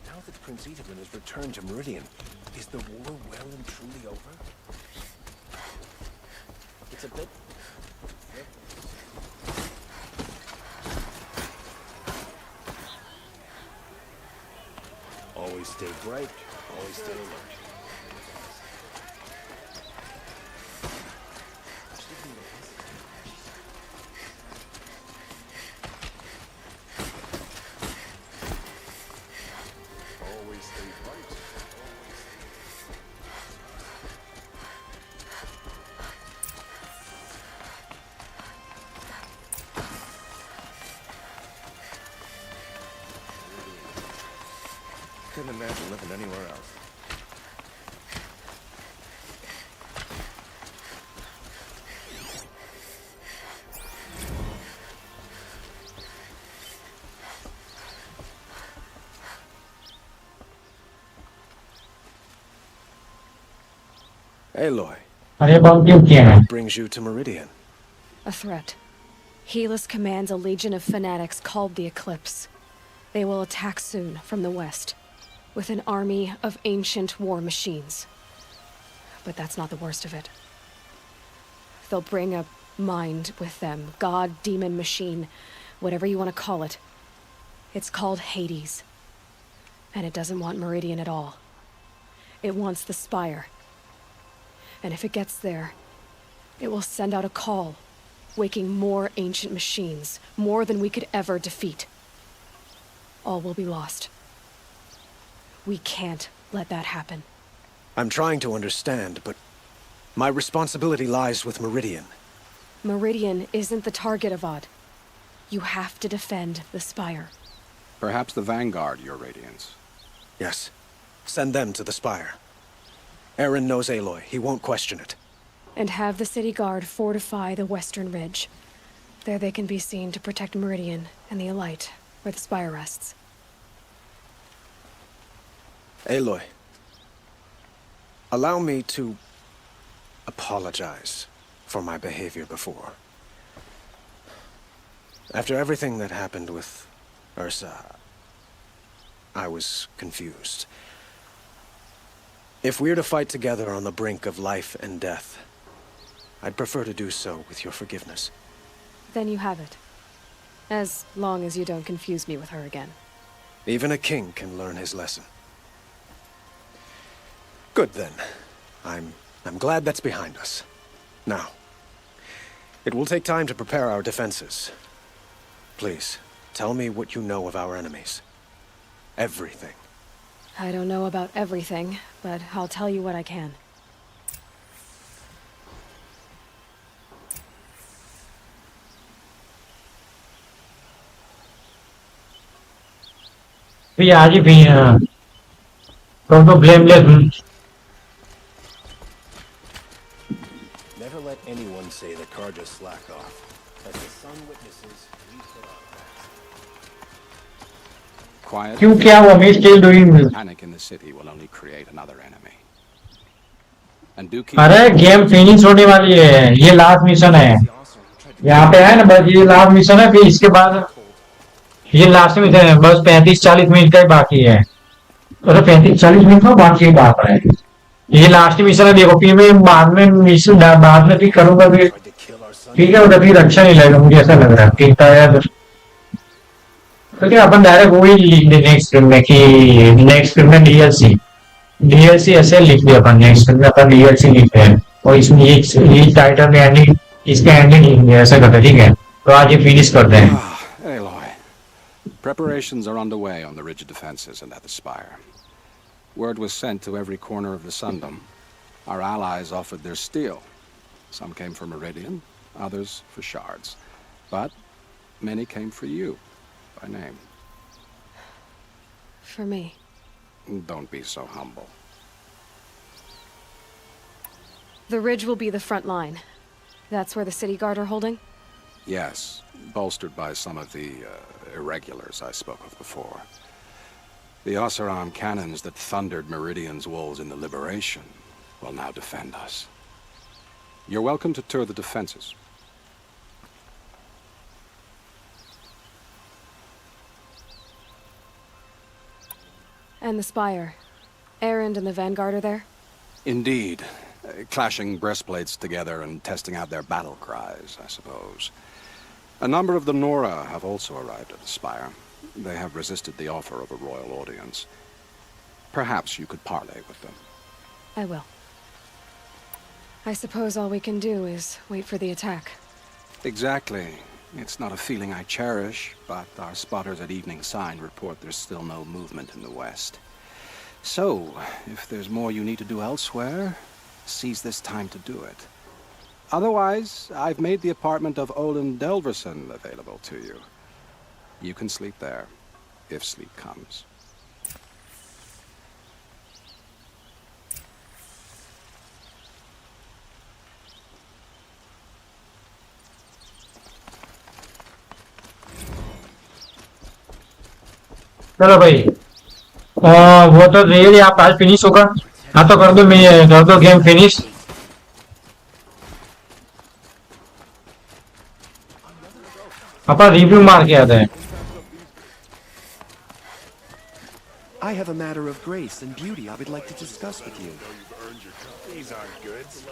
Now that Prince Edelman has returned to Meridian, is the war well and truly over? It's a bit... Always stay bright, always stay alert. Always stay bright. Couldn't imagine living anywhere else. Aloy. अरे बम क्यों किया है What brings you to Meridian? A threat. Helis commands a legion of fanatics called the Eclipse. They will attack soon from the west, with an army of ancient war machines. But that's not the worst of it. They'll bring a mind with them, god, demon, machine, whatever you want to call it. It's called Hades. And it doesn't want Meridian at all. It wants the Spire. And if it gets there, it will send out a call, waking more ancient machines, more than we could ever defeat. All will be lost. We can't let that happen. I'm trying to understand, but my responsibility lies with Meridian. Meridian isn't the target, Avad. You have to defend the Spire. Perhaps the Vanguard, Your Radiance. Yes. Send them to the Spire. Aaron knows Aloy. He won't question it. And have the city guard fortify the western ridge. There they can be seen to protect Meridian and the Elite, where the Spire rests. Aloy. Allow me to apologize for my behavior before. After everything that happened with Ursa, I was confused. If we're to fight together on the brink of life and death, I'd prefer to do so with your forgiveness. Then you have it. As long as you don't confuse me with her again. Even a king can learn his lesson. Good then. I'm glad that's behind us. Now, it will take time to prepare our defenses. Please, tell me what you know of our enemies. Everything. I don't know about everything, but I'll tell you what I can. भी आज ही भी तो blameless. Never let anyone say the Karja slack off. As the sun witnesses, we put on Quiet. क्यों क्या हुआ? मैं still doing. Panic in the city will only create another enemy. And do keep. अरे game finish होने वाली है, ये last mission है, यहाँ पे है ना, बस ये लास्ट मिशन है, फिर इसके बाद ये लास्ट मिशन है, बस 35-40 मिनट का ही बाकी है, अरे 35-40 मिनट का बाकी बात है, ये लास्ट मिशन है, देखो फिर मैं बाद में मिशन बाद में भी करूंगा, फिर ठीक है, फिर अच्छा नहीं लगेगा, मुझे ऐसा लग रहा है, ठीक था यार, तो क्या अपन डायरेक्ट वही लिख दे नेक्स्ट फिल्म में कि नेक्स्ट फिल्म में डीएलसी ऐसे लिख दिया अपन, नेक्स्ट फिल्म में अपन डीएलसी लिखते हैं और इसमें ये टाइटल में एंडिंग, इसका एंडिंग लिख दिया, ऐसा करते, ठीक है, तो आज ये फिनिश करते हैं. Aloy, preparations are underway on the rigid defenses and at the spire. Word was sent to every corner of the Sundom. Our allies offered their steel. Some came for Meridian, others for shards, but many came for you. By name. For me. Don't be so humble. The ridge will be the front line. That's where the city guard are holding? Yes, bolstered by some of the irregulars I spoke of before. The Oseram cannons that thundered Meridian's walls in the Liberation will now defend us. You're welcome to tour the defenses. And the spire. Erend and the Vanguard are there? Indeed. Clashing breastplates together and testing out their battle cries, I suppose. A number of the Nora have also arrived at the spire. They have resisted the offer of a royal audience. Perhaps you could parley with them. I will. I suppose all we can do is wait for the attack. Exactly. It's not a feeling I cherish, but our spotters at Evening Sign report there's still no movement in the west. So, if there's more you need to do elsewhere, seize this time to do it. Otherwise, I've made the apartment of Olin Delverson available to you. You can sleep there, if sleep comes. चलो भाई, वो तो rail आप आज finish होगा, हाँ तो कर दो, मैं कर दो गेम फिनिश. अपन रिव्यू मार के आते हैं. I have a matter of grace and beauty I would like to discuss with you. These aren't goods.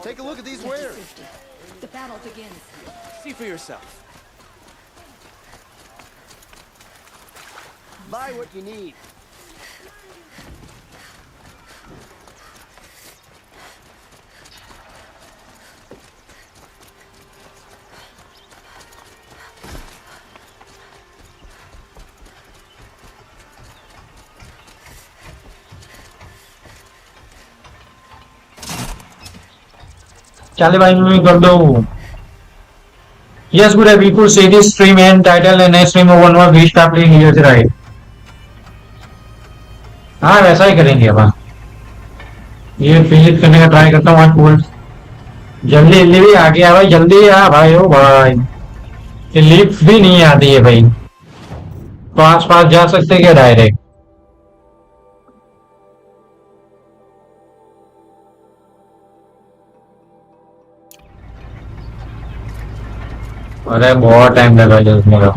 Take a look at these wares. The battle begins. See for yourself. Buy what you need. चले भाई, मैं कर दो. Yes, good. We could say this stream and title and next stream of one more we start playing here, right? हाँ वैसा ही करेंगे अब. ये फिनिश करने का ट्राई करता हूँ आज पूल. जल्दी जल्दी भी आ गया भाई, जल्दी आ भाई. ओ भाई, ये लिफ्ट भी नहीं आती है भाई, तो आस पास जा सकते क्या डायरेक्ट? अरे बहुत टाइम लगा जो उसमें का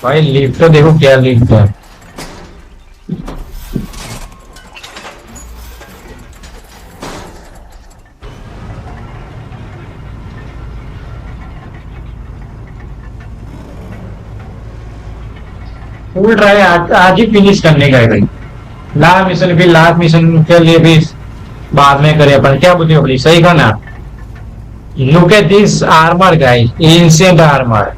भाई लिफ्ट तो देखो क्या लिफ्ट है फुल ट्राई आज ही फिनिश करने का है भाई लास्ट मिशन फिर लास्ट मिशन के लिए भी बाद में करे अपन क्या बोलते हो भाई सही का ना look at this armour guys ancient armour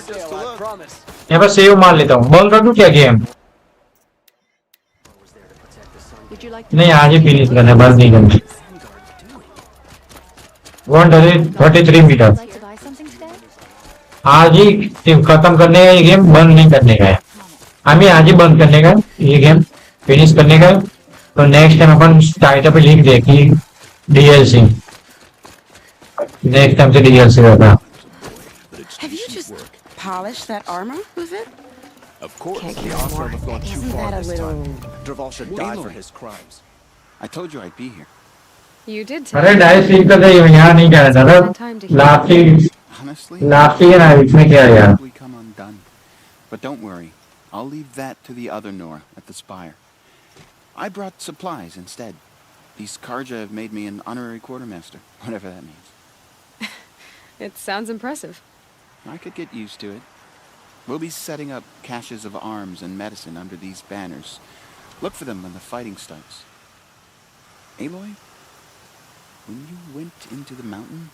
यहाँ पर सेव मार लेता हूँ बंद कर दूं क्या गेम नहीं आज ही फिनिश करना है बस नहीं करना 133 मीटर आज ही खत्म करने का ये गेम बंद नहीं करने का है हमें आज ही बंद करने का ये गेम फिनिश करने का तो नेक्स्ट टाइम अपन टाइटल पे लिख दे कि डीएलसी नेक्स्ट टाइम से डीएलसी रहता Have you just polished that armor with it? Of course. Can't The get offer more. have gone too Isn't far that a this little... time. Draval should die for his crimes. I told you I'd be here. You did tell अरे me. Dice सीख कर दे यहाँ नहीं क्या था लाफ्टी है ना इसमें क्या है यार Probably come undone. But don't worry. I'll leave that to the other Nora at the spire. I brought supplies instead. These Karja have made me an honorary quartermaster, whatever that means. It sounds impressive. I could get used to it. We'll be setting up caches of arms and medicine under these banners. Look for them when the fighting starts. Aloy, when you went into the mountain,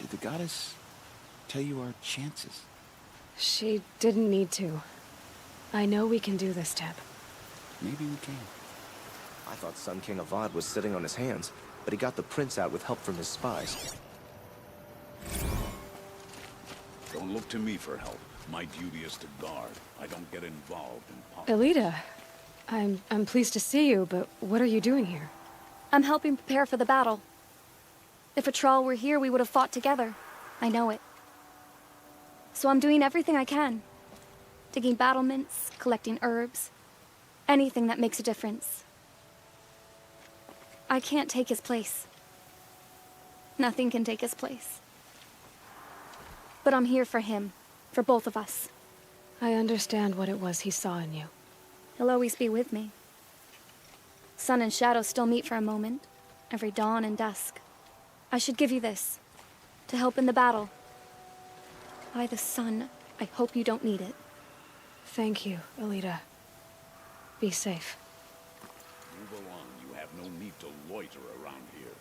did the goddess tell you our chances? She didn't need to. I know we can do this, Teb. Maybe we can. I thought Sun King Avad was sitting on his hands, but he got the prince out with help from his spies. Don't look to me for help. My duty is to guard. I don't get involved in politics. Elita, I'm pleased to see you, but what are you doing here? I'm helping prepare for the battle. If a Troll were here, we would have fought together. I know it. So I'm doing everything I can. Digging battlements, collecting herbs. Anything that makes a difference. I can't take his place. Nothing can take his place. But I'm here for him. For both of us. I understand what it was he saw in you. He'll always be with me. Sun and shadow still meet for a moment. Every dawn and dusk. I should give you this. To help in the battle. By the sun, I hope you don't need it. Thank you, Elita. Be safe. Move along. You have no need to loiter around here.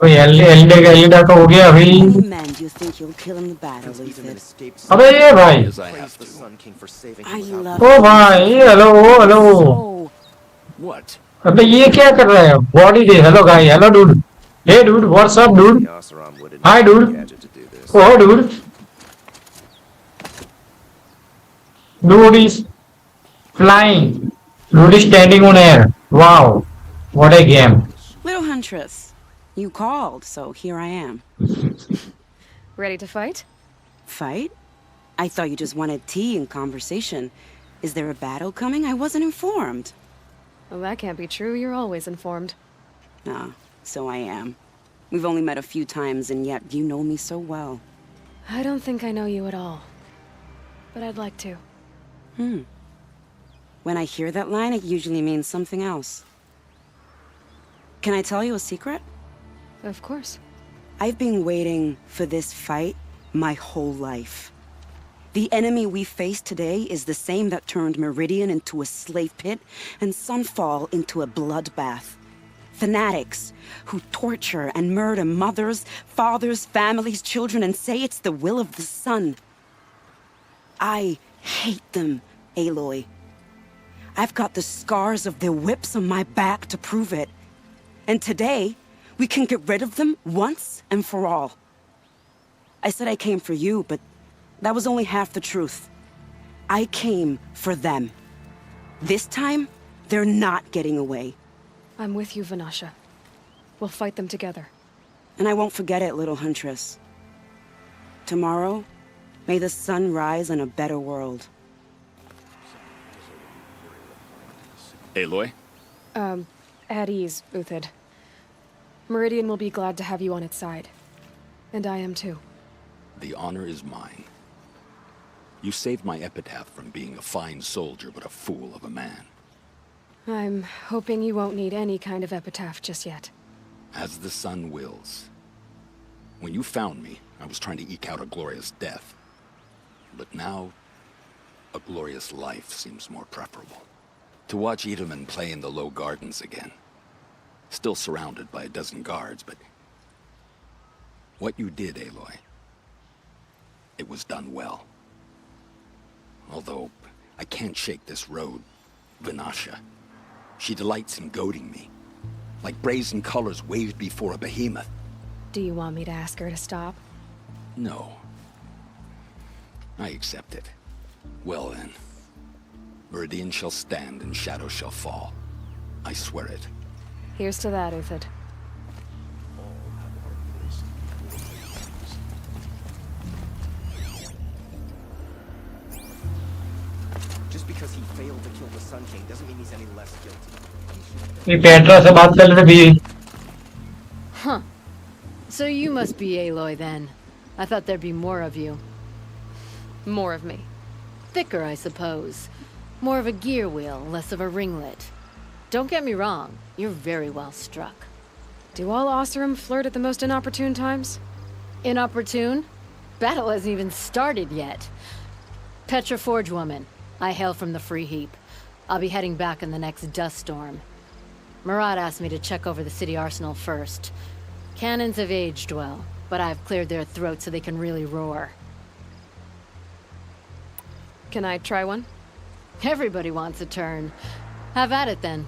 Aleida का हो गया अभी How many men do you think you'll kill in the battle, Ethan? अबे ये भाई I love ओ भाई hello What? अबे ये क्या कर रहा है बॉडी दे hello guys hello dude hey dude what's up dude hi dude oh dude dude is flying dude is standing on air wow what a game Little Huntress, you called, so here I am. Ready to fight? Fight? I thought you just wanted tea and conversation. Is there a battle coming? I wasn't informed. Well, that can't be true. You're always informed. Ah, so I am. We've only met a few times, and yet you know me so well. I don't think I know you at all. But I'd like to. When I hear that line, it usually means something else. Can I tell you a secret? Of course. I've been waiting for this fight my whole life. The enemy we face today is the same that turned Meridian into a slave pit and Sunfall into a bloodbath. Fanatics who torture and murder mothers, fathers, families, children, and say it's the will of the sun. I hate them, Aloy. I've got the scars of their whips on my back to prove it. And today, we can get rid of them once and for all. I said I came for you, but that was only half the truth. I came for them. This time, they're not getting away. I'm with you, Vanasha. We'll fight them together. And I won't forget it, little huntress. Tomorrow, may the sun rise in a better world. Aloy? At ease, Uthid. Meridian will be glad to have you on its side. And I am too. The honor is mine. You saved my epitaph from being a fine soldier but a fool of a man. I'm hoping you won't need any kind of epitaph just yet. As the sun wills. When you found me, I was trying to eke out a glorious death. But now, a glorious life seems more preferable. To watch Edelman play in the low gardens again. Still surrounded by a dozen guards, but... what you did, Aloy, it was done well. Although, I can't shake this road, Vanasha. She delights in goading me. Like brazen colors waved before a behemoth. Do you want me to ask her to stop? No. I accept it. Well then. Meridian shall stand and shadow shall fall. I swear it. Here's to that, Uthid. Just because he failed to kill the Sun King doesn't mean he's any less guilty. ये Petra से बात कर रहे भी. Huh. So you must be Aloy then. I thought there'd be more of you. More of me. Thicker, I suppose. More of a gear wheel, less of a ringlet. Don't get me wrong, you're very well struck. Do all Oseram flirt at the most inopportune times? Inopportune? Battle hasn't even started yet. Petra Forge woman. I hail from the Free Heap. I'll be heading back in the next dust storm. Murad asked me to check over the city arsenal first. Cannons have aged well, but I've cleared their throats so they can really roar. Can I try one? Everybody wants a turn. Have at it then.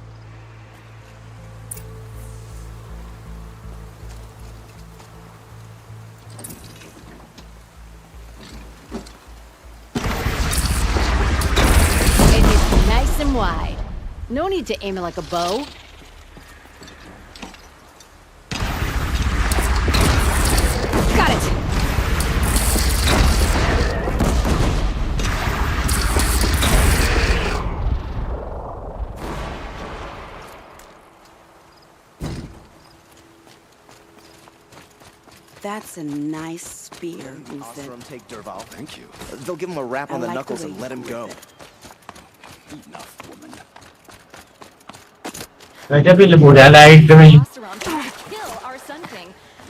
It hits nice and wide. No need to aim it like a bow. Got it! That's a nice spear, Uthid. Oseram take Derval. Thank you. They'll give him a rap on the like knuckles the way and let him you go. whip Enough, woman. वैसे भी बोला light में.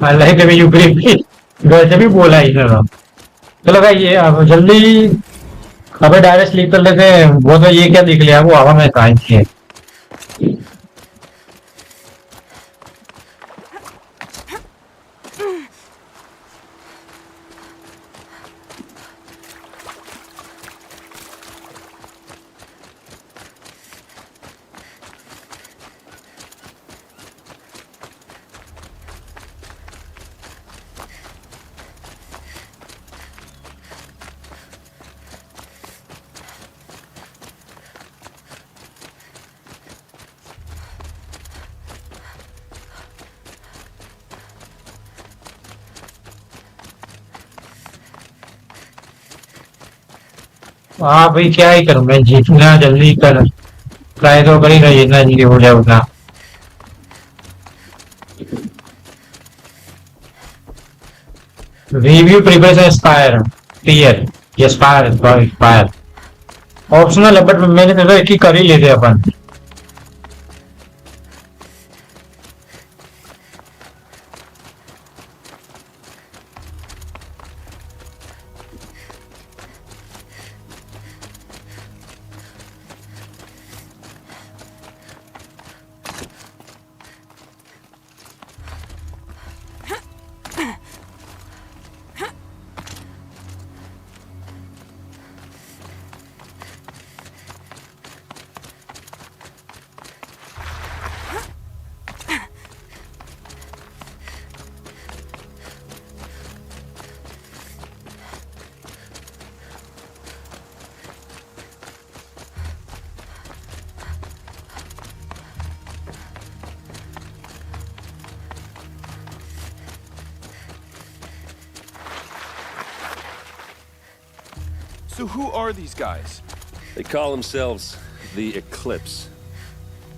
I like the way you grip it. वैसे भी बोला इधर. चलो भाई ये अब जल्दी अबे डायरेक्ट स्लीप कर लेते हैं. वो तो ये क्या दिख लिया वो हवा में कांच है. हाँ भाई क्या ही करूँ मैं जितना जल्दी कर ट्राई तो कर ही रही जितना जल्दी हो जाए उतना. Review previous expire clear expire optional है बट मैंने तो एक ही कर ही लेते अपन. So who are these guys? They call themselves the Eclipse.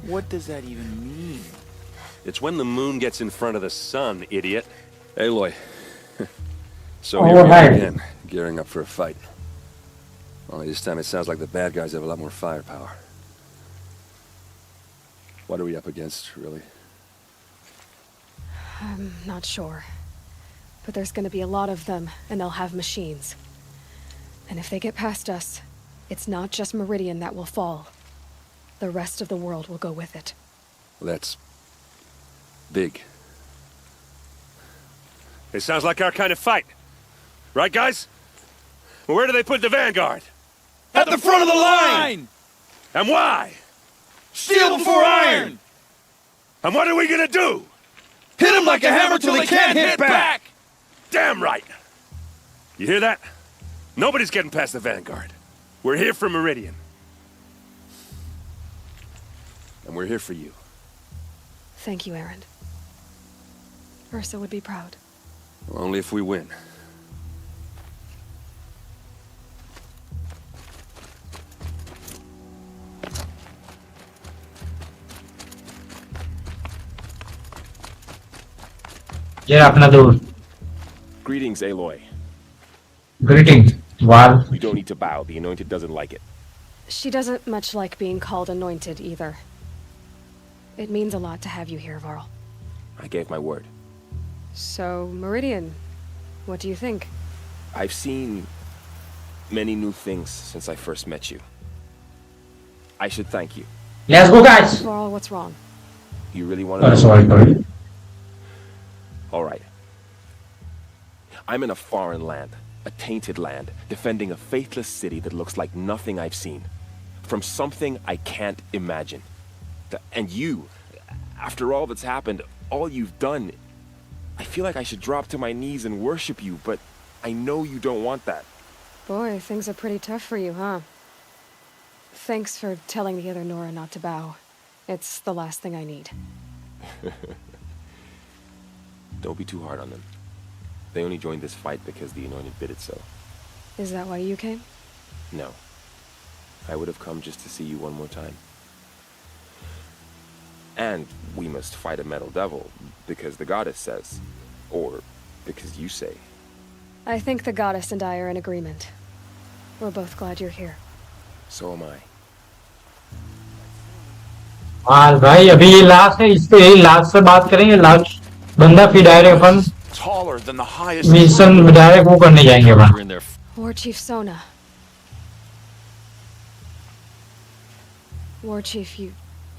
What does that even mean? It's when the moon gets in front of the sun, idiot. Aloy. So Oh, here we hi. are again, gearing up for a fight. Only this time it sounds like the bad guys have a lot more firepower. What are we up against, really? I'm not sure. But there's gonna be a lot of them, and they'll have machines. And if they get past us, it's not just Meridian that will fall. The rest of the world will go with it. Well, that's big. It sounds like our kind of fight. Right, guys? Well, where do they put the Vanguard? At the front of the line! And why? Steel before iron! And what are we gonna do? Hit them like a hammer till they can't hit back! Damn right! You hear that? Nobody's getting past the Vanguard. We're here for Meridian. And we're here for you. Thank you, Aaron. Ursa would be proud. Well, only if we win. जरा अपना दूर. Greetings, Aloy. Greetings, Val. You don't need to bow. The Anointed doesn't like it. She doesn't much like being called anointed either. It means a lot to have you here, Varl. I gave my word. So, Meridian, what do you think? I've seen many new things since I first met you. I should thank you. Let's go, guys. Varl, what's wrong? You really want to know? Sorry. All right. I'm in a foreign land, a tainted land, defending a faithless city that looks like nothing I've seen. From something I can't imagine. And you, after all that's happened, all you've done, I feel like I should drop to my knees and worship you, but I know you don't want that. Boy, things are pretty tough for you, huh? Thanks for telling the other Nora not to bow. It's the last thing I need. Don't be too hard on them. They only joined this fight because the Anointed bid it so. Is that why you came? No. I would have come just to see you one more time. And we must fight a metal devil, because the goddess says. Or because you say. I think the goddess and I are in agreement. We're both glad you're here. So am I. हाँ भाई अभी ये last है इससे last से बात करेंगे last बंदा फिर direct upon Taller than the highest. Mission direct वो करने जाएंगे अपन War Chief Sona. War Chief,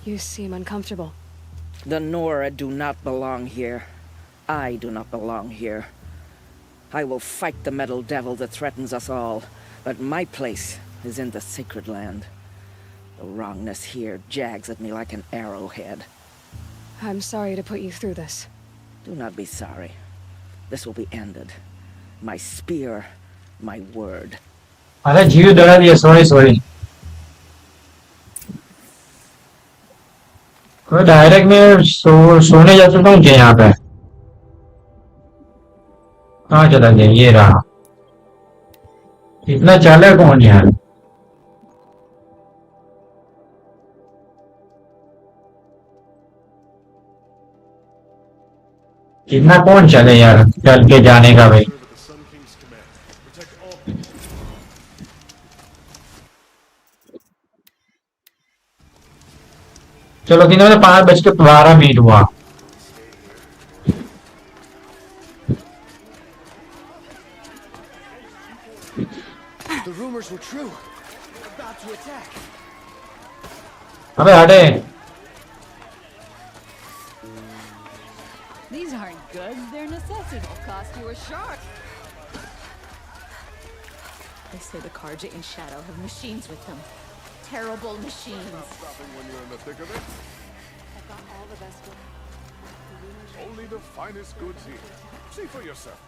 you seem uncomfortable. The Nora do not belong here. I do not belong here. I will fight the metal devil that threatens us all, but my place is in the sacred land. The wrongness here jags at me like an arrowhead. I'm sorry to put you through this. Do not be sorry. This will be ended. My spear, my word. अरे जीव डरा दिया sorry तो direct मैं सोने जा चुका हूँ क्या यहाँ पे कहाँ चला गया ये रहा इतना चालक कौन यार कितना कौन चले यार चल के जाने का भाई चलो किन्होंने 5:12 हुआ The rumors were true. About to attack. अबे हटे These aren't goods, they're necessities. Will cost you a shark. They say the Karja in Shadow have machines with them. Terrible machines. Stopping when you're in the thick of it. I've got all the best ones. Only the finest goods here. See for yourself.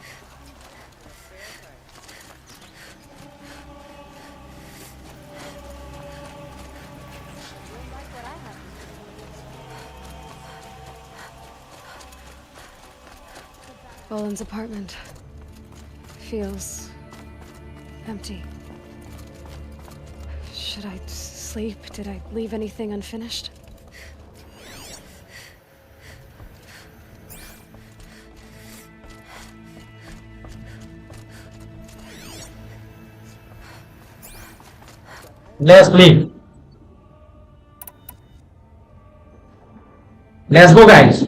Boland's apartment feels empty. Should I sleep? Did I leave anything unfinished? Let's sleep. Let's go, guys.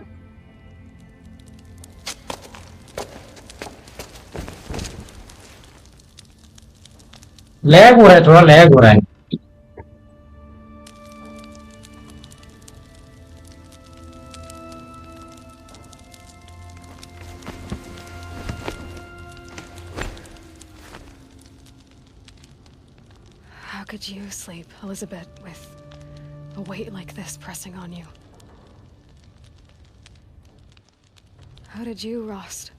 Lag हो रहा है, थोड़ा lag हो रहा है. How could you sleep, Elizabeth, with a weight like this pressing on you? How did you, Rost,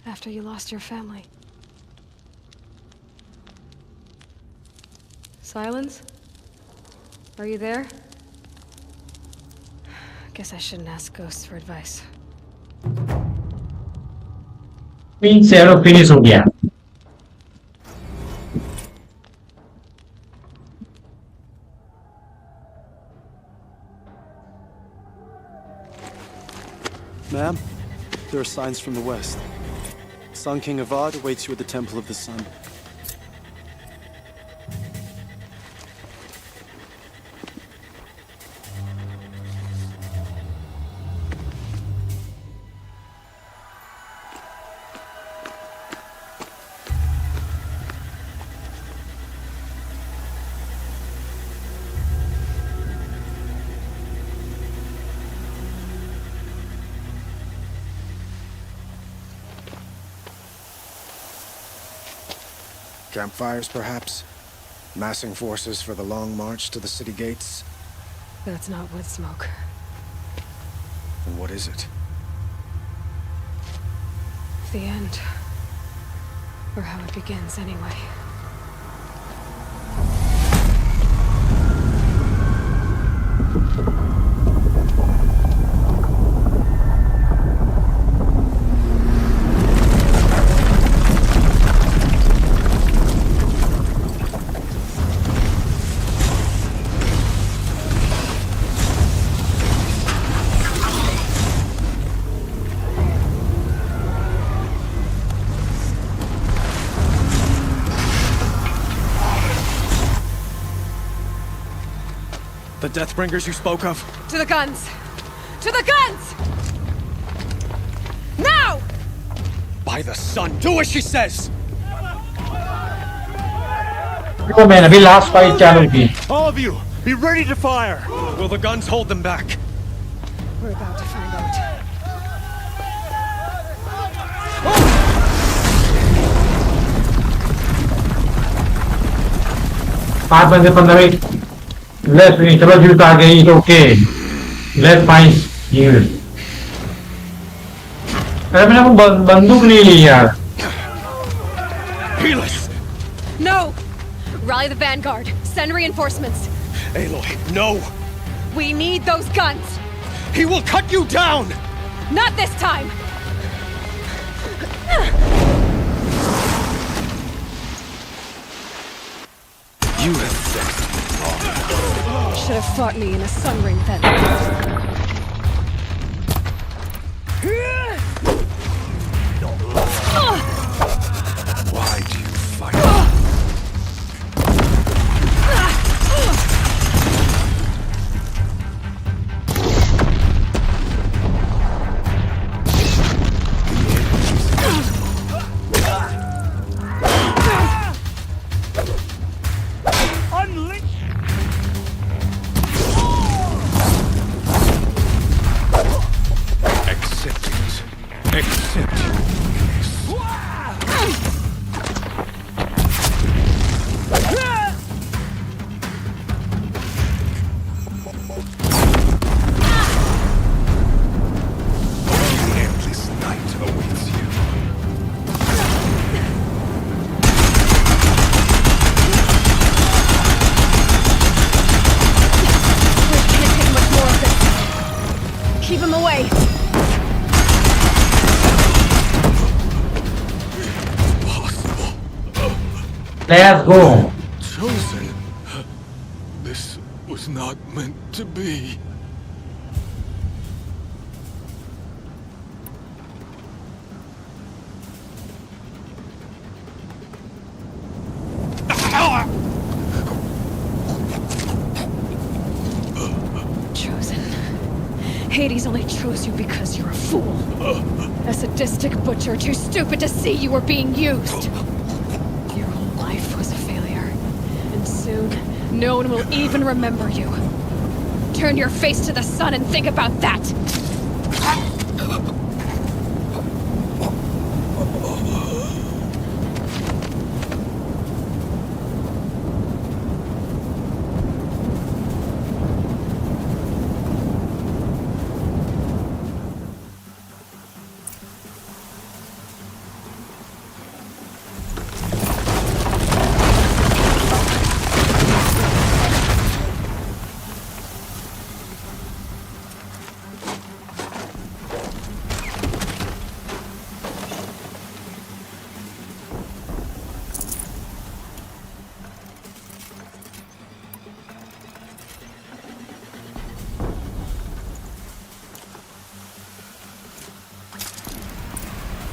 after you lost your family? Silence? Are you there? Guess I shouldn't ask ghosts for advice. Means zero finish हो गया. Ma'am, there are signs from the west. Sun King Avad awaits you at the Temple of the Sun. Campfires, perhaps? Massing forces for the long march to the city gates? That's not wood smoke. And what is it? The end. Or how it begins, anyway. The Deathbringers you spoke of? To the guns! To the guns! Now! By the sun, do as she says! Oh man, अभी last fight चालू की. All of you, be ready to fire! Will the guns hold them back? We're about to find out. पाँच बंदे 15 minute. Let's finish. चलो जीत आ गई. Okay. Let's find you. अरे मैंने वो बंदूक नहीं ली यार. Healers! No! Rally the vanguard. Send reinforcements. Aloy, no! We need those guns! He will cut you down! Not this time! You have fixed me wrong. Should have fought me in a sun ring then. Why do you fight? Keep him away! Let's go. Chosen not meant to be. Chosen. Hades only chose you because you're a fool. A sadistic butcher too stupid to see you were being used. Your whole life was a failure. And soon, no one will even remember you. Turn your face to the sun and think about that!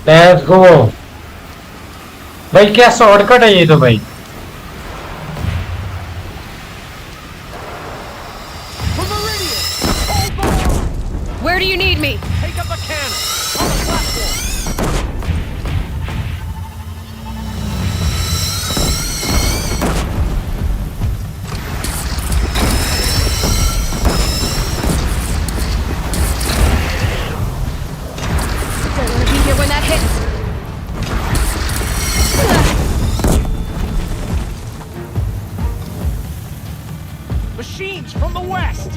Let's go. भाई क्या shortcut है ये तो भाई। Where do you need me? Take up a cannon on the platform. Don't want to be here when that hits. Machines from the west.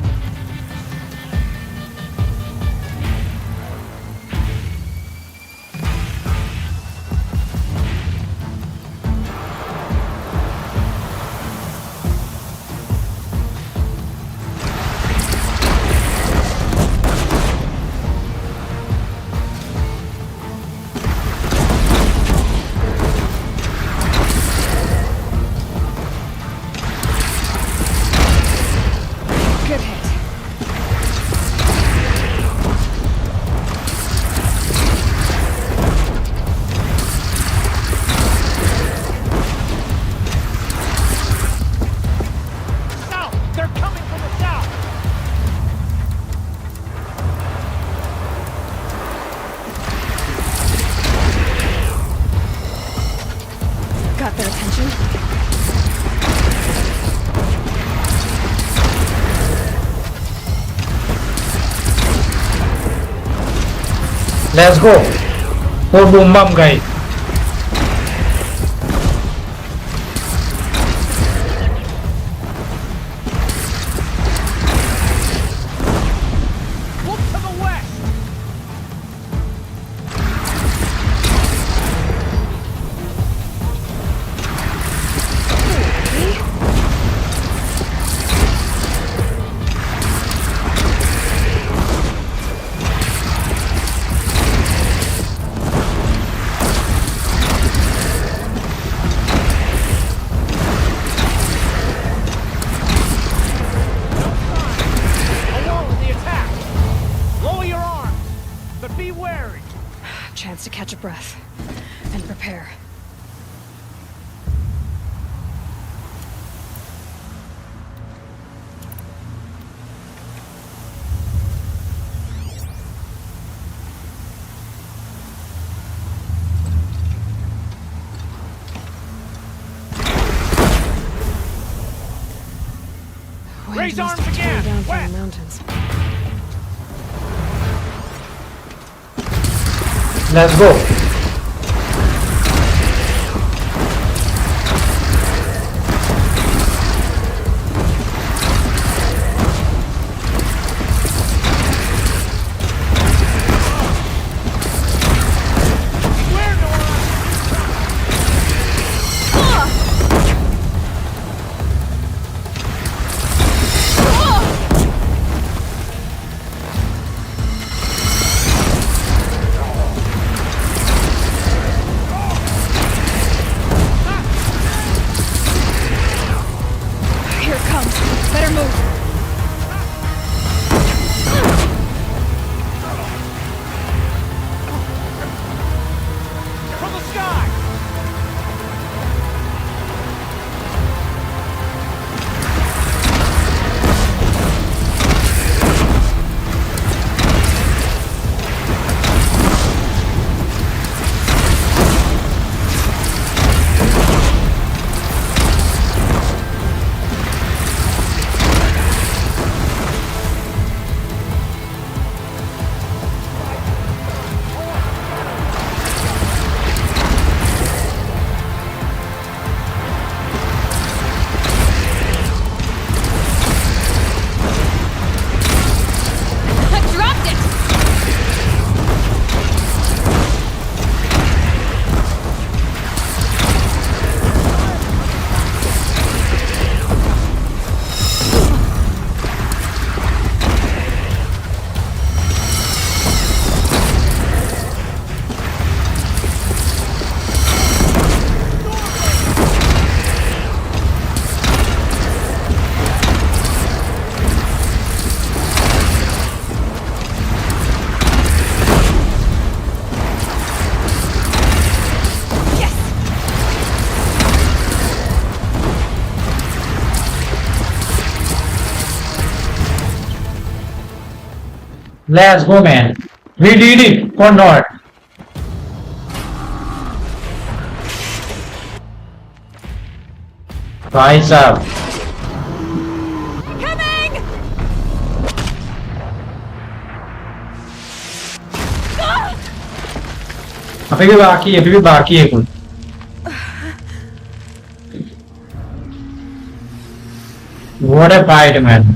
Good hit. South! They're coming from the south! Got their attention? Let's go. वो boom bam गए। Look to the west! Alone in the attack! Lower your arms, but be wary! Chance to catch a breath and prepare. Wind Raise must arms have torn again! down from West! the mountains. Let's go. Where, Nora? Let's go, man. We did it or not? भाई साहब अभी भी बाकी है कुछ What a fight, man.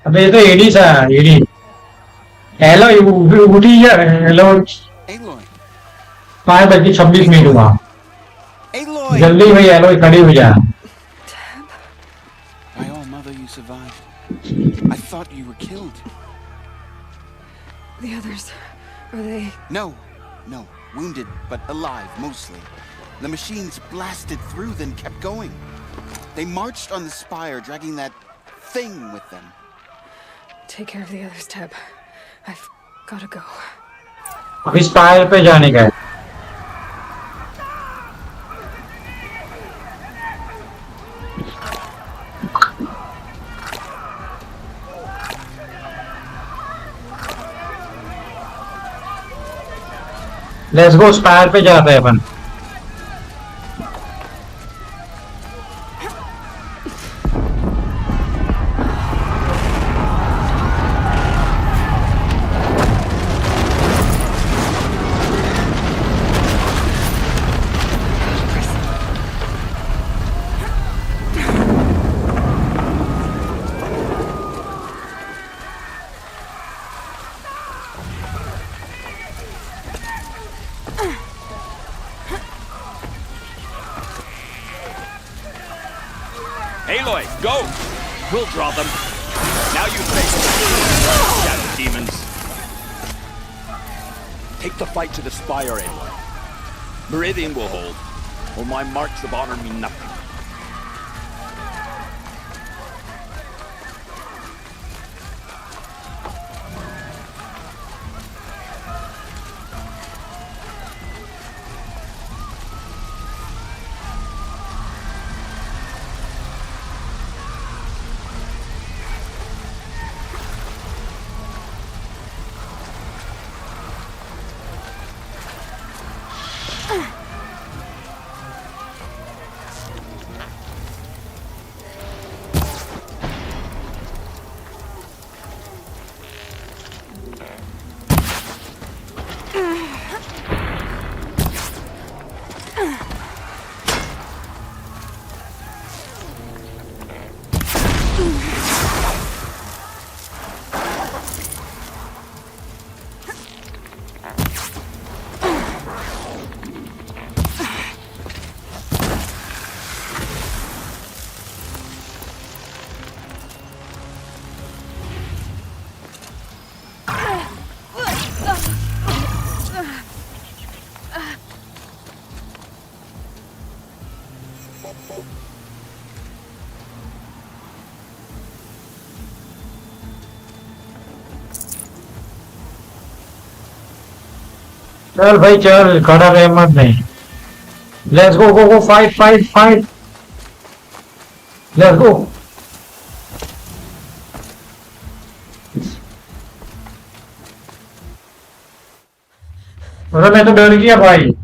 अबे ये तो एडी सा एडी एलोय उठी है एलो 5:26 हुआ जल्दी भाई एलोय खड़ी हो जा My oh mother, you survived. I thought you were killed. The others, are they? No, wounded but alive mostly. The machines blasted through, then kept going. They marched on the spire, dragging that thing with them. Take care of the others, Teb. I've gotta go. अभी spire पे जाने का है let's go spire पे जाते हैं अपन Aloy, go! We'll draw them. Now you face them. Shadow demons. Take the fight to the spire, Aloy. Meridian will hold, or my marks of honor mean nothing. चल भाई चल खड़ा रहे मत नहीं let's go go go fight let's go अरे मैं तो डर गया भाई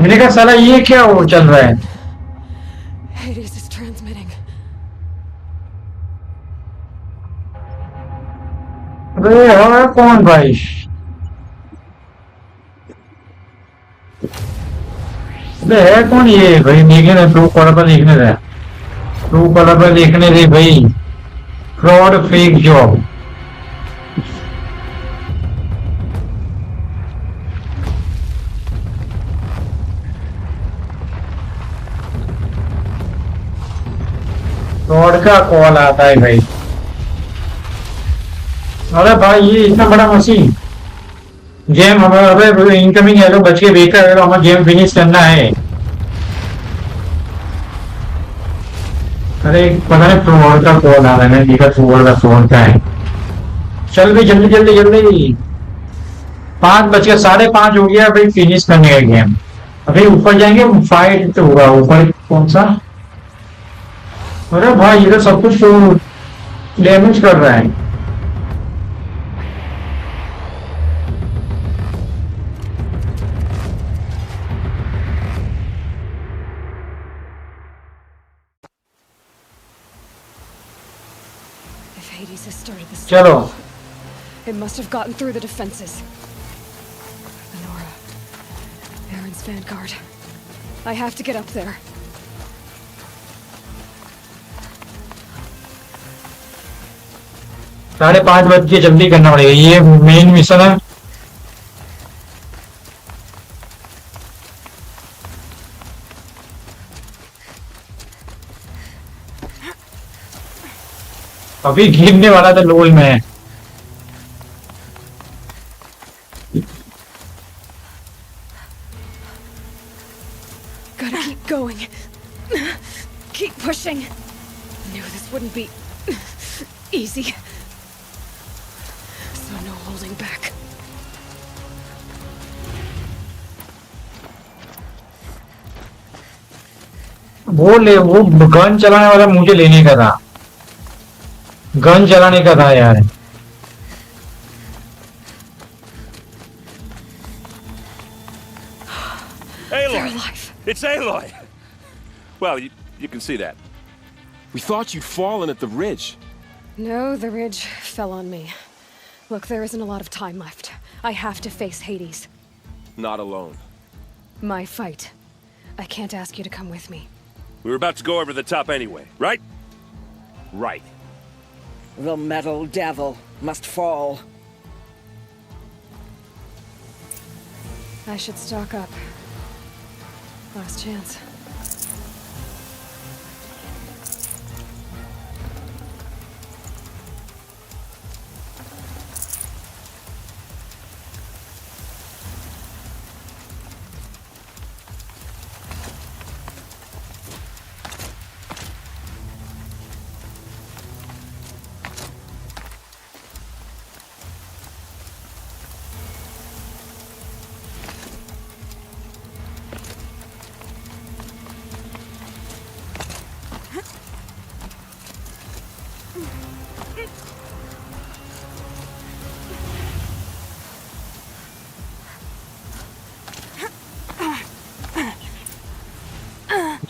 मैंने कहा साला ये क्या हो चल रहा है Hades is transmitting. अरे हाँ कौन भाई है कौन ये भाई देखने दे ट्रू कलर पर देखने दे भाई फ्रॉड फेक जॉब फ्रॉड का कॉल आता है भाई अरे भाई ये इतना बड़ा मशीन गेम हमारे इनकमिंग है तो बच के बेकर है तो हमें गेम फिनिश करना है अरे पता नहीं फ्लोर का कॉल आ रहा है, मैंने देखा फ्लोर का फोन का है। चल भी जल्दी जल्दी जल्दी। 5 बज के 5:30 हो गया भाई, फिनिश करने का गेम। अभी ऊपर जाएंगे, फाइट तो होगा ऊपर। कौन सा? अरे भाई ये तो सब कुछ तो डैमेज कर रहा है। If Hades has started this, चलो it must have gotten through the defenses. Nora, Aaron's vanguard. I have to get up there. साढ़े 5 बज के जल्दी करना पड़ेगा, ये मेन मिशन है। अभी गिरने वाला था लोल में। Gotta keep going. Keep pushing. Knew this wouldn't be easy. So no holding back. वो गन चलाने वाला मुझे लेने का था, गन चलाने का था यार। Aloy! It's Aloy! Well, you can see that. We thought you'd fallen at the ridge. No, the ridge fell on me. Look, there isn't a lot of time left. I have to face Hades. Not alone. My fight. I can't ask you to come with me. We were about to go over the top anyway, right? Right. The metal devil must fall. I should stock up. Last chance.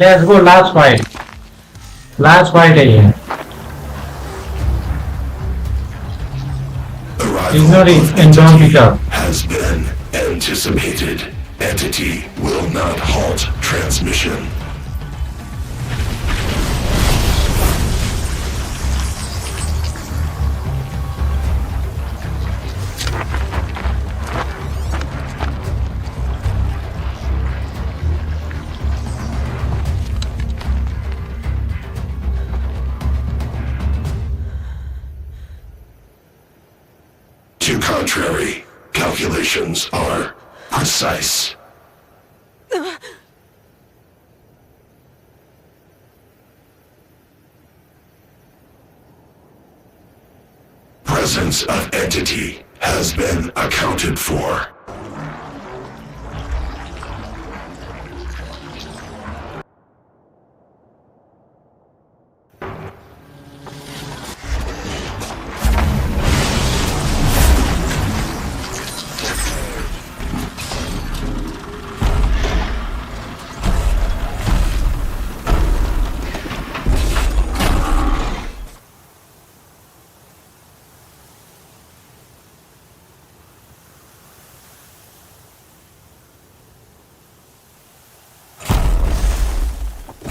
Let's go, last fight. Last fight है ये. Ignore it and don't pick up. Has been anticipated. Entity will not halt transmission. To contrary, calculations are precise. Presence of entity has been accounted for.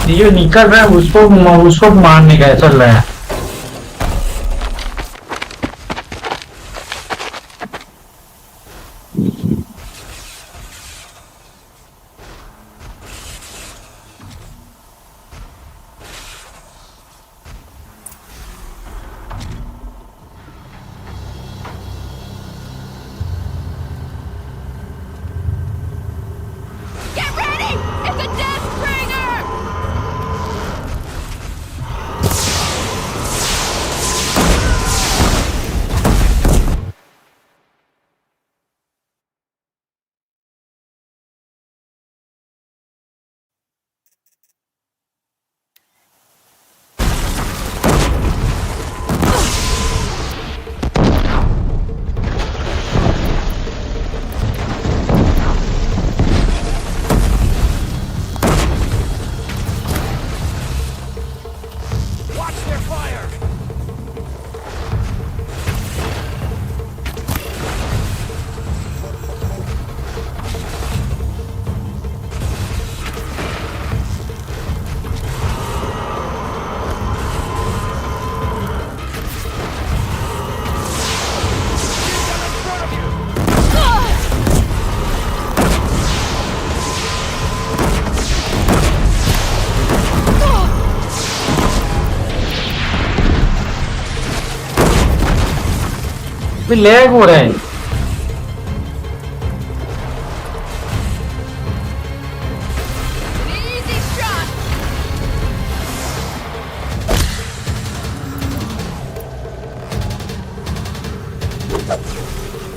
ये जो निकल रहा है उसको मारने का चल रहा है. भी लैग हो रहा है।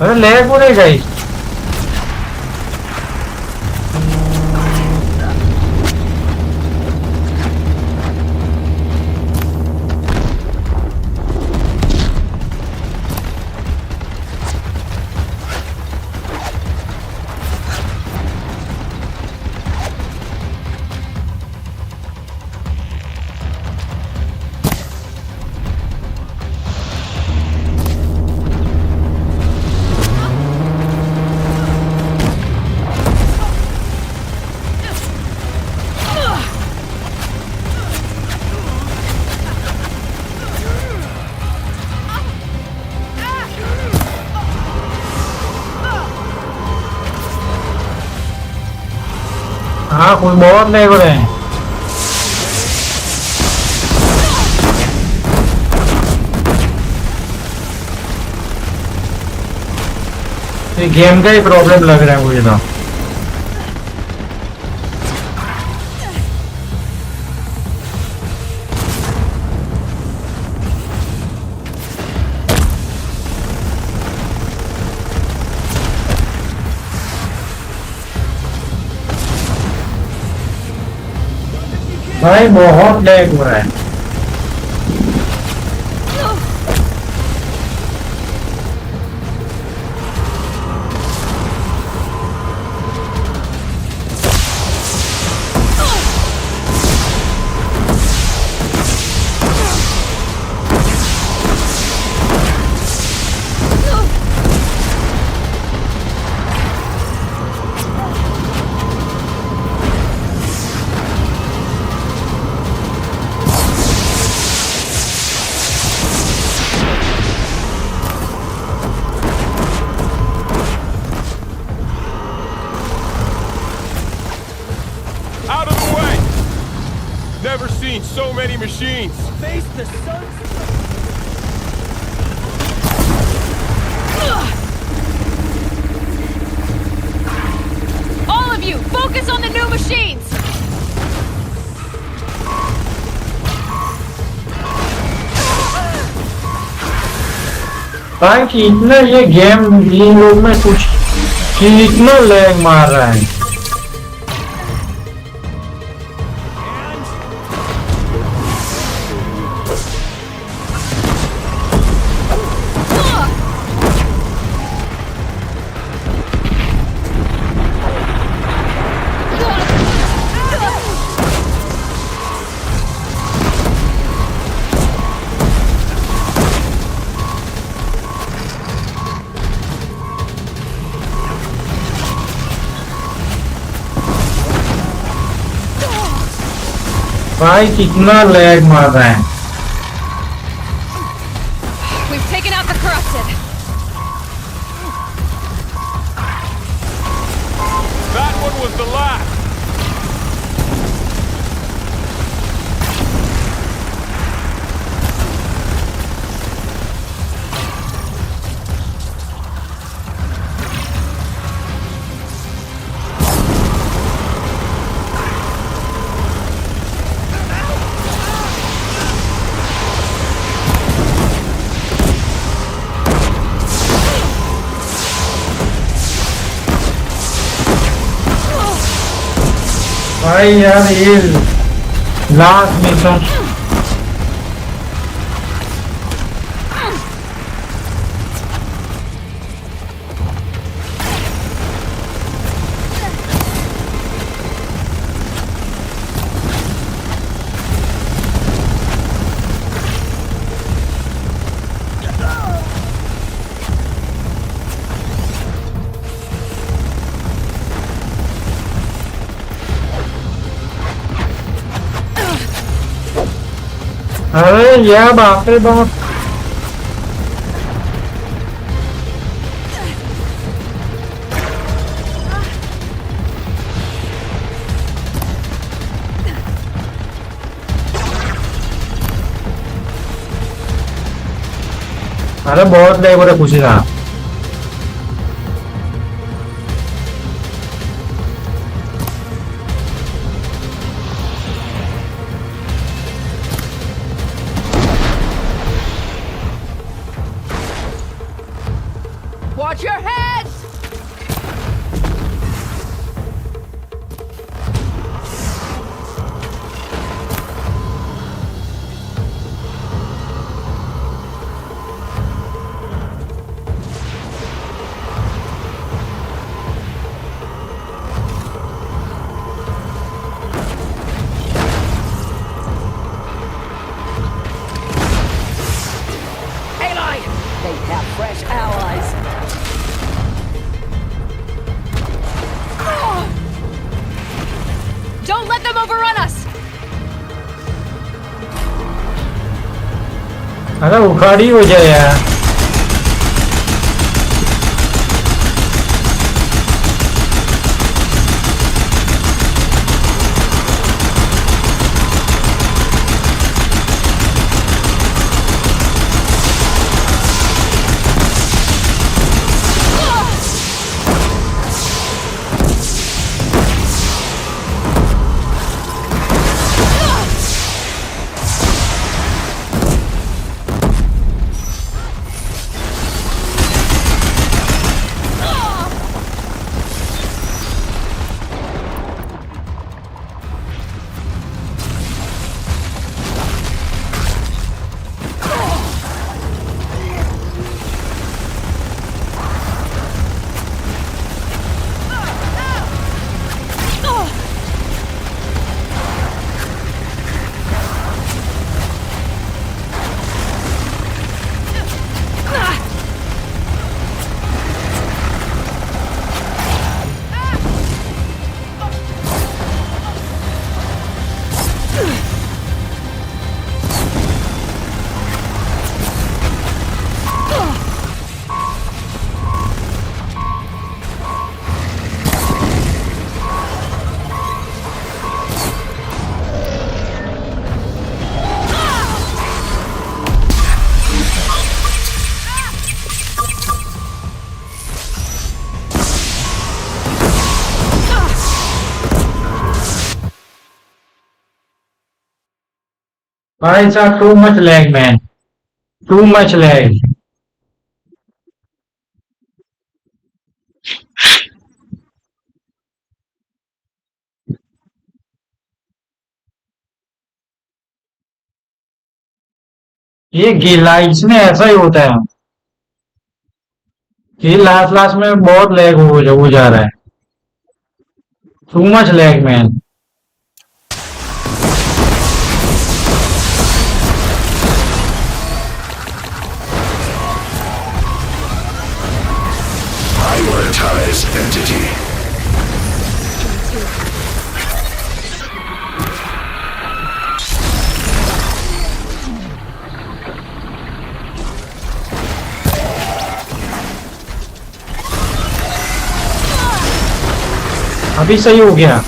अरे लैग हो रहा है गाइस। हाँ कोई बहुत लैग हो रहे हैं। ये गेम का ही प्रॉब्लम लग रहा है मुझे तो। भाई बहुत लैग हो रहा है। Out of the way! Never seen so many machines. Face the sun. All of you, focus on the new machines! भाई कि इतना ये गेम इन लोग में कुछ कि इतना लैग मार रहा है। भाई कितना लैग मार रहा है। We've taken out the corrupted. That one was the last. भाई यार ये लास्ट मिशन अरे यार बाप रे बाप। अरे बहुत लैग हो रहा है खुशी का Watch your heads! Aloy! They have fresh allies. Don't let them overrun us! अरे उखाड़ी हो जाए यार भाई साहब too much lag man too much lag ये गिलाइट्स में ऐसा ही होता है ये लास्ट लास्ट में बहुत लैग हो जा रहा है too much lag man Prioritize entity. अभी सही हो गया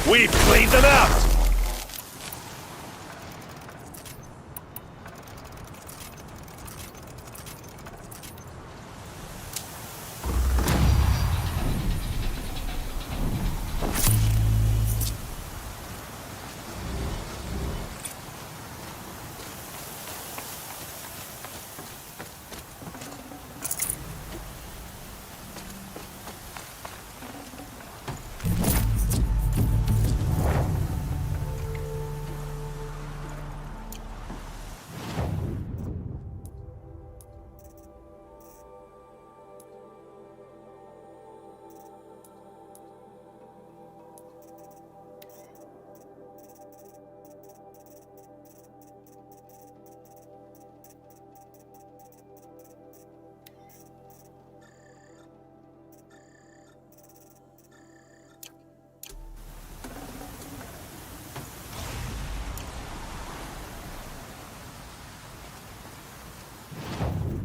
We've cleaned them out!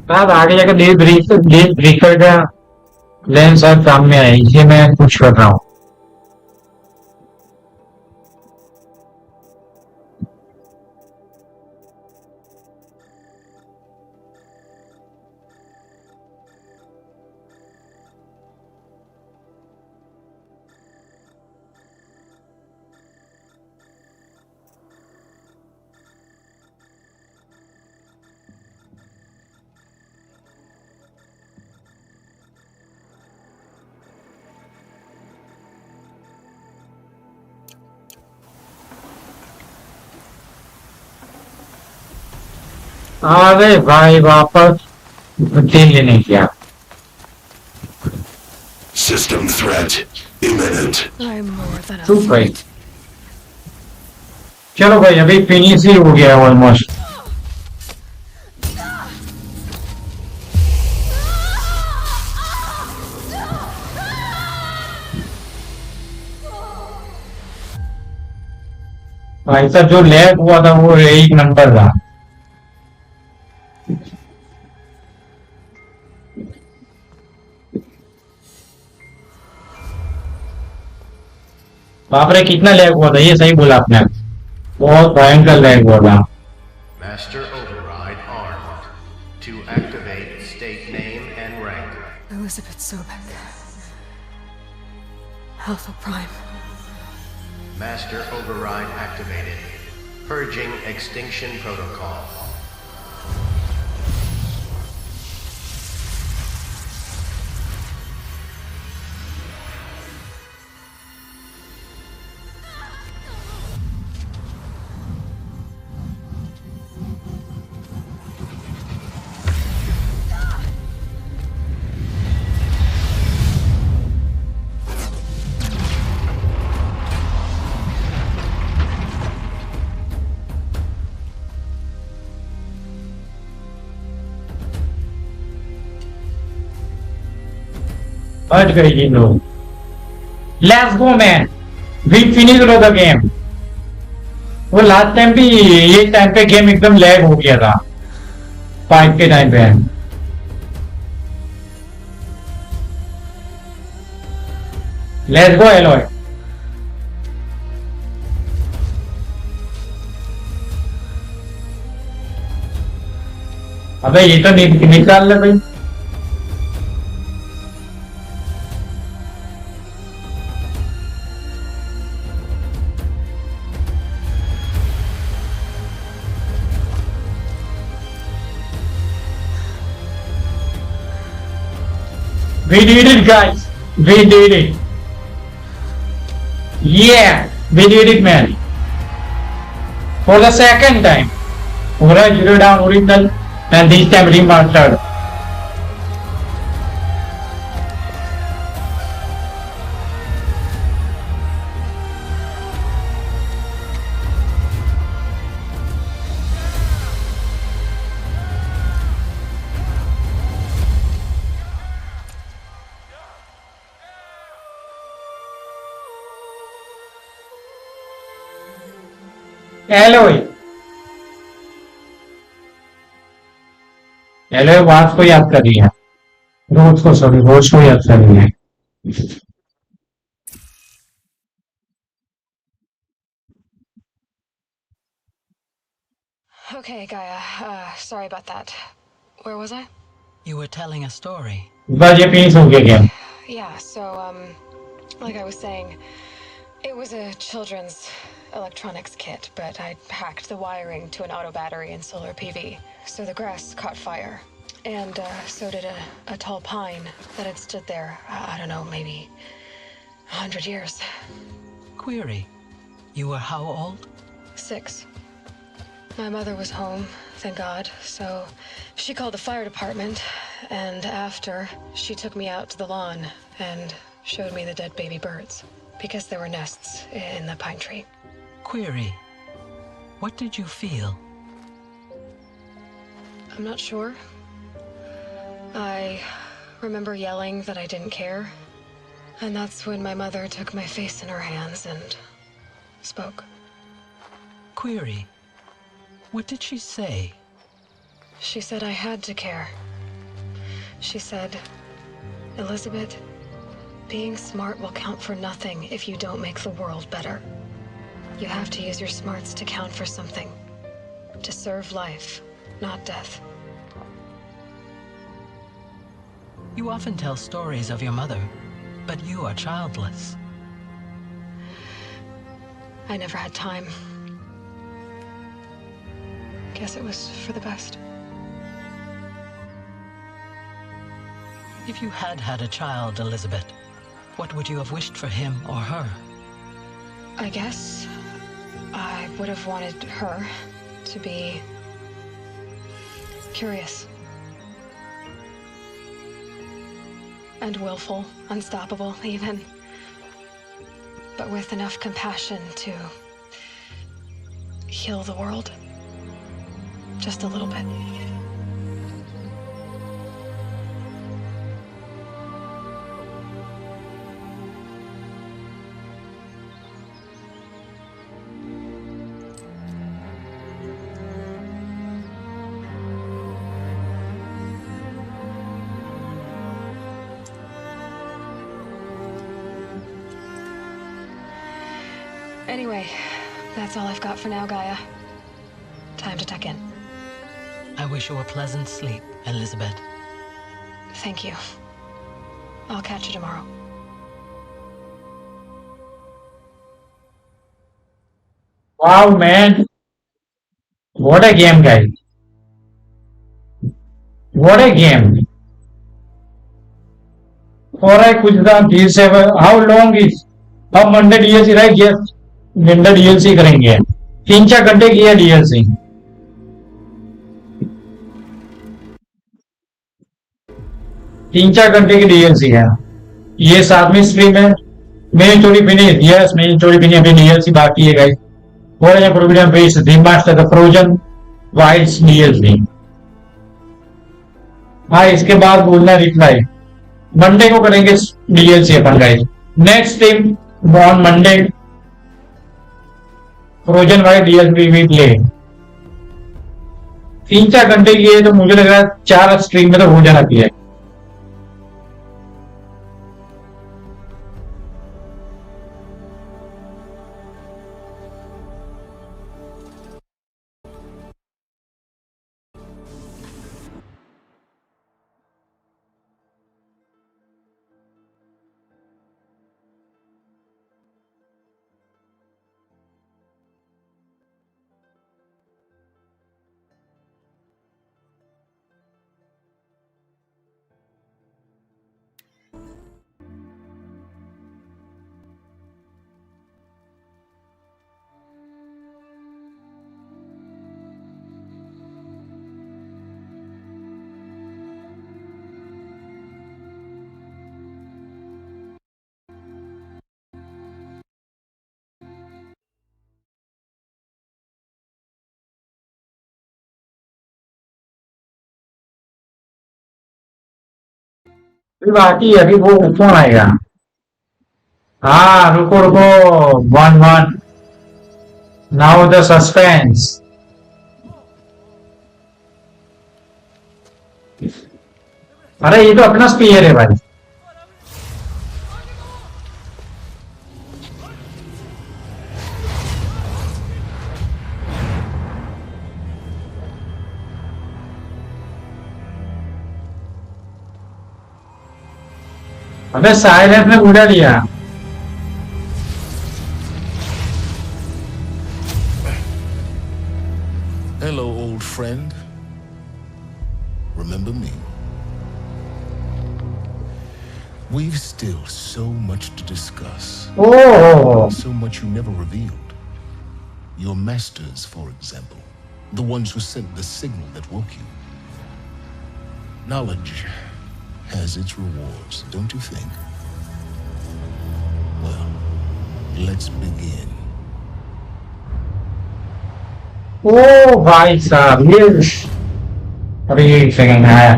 बाद आगे जाकर डीप ब्रेकर का लेंस और काम में है, इसे मैं कुछ कर रहा हूँ। अरे भाई वापस तेल लेने गया। System threat imminent. I'm more than a चुप भाई। threat. चलो भाई अभी फिनिश ही हो गया ऑलमोस्ट। भाई साहब जो लैग हुआ था वो एक नंबर था। बाप रे कितना लैग हुआ था, ये सही बोला आपने, बहुत भयंकर लैग हुआ था। Master Override armed. To activate, state name and rank. Elizabeth Sobek. Alpha Prime. Master Override activated. Purging Extinction Protocol. हट गई इन लोग। Let's go man, we finish the game. वो लास्ट टाइम भी ये टाइम पे गेम एकदम लैग हो गया था, 5 के टाइम पे। Let's go alloy. अबे ये तो निकाल ले भाई। We did it, guys. We did it. Yeah, we did it, man. For the second time. Alright, Zero Dawn original and this time remastered. Aloy. Aloy वास को याद कर रही है, रोज को याद कर रही है। Okay, Gaia. Sorry about that. Where was I? You were telling a story. बस ये फिनिश हो गया game. Yeah, so, like I was saying, it was a children's electronics kit, but I'd hacked the wiring to an auto battery and solar PV. So the grass caught fire. And so did a tall pine that had stood there, I don't know, maybe 100 years. Query. You were how old? 6. My mother was home, thank God, so she called the fire department, and after, she took me out to the lawn and showed me the dead baby birds, because there were nests in the pine tree. Query. What did you feel? I'm not sure. I remember yelling that I didn't care, and that's when my mother took my face in her hands and spoke. Query. What did she say? She said I had to care. She said, Elizabeth, being smart will count for nothing if you don't make the world better. You have to use your smarts to count for something. To serve life, not death. You often tell stories of your mother, but you are childless. I never had time. Guess it was for the best. If you had had a child, Elizabeth, what would you have wished for him or her? I guess I would have wanted her to be curious. And willful, unstoppable, even. But with enough compassion to heal the world. Just a little bit. Anyway, that's all I've got for now, Gaia. Time to tuck in. I wish you a pleasant sleep, Elizabeth. Thank you. I'll catch you tomorrow. Wow, man. What a game, guys. What a game. और है कुछ दाम deal से how long is हम Monday DLC right yes Monday DLC करेंगे 3-4 घंटे की है डीएलसी 3-4 घंटे की डीएलसी है ये 7वीं स्ट्रीम है मेरी स्टोरी फिनिश यस मेरी स्टोरी फिनिश अभी डीएलसी बाकी है गाइस और है program base remaster the Frozen Wilds DLC हाँ इसके बाद बोलना रिप्लाई मंडे को करेंगे डीएलसी अपन guys next stream on Monday Frozen wide DLC we play 3-4 घंटे की है तो मुझे लग रहा है 4 स्ट्रीम में तो हो जाना चाहिए अभी बाकी है अभी वो कौन आएगा हाँ रुको रुको 1-1 नाउ द सस्पेंस अरे ये तो अपना स्पीयर है भाई अबे साइलेंस ने उड़ा लिया Hello, old friend. Remember me? We've still so much to discuss. Oh! So much you never revealed. Your masters, for example. The ones who sent the signal that woke you. Knowledge has its rewards, don't you think? Well, let's begin. ओ भाई साहब ये अभी एक second है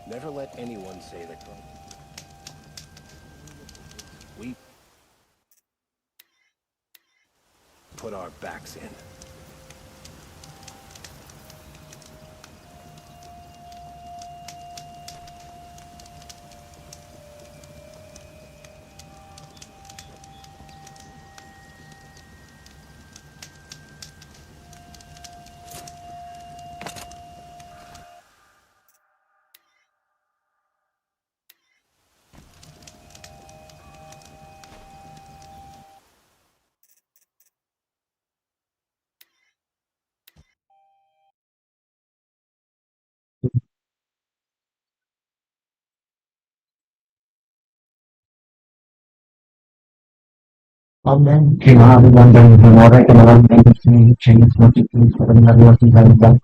Never let anyone say that we put our backs in. Vabbè, che male, guarda, un'ora che non ha change notification per la tua fidanza.